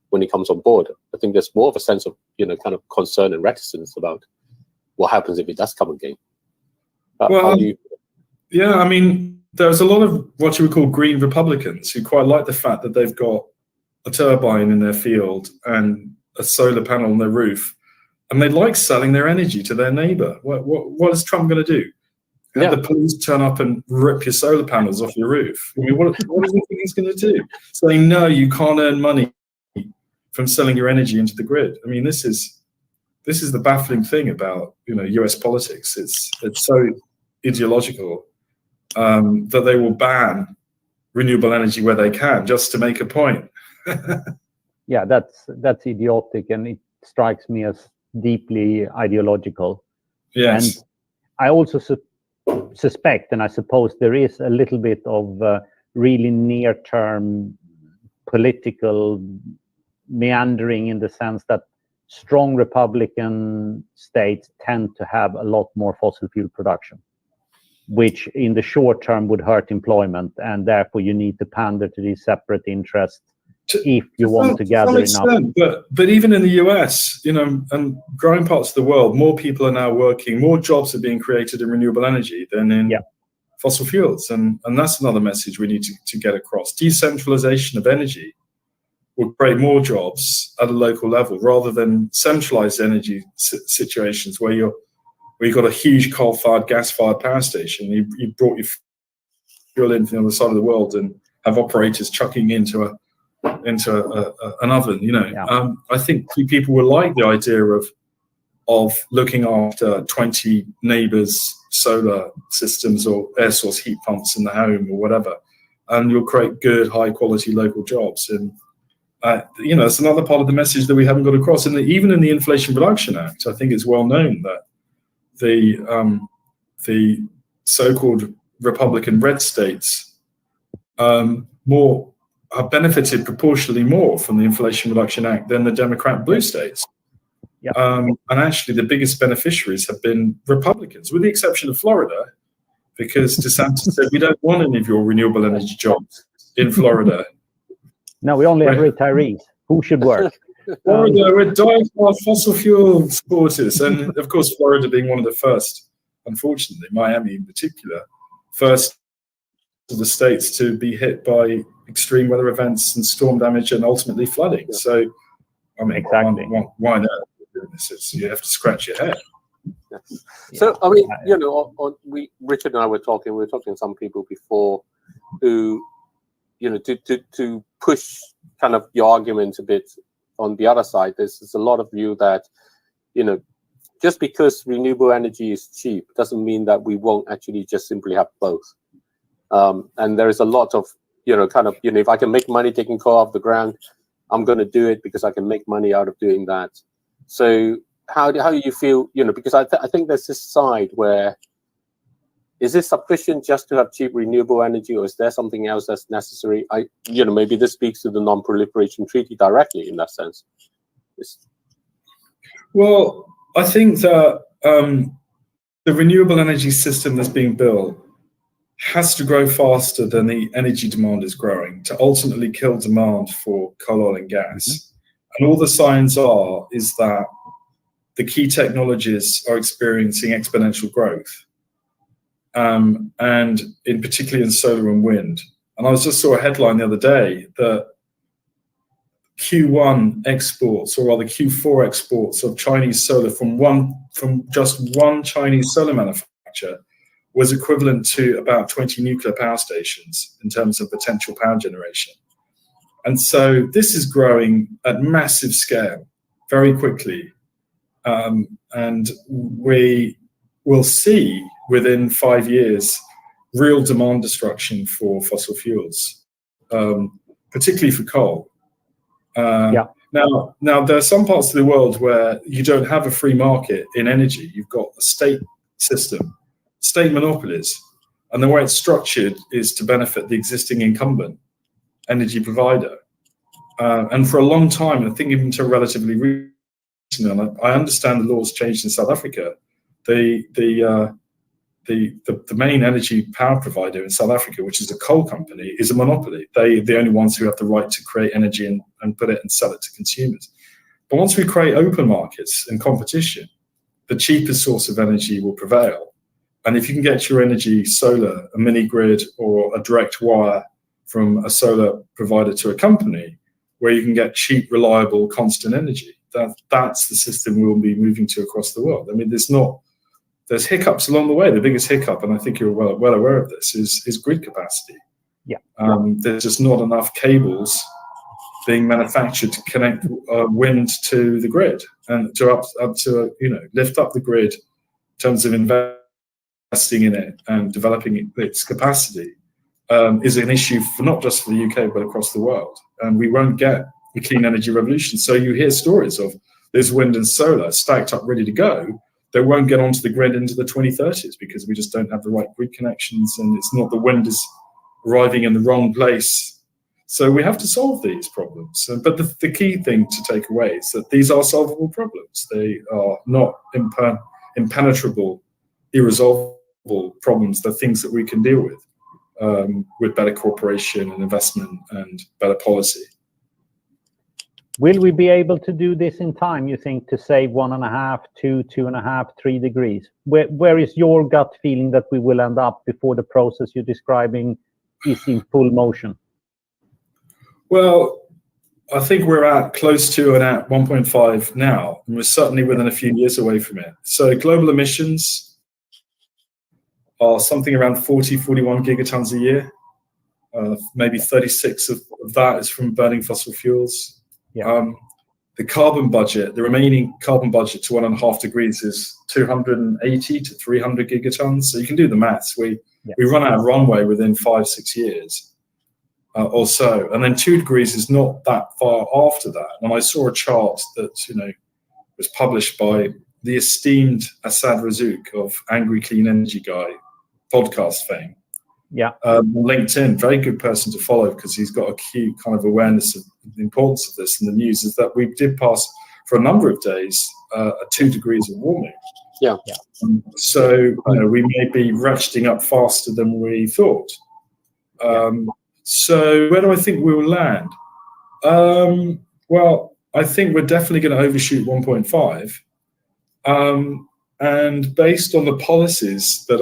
when he comes on board. I think there's more of a sense of, kind of concern and reticence about what happens if he does come again. Yeah, I mean, there's a lot of what you would call green Republicans who quite like the fact that they've got a turbine in their field and a solar panel on their roof, and they like selling their energy to their neighbor. What is Trump going to do? Have the police turn up and rip your solar panels off your roof? I mean, what do you think he's going to do? Saying, no, you can't earn money from selling your energy into the grid. I mean, this is the baffling thing about US politics. It's so ideological that they will ban renewable energy where they can just to make a point. Yeah, that's idiotic, and it strikes me as deeply ideological. Yes. And I also suspect, and I suppose there is a little bit of really near-term political meandering, in the sense that strong Republican states tend to have a lot more fossil fuel production, which in the short term would hurt employment, and therefore you need to pander to these separate interests if you want to gather enough. But even in the US, you know, and growing parts of the world, more people are now working, more jobs are being created in renewable energy than in fossil fuels. And that's another message we need to get across. Decentralization of energy will create more jobs at a local level rather than centralized energy situations where you've got a huge coal-fired, gas-fired power station. You brought your fuel in from the other side of the world and have operators chucking into an oven. You know, I think people will like the idea of looking after 20 neighbors' solar systems or air source heat pumps in the home or whatever, and you'll create good, high-quality local jobs. And you know, it's another part of the message that we haven't got across. And even in the Inflation Reduction Act, I think it's well known that the so-called Republican red states more have benefited proportionally more from the Inflation Reduction Act than the Democrat blue states. And actually, the biggest beneficiaries have been Republicans, with the exception of Florida, because DeSantis said we don't want any of your renewable energy jobs in Florida. No, we only have retirees. Who should work? Florida, we're dying for fossil fuel supporters. And of course, Florida being one of the first, unfortunately, Miami in particular, first of the states to be hit by extreme weather events and storm damage and ultimately flooding. So, I mean, why not? You have to scratch your head. So, I mean, you know, Richard and I were talking to some people before who, you know, to push kind of the argument a bit on the other side. There's a lot of view that, you know, just because renewable energy is cheap doesn't mean that we won't actually just simply have both. And there is a lot of, you know, kind of, you know, if I can make money taking coal off the ground, I'm going to do it because I can make money out of doing that. So how do you feel, you know, because I think there's this side where, is it sufficient just to have cheap renewable energy, or is there something else that's necessary? You know, maybe this speaks to the Non-Proliferation Treaty directly in that sense. Well, I think that the renewable energy system that's being built has to grow faster than the energy demand is growing to ultimately kill demand for coal, oil, and gas. And all the signs is that the key technologies are experiencing exponential growth. And in particularly in solar and wind. And I just saw a headline the other day that Q1 exports, or rather Q4 exports of Chinese solar from just one Chinese solar manufacturer was equivalent to about 20 nuclear power stations in terms of potential power generation. And so this is growing at massive scale very quickly. And we will see within 5 years real demand destruction for fossil fuels, particularly for coal. Now there are some parts of the world where you don't have a free market in energy. You've got a state system, state monopolies, and the way it's structured is to benefit the existing incumbent energy provider. And for a long time, I think even until relatively recently, and I understand the laws changed in South Africa, the main energy power provider in South Africa, which is a coal company, is a monopoly. They're the only ones who have the right to create energy and put it and sell it to consumers. But once we create open markets and competition, the cheapest source of energy will prevail. And if you can get your energy solar, a mini grid, or a direct wire from a solar provider to a company, where you can get cheap, reliable, constant energy, that's the system we'll be moving to across the world. I mean, there's hiccups along the way. The biggest hiccup, and I think you're well aware of this, is grid capacity. There's just not enough cables being manufactured to connect wind to the grid and to lift up the grid in terms of investing in it and developing its capacity is an issue for not just for the UK but across the world. And we won't get the clean energy revolution. So you hear stories of there's wind and solar stacked up ready to go. They won't get onto the grid into the 2030s because we just don't have the right grid connections, and it's not the wind is arriving in the wrong place. So we have to solve these problems. But the key thing to take away is that these are solvable problems. They are not impenetrable, irresolvable problems. They're things that we can deal with better cooperation and investment and better policy. Will we be able to do this in time, you think, to save 1.5, 2, 2.5, 3 degrees? Where is your gut feeling that we will end up before the process you're describing is in full motion? Well, I think we're at close to and at 1.5 now, and we're certainly within a few years away from it. So global emissions are something around 40, 41 gigatons a year. Maybe 36 of that is from burning fossil fuels. Yeah. The carbon budget, the remaining carbon budget to 1.5 degrees is 280 to 300 gigatons. So you can do the maths. We run out of runway within 5-6 years or so. And then 2 degrees is not that far after that. And I saw a chart that, was published by the esteemed Assad Razouk of Angry Clean Energy Guy podcast fame. Yeah. LinkedIn, very good person to follow because he's got acute kind of awareness of the importance of this in the news, is that we did pass for a number of days at 2 degrees of warming. Yeah. So we may be ratcheting up faster than we thought. So where do I think we will land? Well, I think we're definitely going to overshoot 1.5. And based on the policies that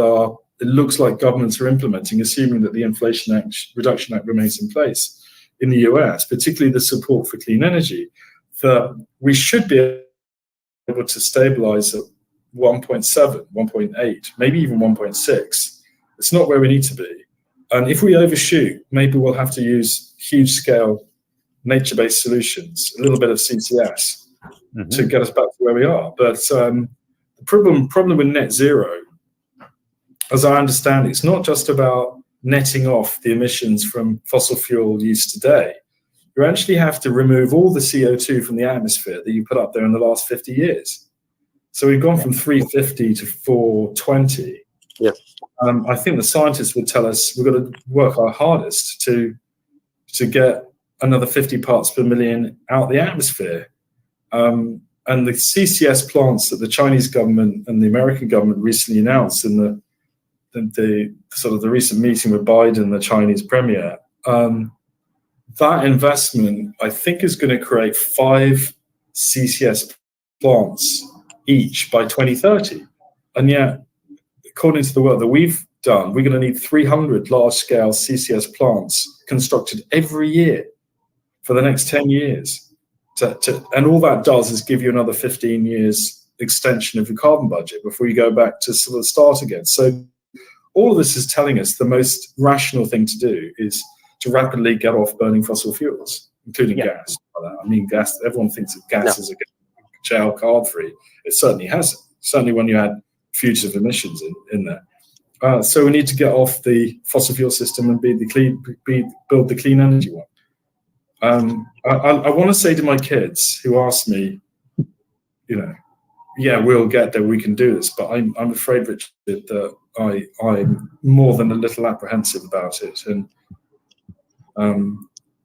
it looks like governments are implementing, assuming that the Inflation Reduction Act remains in place in the US, particularly the support for clean energy, that we should be able to stabilize at 1.7, 1.8, maybe even 1.6. It's not where we need to be. And if we overshoot, maybe we'll have to use huge scale nature-based solutions, a little bit of CCS to get us back to where we are. But the problem with net zero, as I understand it, it's not just about netting off the emissions from fossil fuel use today. You actually have to remove all the CO2 from the atmosphere that you put up there in the last 50 years. So we've gone from 350 to 420. Yeah. I think the scientists would tell us we've got to work our hardest to get another 50 parts per million out of the atmosphere. And the CCS plants that the Chinese government and the American government recently announced in the sort of the recent meeting with Biden, the Chinese premier, that investment, I think, is going to create 5 CCS plants each by 2030. And yet, according to the work that we've done, we're going to need 300 large-scale CCS plants constructed every year for the next 10 years. And all that does is give you another 15 years extension of your carbon budget before you go back to sort of start again. So all of this is telling us the most rational thing to do is to rapidly get off burning fossil fuels, including gas. I mean, gas, everyone thinks that gas is a shale carbon-free. It certainly hasn't. Certainly when you add fugitive emissions in there. So we need to get off the fossil fuel system and build the clean energy one. I want to say to my kids who ask me, yeah, we'll get there, we can do this, but I'm afraid, Richard, that I'm more than a little apprehensive about it. And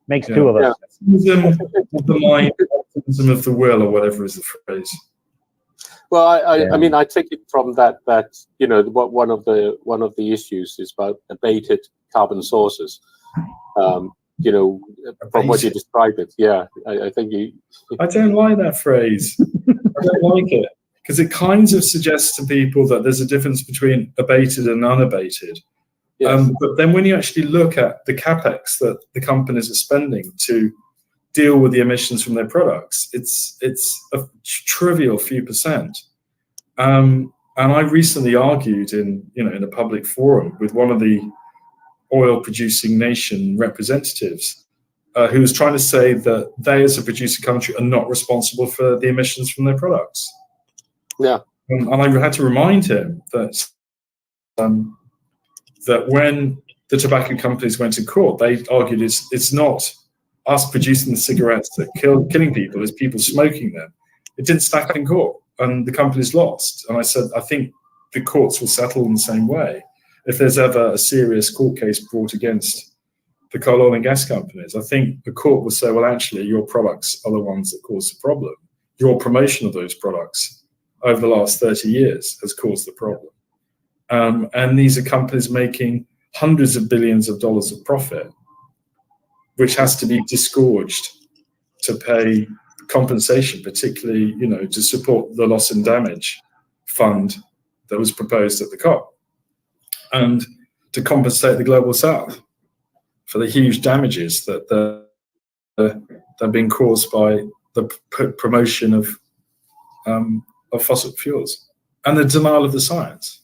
makes two of us. The mind, optimism of the will, or whatever is the phrase. Well, I mean, I take it from that one of the issues is about abated carbon sources. From what you described it, I think you. I don't like that phrase. I don't like it because it kind of suggests to people that there's a difference between abated and unabated. Yes. But then when you actually look at the capex that the companies are spending to deal with the emissions from their products, it's a trivial few percent. And I recently argued in a public forum with one of the oil producing nation representatives who was trying to say that they as a producing country are not responsible for the emissions from their products. Yeah. And I had to remind him that that when the tobacco companies went to court, they argued it's not us producing the cigarettes that killing people, it's people smoking them. It didn't stack in court and the companies lost. And I said, I think the courts will settle in the same way. If there's ever a serious court case brought against the coal, oil and gas companies. I think the court will say, well, actually, your products are the ones that cause the problem. Your promotion of those products over the last 30 years has caused the problem. And these are companies making hundreds of billions of dollars of profit, which has to be disgorged to pay compensation, particularly, to support the loss and damage fund that was proposed at the COP, and to compensate the global south for the huge damages that are being caused by the promotion of fossil fuels and the denial of the science.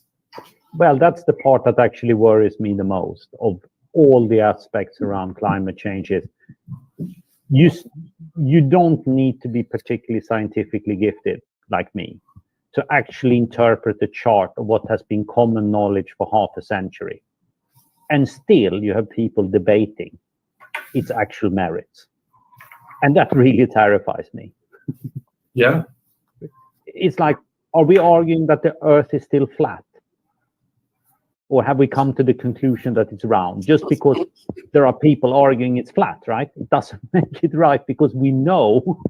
Well, that's the part that actually worries me the most of all the aspects around climate change. Is you don't need to be particularly scientifically gifted like me to actually interpret the chart of what has been common knowledge for half a century. And still you have people debating its actual merits. And that really terrifies me. Yeah. It's like, are we arguing that the Earth is still flat? Or have we come to the conclusion that it's round? Just because there are people arguing it's flat, right? It doesn't make it right, because we know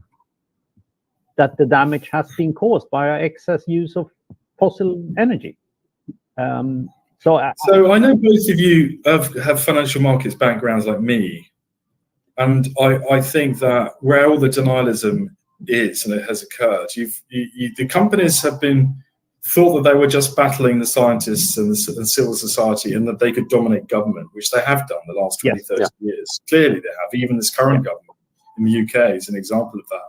that the damage has been caused by our excess use of fossil energy. So I know both of you have financial markets backgrounds like me. And I think that where all the denialism is, and it has occurred, the companies have been thought that they were just battling the scientists and civil society, and that they could dominate government, which they have done the last 20, 30 years. Clearly they have. Even this current government in the UK is an example of that.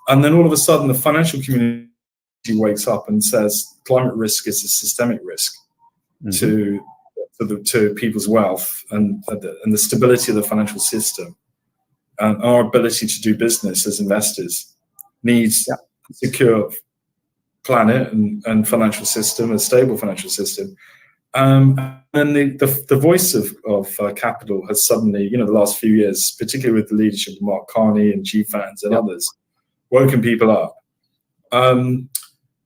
And then all of a sudden the financial community wakes up and says climate risk is a systemic risk to people's wealth and the stability of the financial system. And our ability to do business as investors needs a secure planet and financial system, a stable financial system. And the voice of capital has suddenly, the last few years, particularly with the leadership of Mark Carney and G-Fans and others, woken people up. And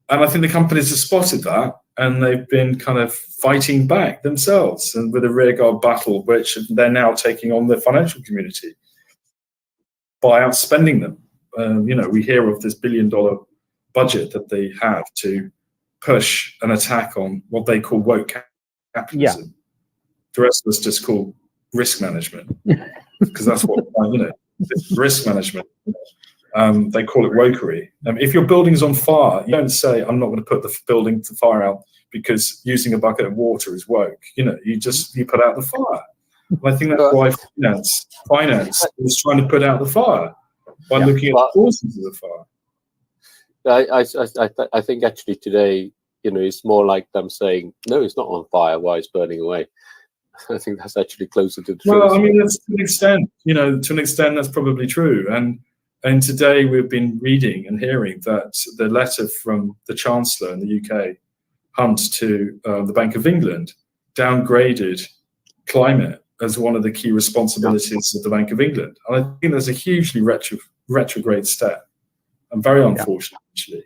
I think the companies have spotted that, and they've been kind of fighting back themselves, and with a rearguard battle, which they're now taking on the financial community by outspending them. We hear of this $1 billion budget that they have to push an attack on what they call woke capitalism. The rest of us just call risk management, because that's what, risk management. They call it wokery. If your building's on fire, you don't say, I'm not going to put the building to fire out because using a bucket of water is woke. You put out the fire. And I think that's why finance is trying to put out the fire by looking at the causes of the fire. I think actually today, it's more like them saying, no, it's not on fire, why it's burning away. I think that's actually closer to the truth. Well, I mean, that's to an extent, that's probably true. And today we've been reading and hearing that the letter from the Chancellor in the UK, Hunt, to the Bank of England, downgraded climate as one of the key responsibilities of the Bank of England. And I think there's a hugely retrograde step, and very unfortunate, actually.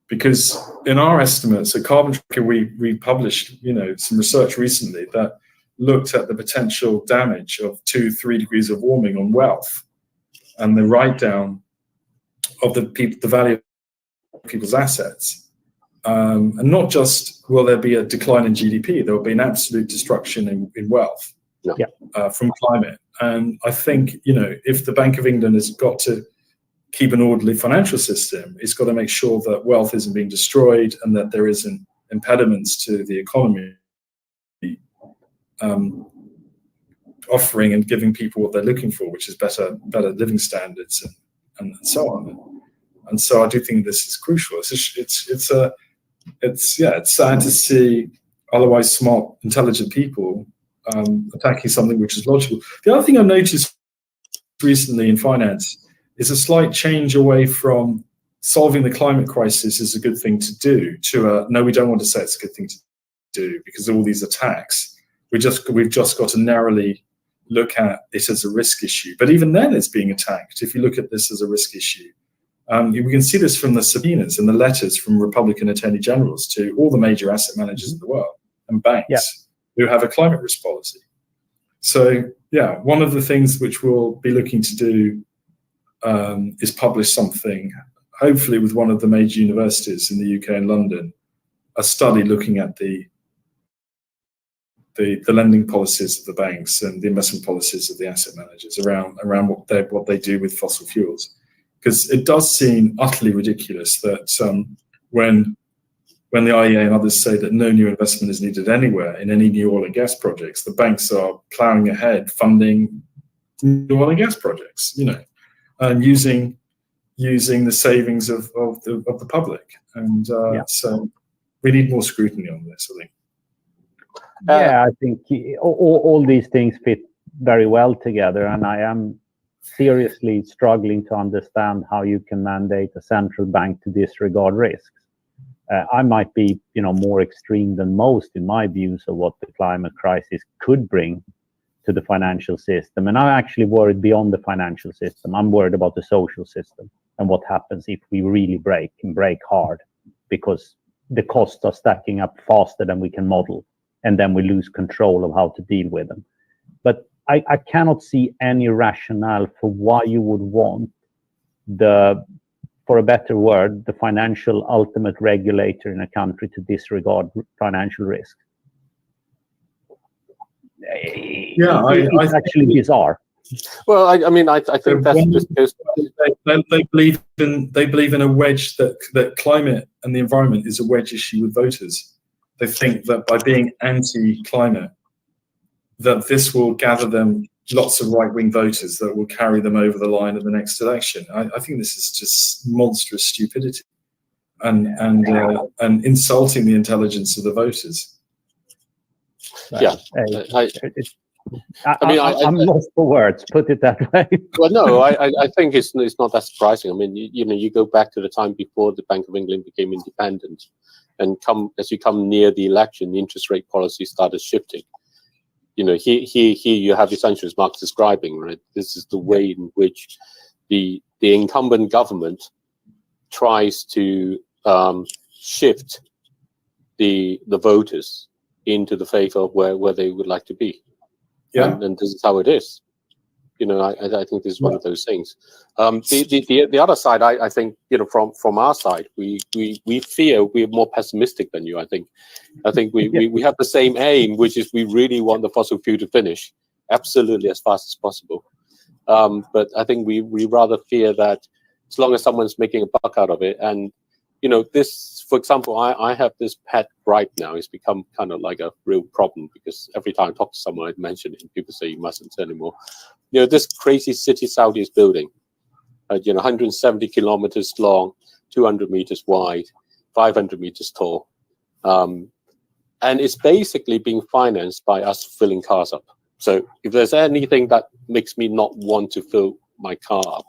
Because in our estimates at Carbon Tracker, we published some research recently that looked at the potential damage of 2-3 degrees of warming on wealth, and the write down of the value of people's assets. And not just will there be a decline in GDP, there will be an absolute destruction in wealth from climate. And I think, if the Bank of England has got to keep an orderly financial system, it's got to make sure that wealth isn't being destroyed and that there isn't impediments to the economy, offering and giving people what they're looking for, which is better living standards and so on. And so I do think this is crucial. It's sad to see otherwise smart, intelligent people attacking something which is logical. The other thing I've noticed recently in finance is a slight change away from solving the climate crisis is a good thing to do to no, we don't want to say it's a good thing to do because of all these attacks. We've just got to narrowly look at it as a risk issue. But even then it's being attacked. If you look at this as a risk issue, we can see this from the subpoenas and the letters from Republican attorney generals to all the major asset managers in the world and banks who have a climate risk policy. So yeah, one of the things which we'll be looking to do is publish something, hopefully with one of the major universities in the UK and London, a study looking at the lending policies of the banks and the investment policies of the asset managers around what they do with fossil fuels, because it does seem utterly ridiculous that when the IEA and others say that no new investment is needed anywhere in any new oil and gas projects, the banks are ploughing ahead funding new oil and gas projects, and using the savings of the public, and so we need more scrutiny on this, I think. Yeah, I think all these things fit very well together, and I am seriously struggling to understand how you can mandate a central bank to disregard risks. I might be, more extreme than most in my views of what the climate crisis could bring to the financial system, and I'm actually worried beyond the financial system. I'm worried about the social system and what happens if we really break hard, because the costs are stacking up faster than we can model, and then we lose control of how to deal with them. But I cannot see any rationale for why you would want for a better word, the financial ultimate regulator in a country to disregard financial risk. Yeah, it's actually bizarre. Well, I think that's just they believe in a wedge that climate and the environment is a wedge issue with voters. They think that by being anti-climate, that this will gather them lots of right-wing voters that will carry them over the line in the next election. I think this is just monstrous stupidity and insulting the intelligence of the voters. Yeah, I'm lost for words. Put it that way. Well, no, I think it's not that surprising. I mean, you go back to the time before the Bank of England became independent, and as you come near the election, the interest rate policy started shifting. Here you have essentially, as Mark's describing, right? This is the way in which the incumbent government tries to shift the voters into the favor of where they would like to be. Yeah, and this is how it is. I think this is one of those things. The other side, I think, from our side, we fear we're more pessimistic than you. I think we have the same aim, which is we really want the fossil fuel to finish absolutely as fast as possible. But I think we rather fear that as long as someone's making a buck out of it, and this, for example, I have this pet gripe now. It's become kind of like a real problem, because every time I talk to someone, I mention it, and people say you mustn't anymore. This crazy city Saudi is building, 170 kilometers long, 200 meters wide, 500 meters tall. And it's basically being financed by us filling cars up. So if there's anything that makes me not want to fill my car up,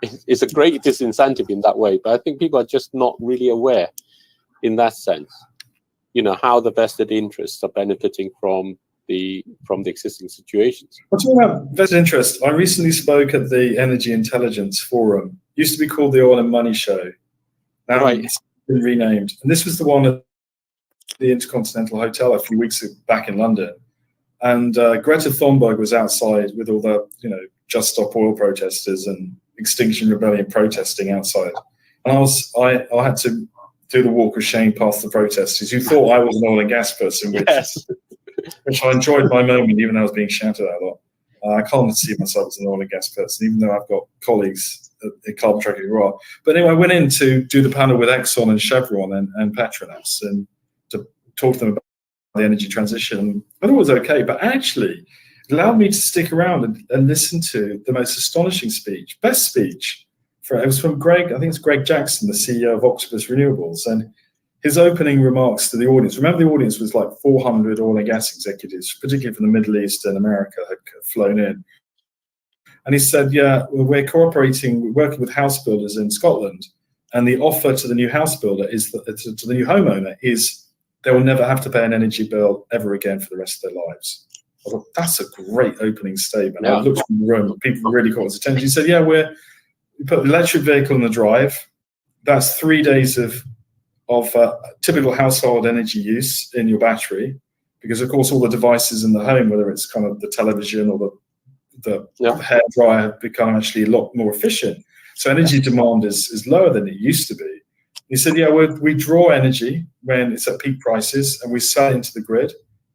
it's a great disincentive in that way. But I think people are just not really aware in that sense, how the vested interests are benefiting from the existing situations. Talking about vested interest, I recently spoke at the Energy Intelligence Forum. It used to be called the Oil and Money Show. Now it's been renamed. And this was the one at the Intercontinental Hotel a few weeks back in London. And Greta Thunberg was outside with all the, Just Stop Oil protesters and Extinction Rebellion protesting outside. And I had to do the walk of shame past the protesters who thought I was an oil and gas person, which I enjoyed my moment, even though I was being shouted at a lot. I can't see myself as an oil and gas person, even though I've got colleagues at Carbon Tracker who are. But anyway, I went in to do the panel with Exxon and Chevron and Petronas, and to talk to them about the energy transition. I thought it was okay, but actually it allowed me to stick around and listen to the most astonishing speech, best speech. It was from Greg, I think it's Greg Jackson, the CEO of Octopus Renewables, and his opening remarks to the audience. Remember, the audience was like 400 oil and gas executives, particularly from the Middle East and America, had flown in. And he said, we're working with house builders in Scotland, and the offer to the new house builder to the new homeowner is they will never have to pay an energy bill ever again for the rest of their lives. I thought, that's a great opening statement. I looked in the room, people really caught his attention. He said, we put the electric vehicle in the drive. That's 3 days of typical household energy use in your battery. because of course all the devices in the home, whether it's kind of the television or the hair dryer, have become actually a lot more efficient. So energy demand is lower than it used to be. He said, yeah, we draw energy when it's at peak prices and we sell into the grid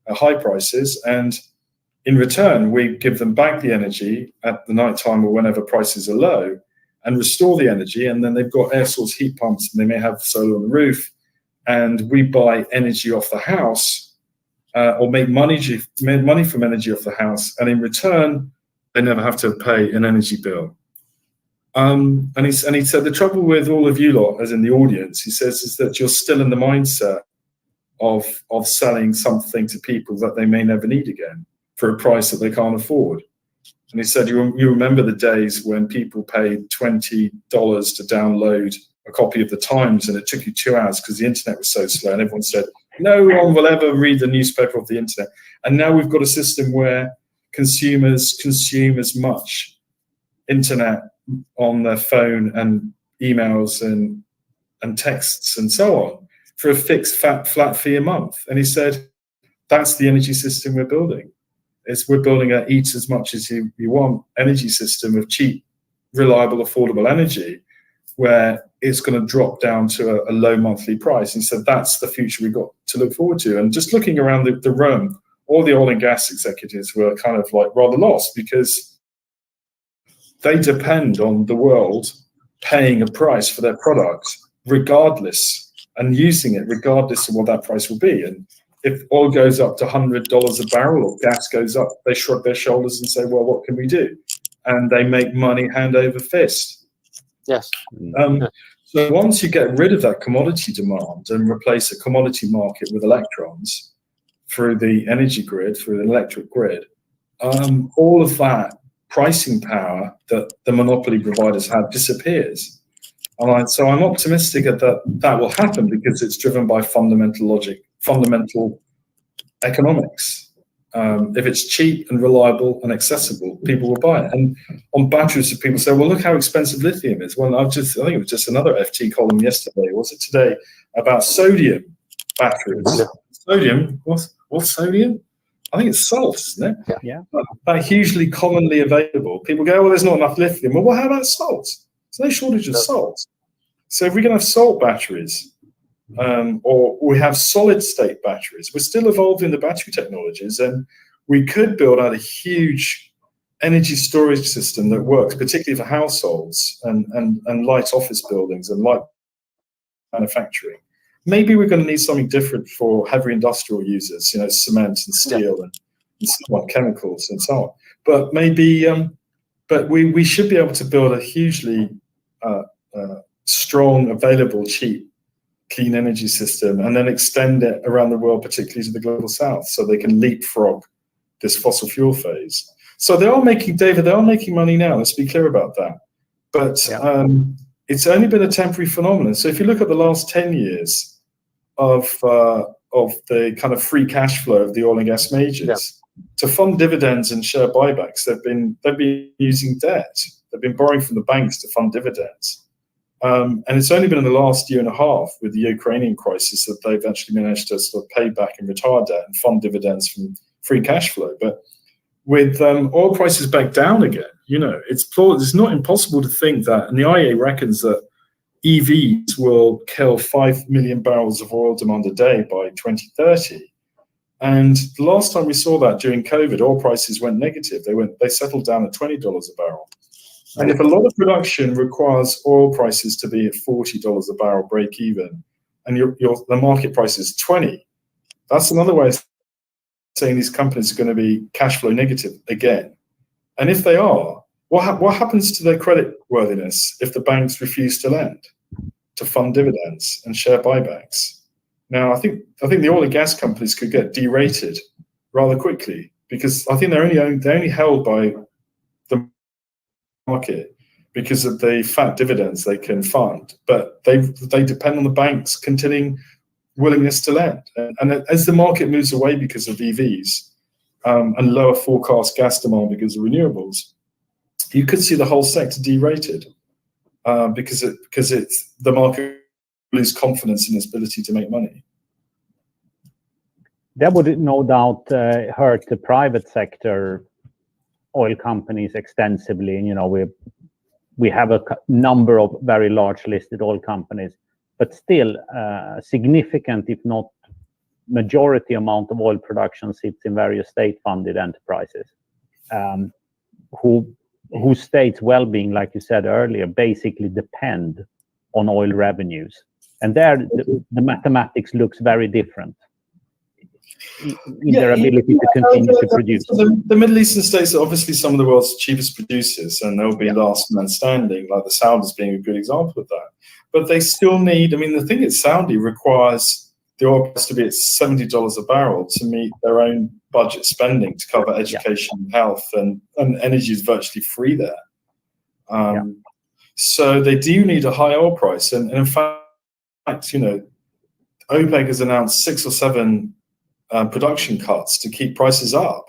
at high prices, and in return, we give them back the energy at the night time or whenever prices are low and restore the energy. And then they've got air source heat pumps and they may have solar on the roof, and we buy energy off the house or make money from energy off the house. And in return, they never have to pay an energy bill. And he said, the trouble with all of you lot, as in the audience, he says, is that you're still in the mindset of selling something to people that they may never need again for a price that they can't afford. And he said, you remember the days when people paid $20 to download a copy of the Times, and it took you 2 hours because the internet was so slow, and everyone said, no one will ever read the newspaper off the internet. And now we've got a system where consumers consume as much internet on their phone and emails and texts and so on for a fixed flat fee a month. And he said, that's the energy system we're building. We're building a eat as much as you want energy system of cheap, reliable, affordable energy, where it's going to drop down to a low monthly price. And so that's the future we've got to look forward to. And just looking around the room, all the oil and gas executives were kind of like rather lost, because they depend on the world paying a price for their product regardless, and using it regardless of what that price will be. And if oil goes up to $100 a barrel or gas goes up, they shrug their shoulders and say, well, what can we do? And they make money hand over fist. Yes. So once you get rid of that commodity demand and replace a commodity market with electrons through the energy grid, through the electric grid, all of that pricing power that the monopoly providers have disappears. So I'm optimistic that will happen, because it's driven by fundamental logic, fundamental economics. If it's cheap and reliable and accessible, people will buy it. And on batteries, people say, well, look how expensive lithium is. Well, I think it was just another FT column yesterday, was it today, about sodium batteries. Sodium, what's sodium? I think it's salt, isn't it? Yeah. But hugely commonly available. People go, well, there's not enough lithium. Well, how about salt? There's no shortage of salt. So if we can have salt batteries, or we have solid state batteries, we're still evolving the battery technologies, and we could build out a huge energy storage system that works particularly for households and light office buildings and light manufacturing. Maybe we're going to need something different for heavy industrial users, cement and steel and so on, chemicals and so on. But maybe, but we should be able to build a hugely strong, available, cheap, clean energy system, and then extend it around the world, particularly to the global south, so they can leapfrog this fossil fuel phase. So they are making money now. Let's be clear about that. But it's only been a temporary phenomenon. So if you look at the last 10 years of the kind of free cash flow of the oil and gas majors to fund dividends and share buybacks, they've been using debt. They've been borrowing from the banks to fund dividends. And it's only been in the last year and a half with the Ukrainian crisis that they've actually managed to sort of pay back and retire debt and fund dividends from free cash flow. But with oil prices back down again, it's not impossible to think that, and the IEA reckons that EVs will kill 5 million barrels of oil demand a day by 2030. And the last time we saw that during COVID, oil prices went negative. They settled down at $20 a barrel. And if a lot of production requires oil prices to be at $40 a barrel break even, and the market price is 20, that's another way of saying these companies are going to be cash flow negative again. And if they are, what happens to their credit worthiness if the banks refuse to lend, to fund dividends and share buybacks? Now, I think the oil and gas companies could get derated rather quickly, because I think they're only held by the market because of the fat dividends they can fund, but they depend on the banks continuing willingness to lend. And as the market moves away because of EVs and lower forecast gas demand because of renewables, you could see the whole sector derated because the market lose confidence in its ability to make money. That would no doubt hurt the private sector oil companies extensively. And, you know, we have a number of very large listed oil companies, but still significant, if not majority amount of oil production sits in various state-funded enterprises, whose states' well-being, like you said earlier, basically depend on oil revenues. And there, the mathematics looks very different in their ability to continue to produce. The Middle Eastern states are obviously some of the world's cheapest producers, and they'll be last man standing, like the Saudis being a good example of that. But they still need, I mean, the thing is, Saudi requires the oil price to be at $70 a barrel to meet their own budget spending to cover education and health, and energy is virtually free there. So they do need a high oil price. And in fact, you know, OPEC has announced 6 or 7 production cuts to keep prices up.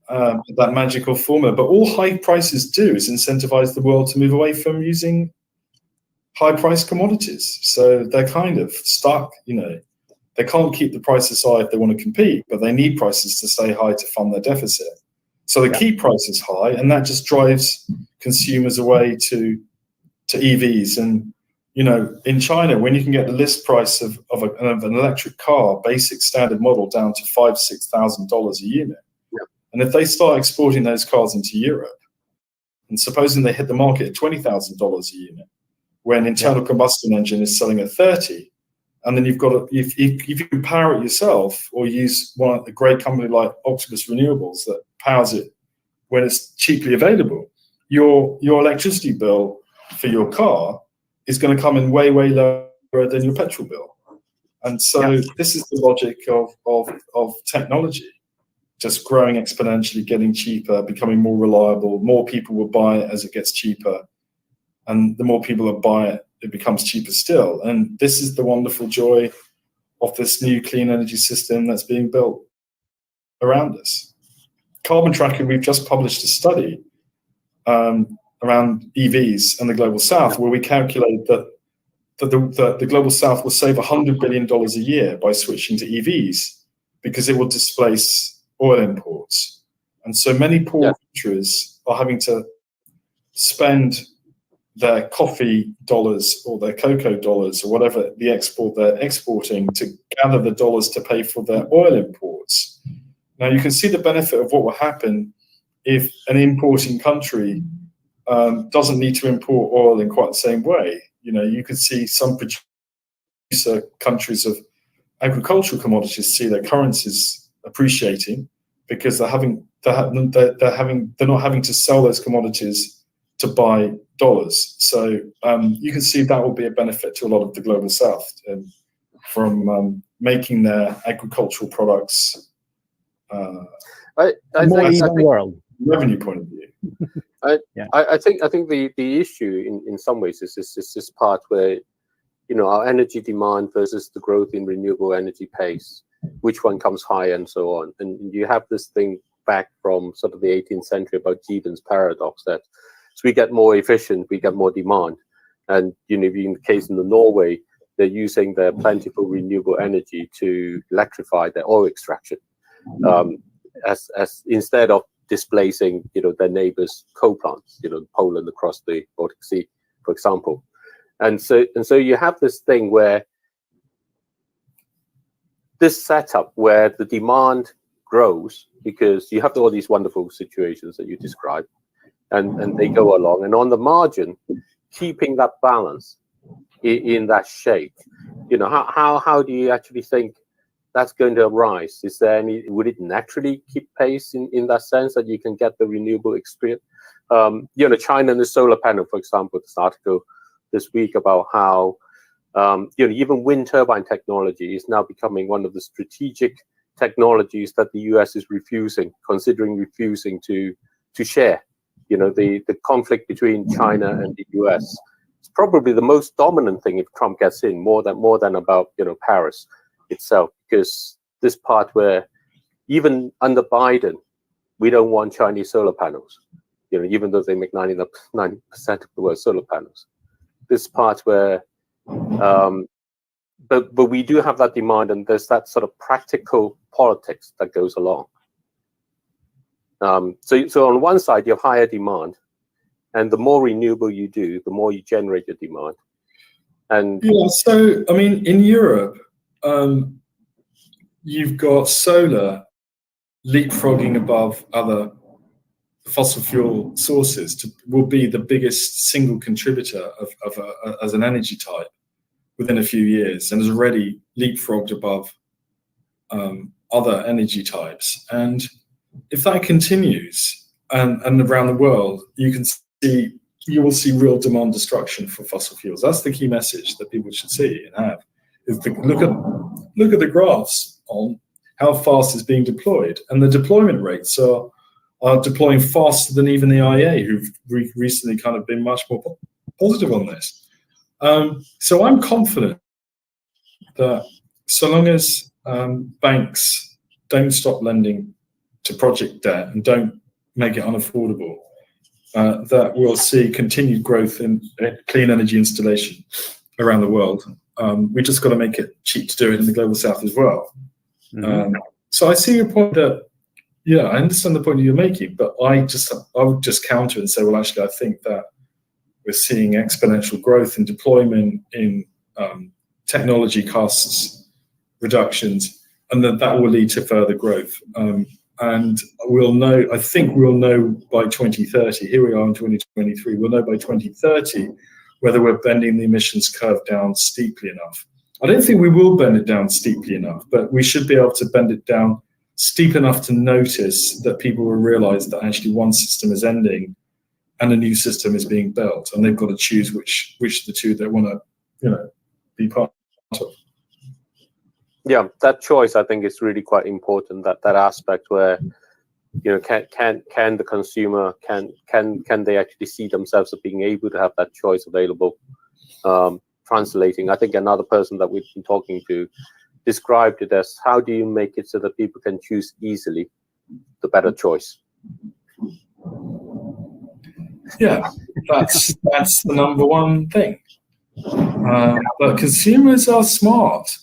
That magical formula. But all high prices do is incentivize the world to move away from using high-priced commodities. So they're kind of stuck, you know. They can't keep the prices high if they want to compete, but they need prices to stay high to fund their deficit. So they keep prices high, and that just drives consumers away to EVs. And, you know, in China, when you can get the list price of an electric car, basic standard model, down to $5,000–6,000 a unit, and if they start exporting those cars into Europe, and supposing they hit the market at $20,000 a unit, when internal combustion engine is selling at 30, and then you've got if you can power it yourself, or use a great company like Octopus Renewables that powers it when it's cheaply available, your electricity bill for your car is going to come in way lower than your petrol bill. And so this is the logic of technology, just growing exponentially, getting cheaper, becoming more reliable. More people will buy it as it gets cheaper, and the more people that buy it, it becomes cheaper still. And this is the wonderful joy of this new clean energy system that's being built around us. Carbon Tracker, we've just published a study around EVs and the Global South, where we calculate that the Global South will save $100 billion a year by switching to EVs, because it will displace oil imports. And so many poor countries are having to spend their coffee dollars or their cocoa dollars or whatever they're exporting to gather the dollars to pay for their oil imports. Now you can see the benefit of what will happen if an importing country doesn't need to import oil in quite the same way. You know, you could see some producer countries of agricultural commodities see their currencies appreciating, because they're not having to sell those commodities to buy dollars. So you can see that will be a benefit to a lot of the Global South, from making their agricultural products I think world revenue point of view. I think the issue in some ways is this part where, you know, our energy demand versus the growth in renewable energy pace, which one comes higher and so on. And you have this thing back from sort of the 18th century about Gibbon's paradox, that as we get more efficient, we get more demand. And, you know, in the case in Norway, they're using their plentiful renewable energy to electrify their oil extraction, as instead of displacing, you know, their neighbors' coal plants, you know, Poland across the Baltic Sea, for example. And so you have this thing where this setup where the demand grows, because you have all these wonderful situations that you described, and they go along, and on the margin, keeping that balance in that shape. You know, how do you actually think that's going to arise? Is there any, would it naturally keep pace in that sense, that you can get the renewable experience? You know, China and the solar panel, for example, this article this week about how you know, even wind turbine technology is now becoming one of the strategic technologies that the US is considering refusing to share. You know, the conflict between China and the US is probably the most dominant thing if Trump gets in, more than about, you know, Paris itself, because this part where even under Biden, we don't want Chinese solar panels, you know, even though they make 90% of the world's solar panels. This part where, but we do have that demand, and there's that sort of practical politics that goes along. So on one side, you have higher demand, and the more renewable you do, the more you generate your demand. And yeah, so I mean, in Europe, you've got solar leapfrogging above other fossil fuel sources will be the biggest single contributor as an energy type within a few years, and has already leapfrogged above other energy types. And if that continues, and around the world, you will see real demand destruction for fossil fuels. That's the key message that people should see and have. Is look at the graphs on how fast is being deployed, and the deployment rates are deploying faster than even the IEA, who've recently kind of been much more positive on this. So I'm confident that so long as banks don't stop lending to project debt and don't make it unaffordable, that we'll see continued growth in clean energy installation around the world. We just got to make it cheap to do it in the global south as well. Mm-hmm. So I see your point that, yeah, I understand the point you're making, but I would just counter and say, well, actually, I think that we're seeing exponential growth in deployment, in technology costs reductions, and that will lead to further growth. And we'll know, I think we'll know by 2030, here we are in 2023, we'll know by 2030 whether we're bending the emissions curve down steeply enough. I don't think we will bend it down steeply enough, but we should be able to bend it down steep enough to notice that people will realize that actually one system is ending and a new system is being built, and they've got to choose which of the two they want to, be part of. Yeah, that choice I think is really quite important. That aspect where, can the consumer can they actually see themselves as being able to have that choice available? Translating, I think another person that we've been talking to described it as, how do you make it so that people can choose easily the better choice? Yeah, that's the number one thing. But consumers are smart,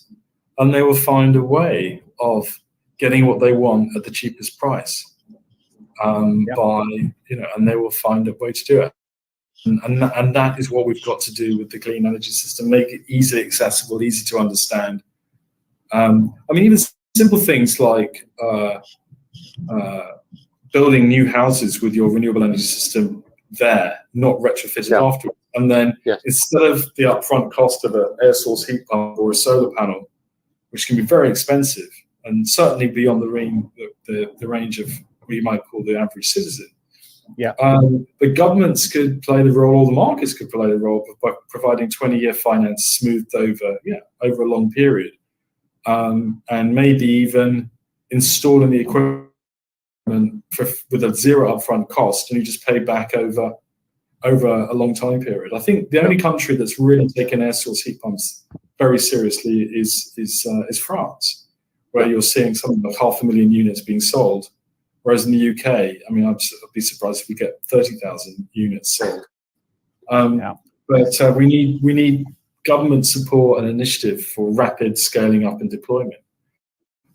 and they will find a way of getting what they want at the cheapest price. And they will find a way to do it. And that is what we've got to do with the clean energy system, make it easily accessible, easy to understand. I mean, even simple things like building new houses with your renewable energy system there, not retrofitted afterwards. And then instead of the upfront cost of an air source heat pump or a solar panel, which can be very expensive and certainly beyond the range of what you might call the average citizen. Yeah. The governments could play the role, or the markets could play the role by providing 20-year finance smoothed over a long period, and maybe even installing the equipment with a zero upfront cost, and you just pay back over a long time period. I think the only country that's really taken air source heat pumps very seriously is France, where you're seeing something like 500,000 units being sold. Whereas in the UK, I mean, I'd be surprised if we get 30,000 units sold. But we need government support and initiative for rapid scaling up and deployment.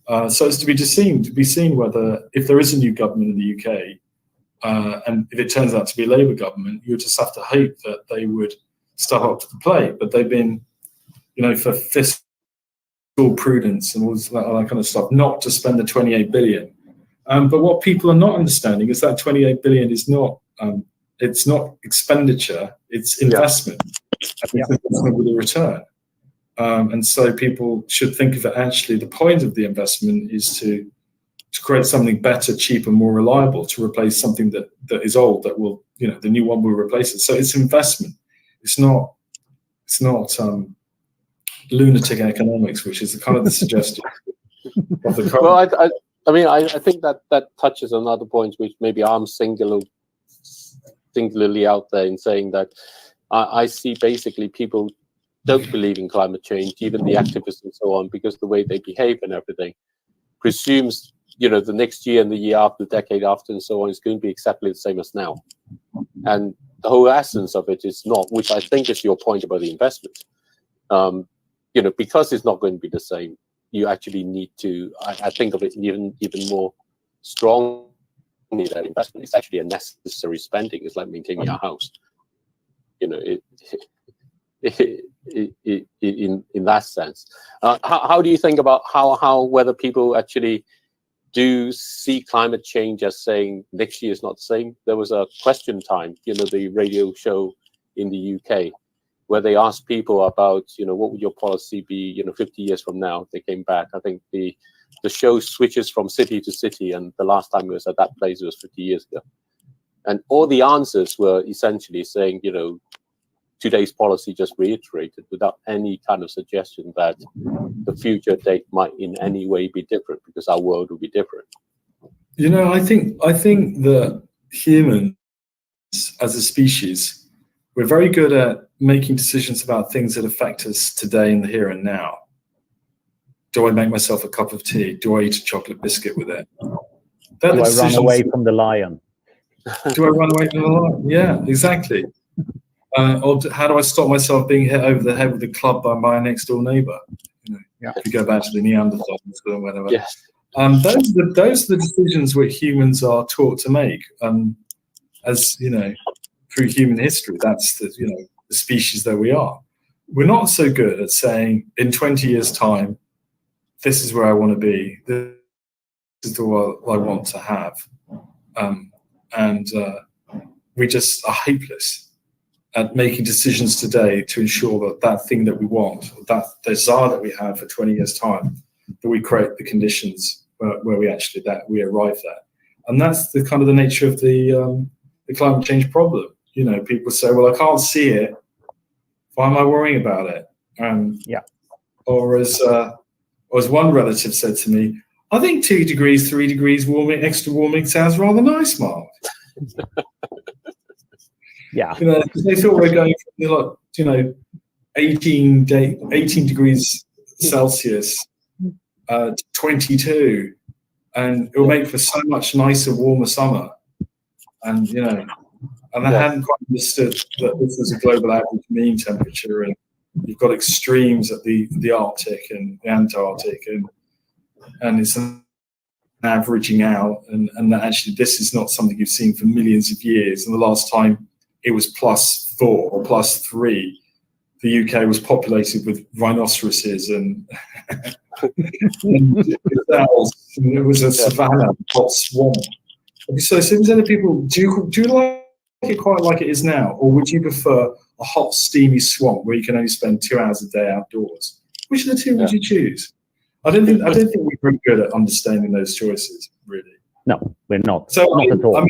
So it's to be seen whether, if there is a new government in the UK, and if it turns out to be a Labour government, you just have to hope that they would step up to the plate. But they've been, for fiscal prudence and all that kind of stuff, not to spend the 28 billion. But what people are not understanding is that 28 billion is not it's not expenditure, it's investment. It's investment with a return. And so people should think of it, actually the point of the investment is to create something better, cheaper, more reliable, to replace something that is old, that will, the new one will replace it. So it's investment. It's not lunatic economics, which is kind of the suggestion of the current. Well, I think that touches on other points which maybe I'm singularly out there in saying that I see basically people don't believe in climate change, even the activists and so on, because the way they behave and everything presumes, the next year and the year after, the decade after and so on is going to be exactly the same as now. And the whole essence of it is not, which I think is your point about the investment, because it's not going to be the same. you actually need to, I think of it even more strongly, that investment is actually a necessary spending. It's like maintaining your house. You know, in that sense. How do you think about whether people actually do see climate change as saying next year is not the same? There was a Question Time, you know, the radio show in the UK, where they asked people about, you know, what would your policy be, you know, 50 years from now? They came back. I think the show switches from city to city, and the last time it was at that place, it was 50 years ago. And all the answers were essentially saying, you know, today's policy just reiterated without any kind of suggestion that the future date might in any way be different, because our world will be different. You know, I think that humans as a species, we're very good at making decisions about things that affect us today in the here and now. Do I make myself a cup of tea? Do I eat a chocolate biscuit with it? Do I run away from the lion? Do I run away from the lion? Yeah, exactly. Or how do I stop myself being hit over the head with a club by my next door neighbour? You know, if you go back to the Neanderthals or whatever. Yes. Those are the decisions which humans are taught to make. As you know, through human history, that's the species that we are. We're not so good at saying in 20 years' time, this is where I want to be. This is the world I want to have, we just are hopeless at making decisions today to ensure that thing that we want, that desire that we have for 20 years' time, that we create the conditions where we arrive at. And that's the kind of the nature of the climate change problem. You know, people say, well, I can't see it. Why am I worrying about it? Or as one relative said to me, I think 2 degrees, 3 degrees warming, extra warming sounds rather nice, Mark. Yeah. You know, they thought we're going from, you know, 18 degrees Celsius to 22, and it'll make for so much nicer, warmer summer. And, you know, and I hadn't quite understood that this was a global average mean temperature, and you've got extremes at the Arctic and the Antarctic, and it's an averaging out, and that actually this is not something you've seen for millions of years. And the last time it was +4 or +3, the UK was populated with rhinoceroses and it was a savanna, hot swamp. So many people, do you like it quite like it is now, or would you prefer a hot, steamy swamp where you can only spend 2 hours a day outdoors? Which of the two would you choose? I don't think we're very good at understanding those choices, really. No, we're not. So not at all. I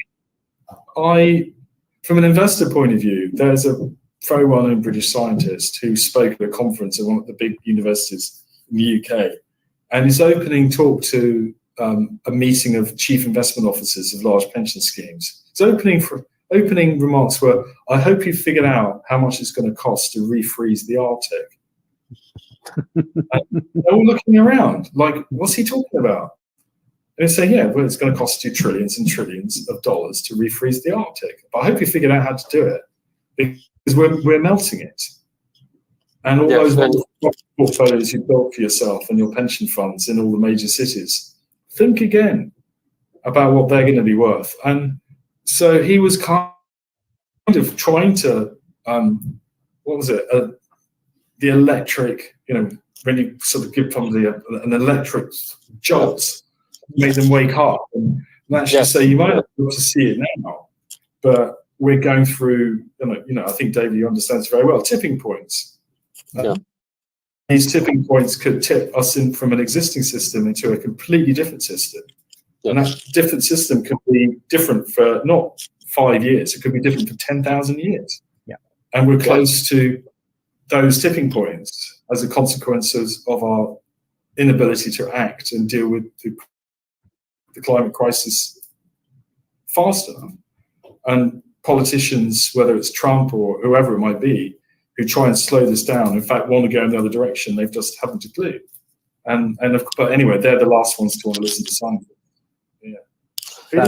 mean, from an investor point of view, there's a very well-known British scientist who spoke at a conference at one of the big universities in the UK, and his opening talk to a meeting of chief investment officers of large pension schemes. His opening remarks were, "I hope you figured out how much it's going to cost to refreeze the Arctic." They're all looking around like, what's he talking about? And they say, yeah, well, it's going to cost you trillions and trillions of dollars to refreeze the Arctic. But I hope you figured out how to do it, because we're melting it. And all those portfolios you built for yourself and your pension funds in all the major cities, think again about what they're going to be worth. And so he was kind of trying to, the electric, you know, when you sort of give somebody an electric jolt, make them wake up. And actually say, you might not be able to see it now, but we're going through, you know, I think, David, you understand very well, tipping points. These tipping points could tip us in from an existing system into a completely different system. And that different system could be different for not 5 years, it could be different for 10,000 years. And we're close to those tipping points as a consequence of our inability to act and deal with the climate crisis fast enough. And politicians, whether it's Trump or whoever it might be, who try and slow this down, in fact, want to go in the other direction, they just haven't a clue. But anyway, they're the last ones to want to listen to science. I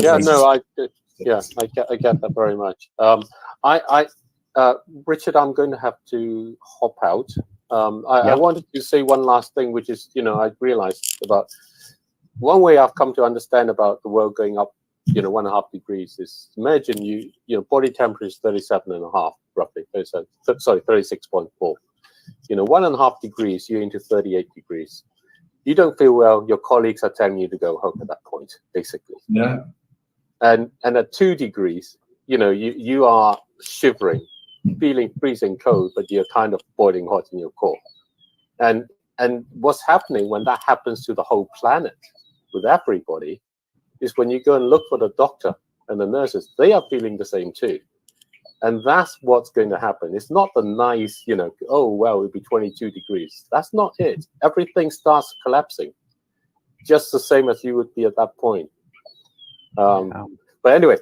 get that very much. Richard, I'm going to have to hop out. I wanted to say one last thing, which is, I realized about one way I've come to understand about the world going up, 1.5 degrees is, imagine body temperature is 37.5 roughly, 36.4. 1.5 degrees, you're into 38 degrees. You don't feel well, your colleagues are telling you to go home at that point, basically. Yeah. And at 2 degrees, you are shivering, feeling freezing cold, but you're kind of boiling hot in your core. And what's happening when that happens to the whole planet with everybody is when you go and look for the doctor and the nurses, they are feeling the same too. And that's what's going to happen. It's not the nice, oh, well, it'll be 22 degrees. That's not it. Everything starts collapsing, just the same as you would be at that point. But anyway,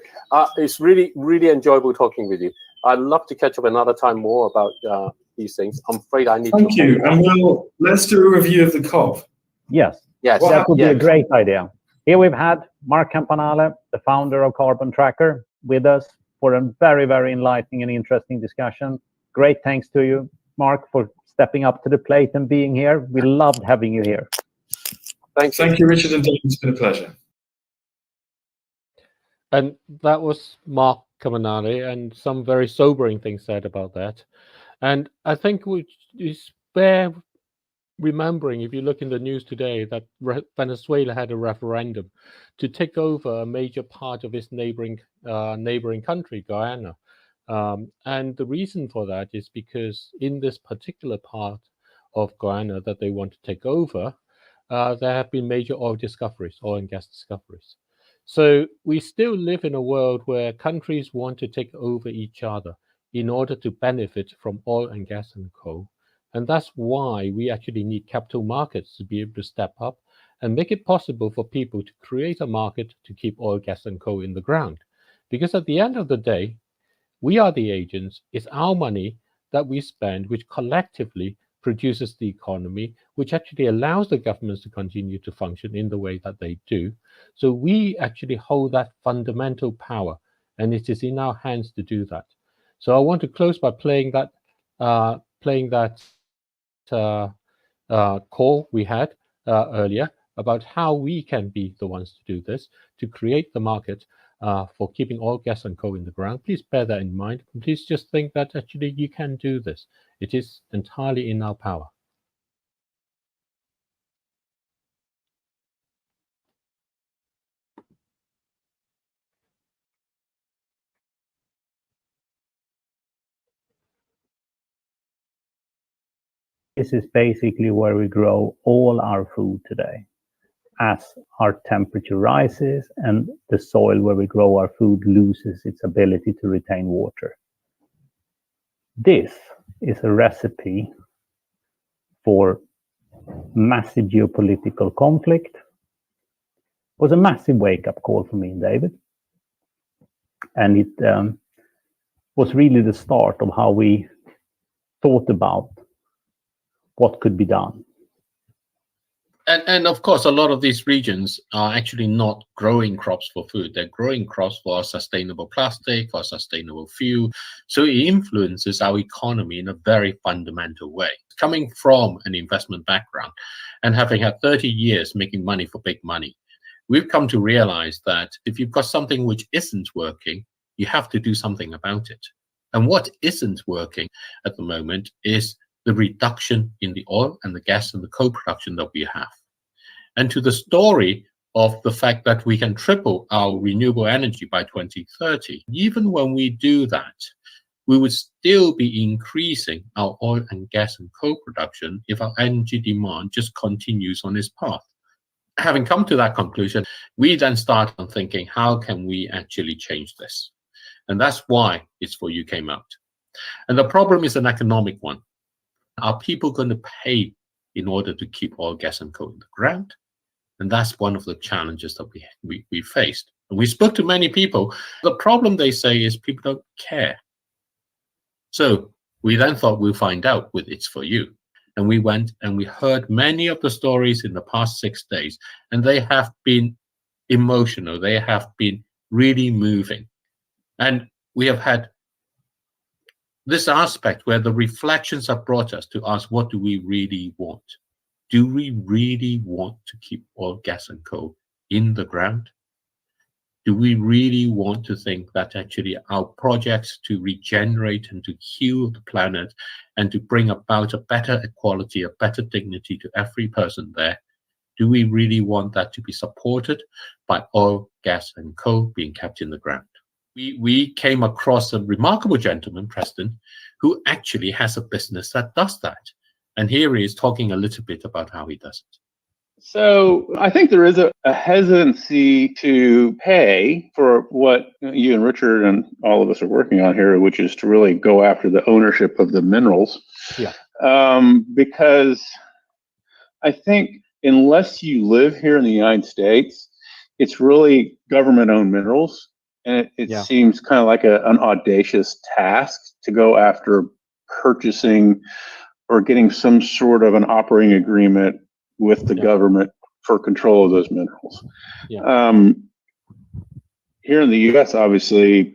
it's really, really enjoyable talking with you. I'd love to catch up another time more about these things. I'm afraid I need to. Thank you. And let's do a review of the COP. Yes. Yes. That would be a great idea. Here we've had Mark Campanale, the founder of Carbon Tracker, with us for a very, very enlightening and interesting discussion. Great thanks to you, Mark, for stepping up to the plate and being here. We loved having you here. Thank you, Richard and David. It's been a pleasure. And that was Mark Campanale, and some very sobering things said about that. And I think it's fair remembering, if you look in the news today, that Venezuela had a referendum to take over a major part of its neighboring country, Guyana. And the reason for that is because in this particular part of Guyana that they want to take over, there have been major oil and gas discoveries. So we still live in a world where countries want to take over each other in order to benefit from oil and gas and coal. And that's why we actually need capital markets to be able to step up and make it possible for people to create a market to keep oil, gas, and coal in the ground. Because at the end of the day, we are the agents. It's our money that we spend, which collectively produces the economy, which actually allows the governments to continue to function in the way that they do. So we actually hold that fundamental power, and it is in our hands to do that. So I want to close by playing that call we had earlier about how we can be the ones to do this, to create the market for keeping oil, gas, and coal in the ground. Please bear that in mind. Please just think that actually you can do this. It is entirely in our power. This is basically where we grow all our food today. As our temperature rises and the soil where we grow our food loses its ability to retain water. This is a recipe for massive geopolitical conflict. It was a massive wake-up call for me and David. And it was really the start of how we thought about what could be done. And of course, a lot of these regions are actually not growing crops for food. They're growing crops for sustainable plastic, for sustainable fuel. So it influences our economy in a very fundamental way. Coming from an investment background and having had 30 years making money for big money, we've come to realize that if you've got something which isn't working, you have to do something about it. And what isn't working at the moment is the reduction in the oil and the gas and the coal production that we have. And to the story of the fact that we can triple our renewable energy by 2030, even when we do that, we would still be increasing our oil and gas and coal production if our energy demand just continues on its path. Having come to that conclusion, we then start on thinking, how can we actually change this? And that's why It's For You came out. And the problem is an economic one. Are people going to pay in order to keep oil, gas, and coal in the ground? And that's one of the challenges that we faced. And we spoke to many people. The problem, they say, is people don't care. So we then thought we'll find out with It's For You. And we went and we heard many of the stories in the past 6 days, and they have been emotional. They have been really moving. And we have had this aspect where the reflections have brought us to ask, what do we really want? Do we really want to keep oil, gas, and coal in the ground? Do we really want to think that actually our projects to regenerate and to heal the planet and to bring about a better equality, a better dignity to every person there, do we really want that to be supported by oil, gas, and coal being kept in the ground? We came across a remarkable gentleman, Preston, who actually has a business that does that. And here he is talking a little bit about how he does it. So I think there is a hesitancy to pay for what you and Richard and all of us are working on here, which is to really go after the ownership of the minerals. Yeah. Because I think unless you live here in the United States, it's really government-owned minerals. And it seems kind of like an audacious task to go after purchasing or getting some sort of an operating agreement with the government for control of those minerals. Here in the U.S., obviously,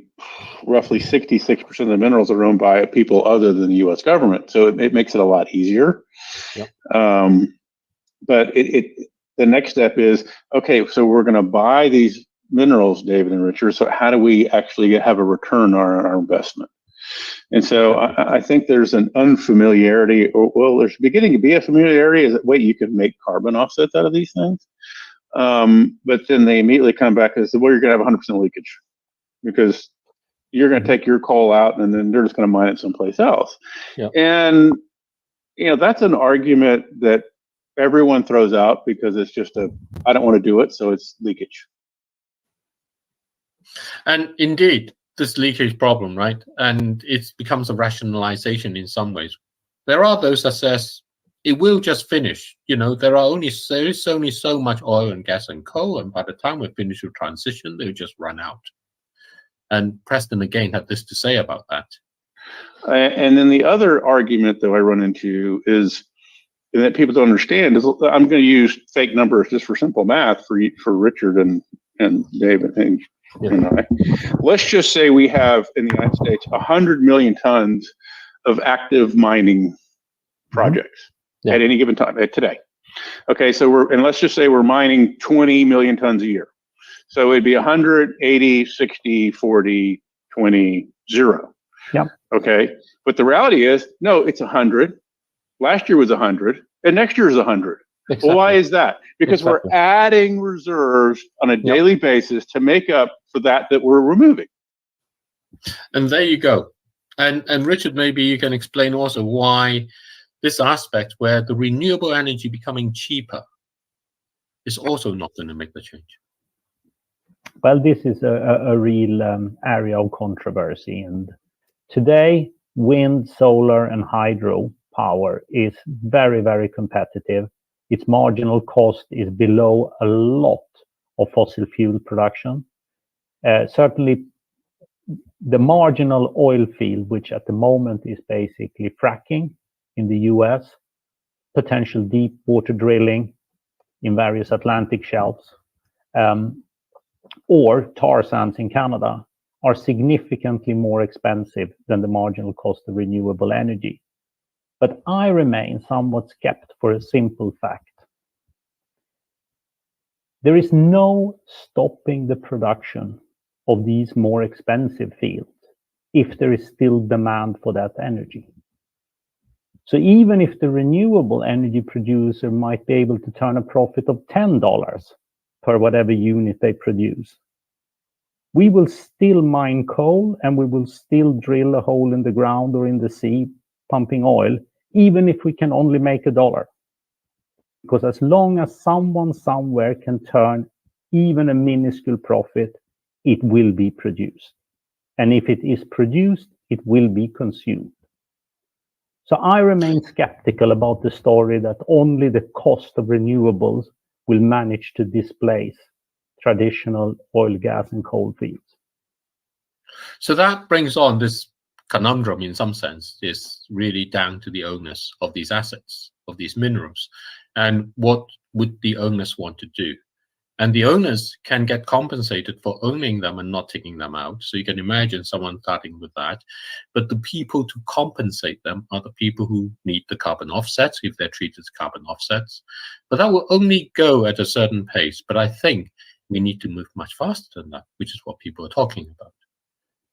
roughly 66% of the minerals are owned by people other than the U.S. government, so it makes it a lot easier. But the next step is, okay, so we're going to buy these minerals, David and Richard, so how do we actually have a return on our investment? And so I think there's an unfamiliarity, or well, there's beginning to be a familiarity, is that, wait, you can make carbon offsets out of these things? But then they immediately come back and say, well, you're going to have 100% leakage because you're going to take your coal out and then they're just going to mine it someplace else. And, you know, that's an argument that everyone throws out because it's just I don't want to do it, so it's leakage. And indeed, this leakage problem, right? And it becomes a rationalization in some ways. There are those that says it will just finish. You know, there's only so much oil and gas and coal, and by the time we finish the transition, they'll just run out. And Preston again had this to say about that. And then the other argument that I run into is that people don't understand is, I'm going to use fake numbers just for simple math for Richard and David and I. Let's just say we have in the United States 100 million tons of active mining projects at any given time today. Okay, so let's just say we're mining 20 million tons a year. So it'd be 100, 80, 60, 40, 20, 0. Okay, but the reality is, no, it's 100. Last year was 100, and next year is 100. Well, why is that? Because we're adding reserves on a daily basis to make up for that we're removing. And there you go. And Richard, maybe you can explain also why this aspect where the renewable energy becoming cheaper is also not going to make the change. Well, this is a real area of controversy. And today, wind, solar, and hydro power is very, very competitive. Its marginal cost is below a lot of fossil fuel production. Certainly, the marginal oil field, which at the moment is basically fracking in the US, potential deep water drilling in various Atlantic shelves, or tar sands in Canada, are significantly more expensive than the marginal cost of renewable energy. But I remain somewhat skeptical for a simple fact. There is no stopping the production of these more expensive fields if there is still demand for that energy. So even if the renewable energy producer might be able to turn a profit of $10 per whatever unit they produce, we will still mine coal and we will still drill a hole in the ground or in the sea pumping oil, even if we can only make $1. Because as long as someone somewhere can turn even a minuscule profit, it will be produced. And if it is produced, it will be consumed. So I remain skeptical about the story that only the cost of renewables will manage to displace traditional oil, gas, and coal fields. So that brings on this conundrum in some sense, is really down to the owners of these assets, of these minerals. And what would the owners want to do? And the owners can get compensated for owning them and not taking them out. So you can imagine someone starting with that. But the people to compensate them are the people who need the carbon offsets, if they're treated as carbon offsets. But that will only go at a certain pace. But I think we need to move much faster than that, which is what people are talking about.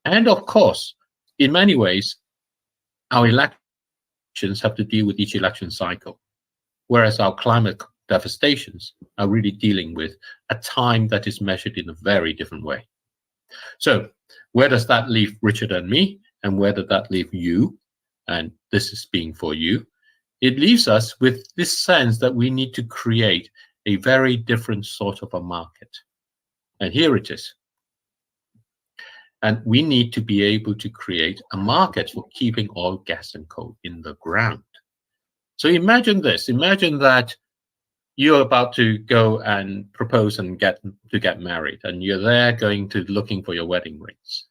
And of course, in many ways, our elections have to deal with each election cycle, whereas our climate devastations are really dealing with a time that is measured in a very different way. So where does that leave Richard and me, and where does that leave you? And this is being for you. It leaves us with this sense that we need to create a very different sort of a market. And here it is. And we need to be able to create a market for keeping oil, gas, and coal in the ground. So imagine this. Imagine that you're about to go and propose and get married, and you're there going to looking for your wedding rings.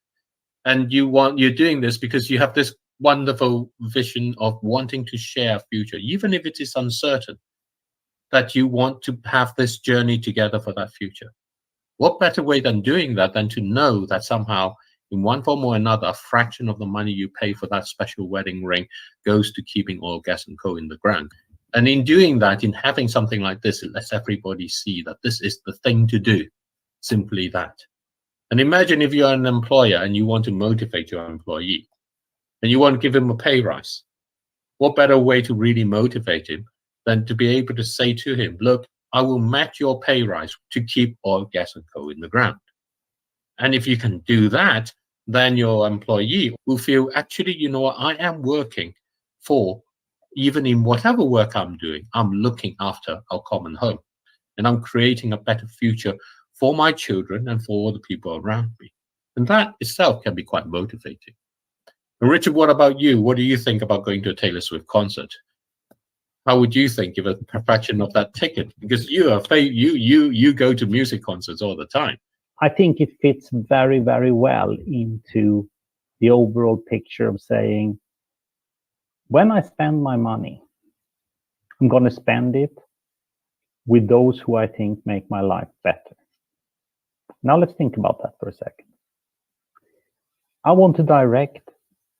And you're doing this because you have this wonderful vision of wanting to share a future, even if it is uncertain, that you want to have this journey together for that future. What better way than doing that than to know that somehow, in one form or another, a fraction of the money you pay for that special wedding ring goes to keeping oil, gas, and coal in the ground. And in doing that, in having something like this, it lets everybody see that this is the thing to do, simply that. And imagine if you're an employer and you want to motivate your employee and you want to give him a pay rise. What better way to really motivate him than to be able to say to him, look, I will match your pay rise to keep oil, gas, and coal in the ground. And if you can do that, then your employee will feel, actually, you know what, I am working for, even in whatever work I'm doing, I'm looking after our common home. And I'm creating a better future for my children and for all the people around me. And that itself can be quite motivating. And Richard, what about you? What do you think about going to a Taylor Swift concert? How would you think of a fraction of that ticket? Because you go to music concerts all the time. I think it fits very, very well into the overall picture of saying, when I spend my money, I'm going to spend it with those who I think make my life better. Now let's think about that for a second. I want to direct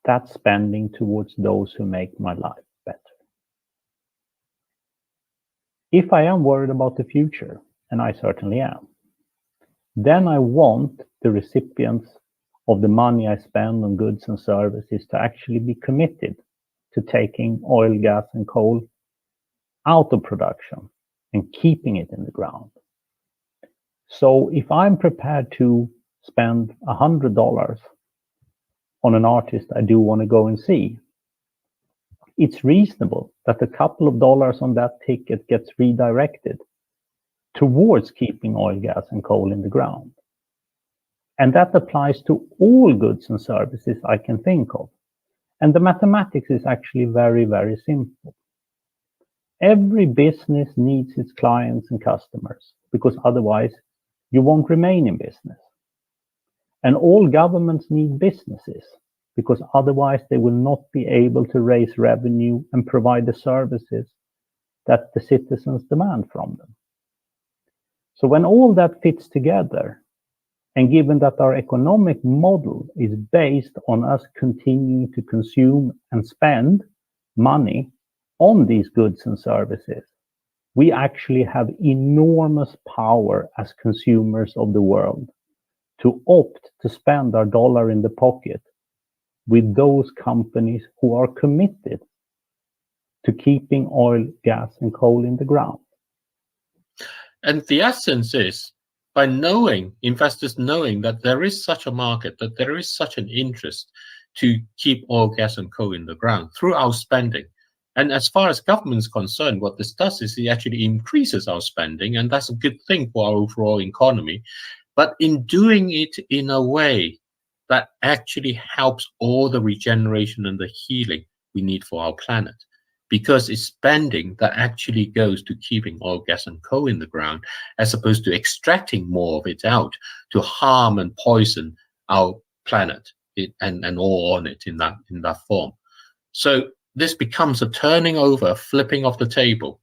that spending towards those who make my life better. If I am worried about the future, and I certainly am, then I want the recipients of the money I spend on goods and services to actually be committed to taking oil, gas, and coal out of production and keeping it in the ground. So if I'm prepared to spend $100 on an artist I do want to go and see, it's reasonable that a couple of dollars on that ticket gets redirected towards keeping oil, gas, and coal in the ground. And that applies to all goods and services I can think of. And the mathematics is actually very, very simple. Every business needs its clients and customers, because otherwise you won't remain in business. And all governments need businesses, because otherwise they will not be able to raise revenue and provide the services that the citizens demand from them. So when all that fits together, and given that our economic model is based on us continuing to consume and spend money on these goods and services, we actually have enormous power as consumers of the world to opt to spend our dollar in the pocket with those companies who are committed to keeping oil, gas, and coal in the ground. And the essence is, by investors knowing that there is such a market, that there is such an interest to keep oil, gas, and coal in the ground through our spending. And as far as government is concerned, what this does is it actually increases our spending, and that's a good thing for our overall economy. But in doing it in a way that actually helps all the regeneration and the healing we need for our planet. Because it's spending that actually goes to keeping oil, gas, and coal in the ground, as opposed to extracting more of it out to harm and poison our planet and all on it in that form. So this becomes a turning over, flipping of the table,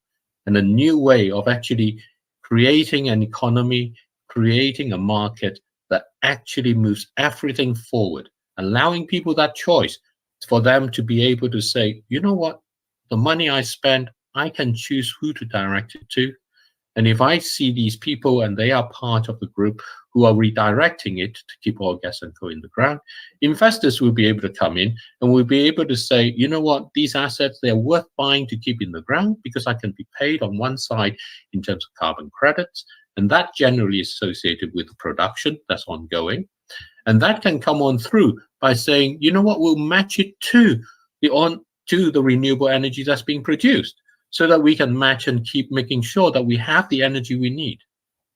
and a new way of actually creating an economy, creating a market that actually moves everything forward, allowing people that choice for them to be able to say, you know what, the money I spend, I can choose who to direct it to. And if I see these people and they are part of the group who are redirecting it to keep oil, gas, and coal in the ground, investors will be able to come in and will be able to say, you know what, these assets, they're worth buying to keep in the ground because I can be paid on one side in terms of carbon credits. And that generally is associated with the production that's ongoing. And that can come on through by saying, you know what, we'll match it to the renewable energy that's being produced, so that we can match and keep making sure that we have the energy we need.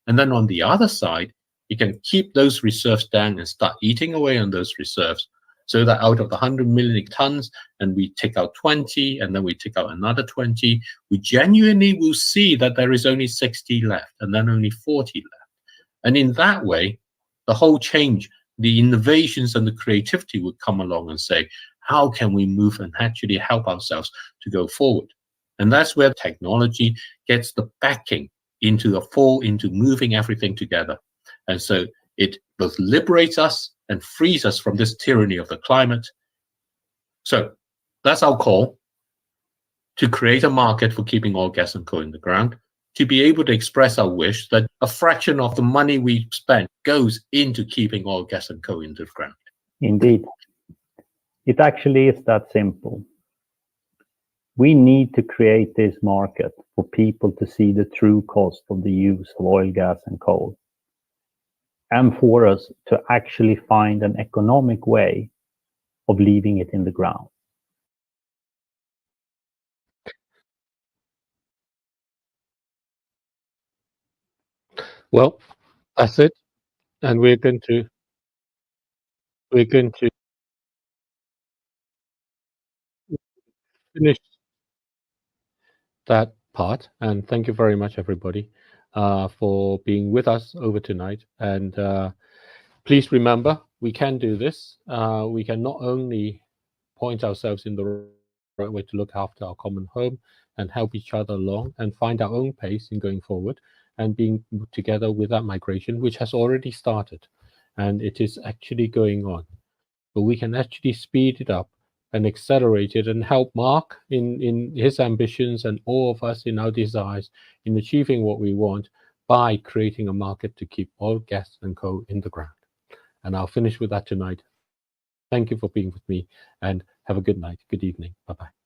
And then on the other side, you can keep those reserves down and start eating away on those reserves, so that out of the 100 million tons, and we take out 20, and then we take out another 20, we genuinely will see that there is only 60 left, and then only 40 left. And in that way, the whole change, the innovations and the creativity would come along and say, how can we move and actually help ourselves to go forward? And that's where technology gets the backing into the fall, into moving everything together. And so it both liberates us and frees us from this tyranny of the climate. So that's our call, to create a market for keeping oil, gas, and coal in the ground, to be able to express our wish that a fraction of the money we spend goes into keeping oil, gas, and coal in the ground. Indeed. It actually is that simple. We need to create this market for people to see the true cost of the use of oil, gas, and coal, and for us to actually find an economic way of leaving it in the ground. Well, that's it. And we're going to finish that part. And thank you very much, everybody, for being with us over tonight. And please remember, we can do this. We can not only point ourselves in the right way to look after our common home and help each other along and find our own pace in going forward and being together with that migration, which has already started and it is actually going on. But we can actually speed it up and accelerate it and help Mark in his ambitions and all of us in our desires in achieving what we want by creating a market to keep oil, gas, and coal in the ground. And I'll finish with that tonight. Thank you for being with me and have a good night. Good evening. Bye-bye.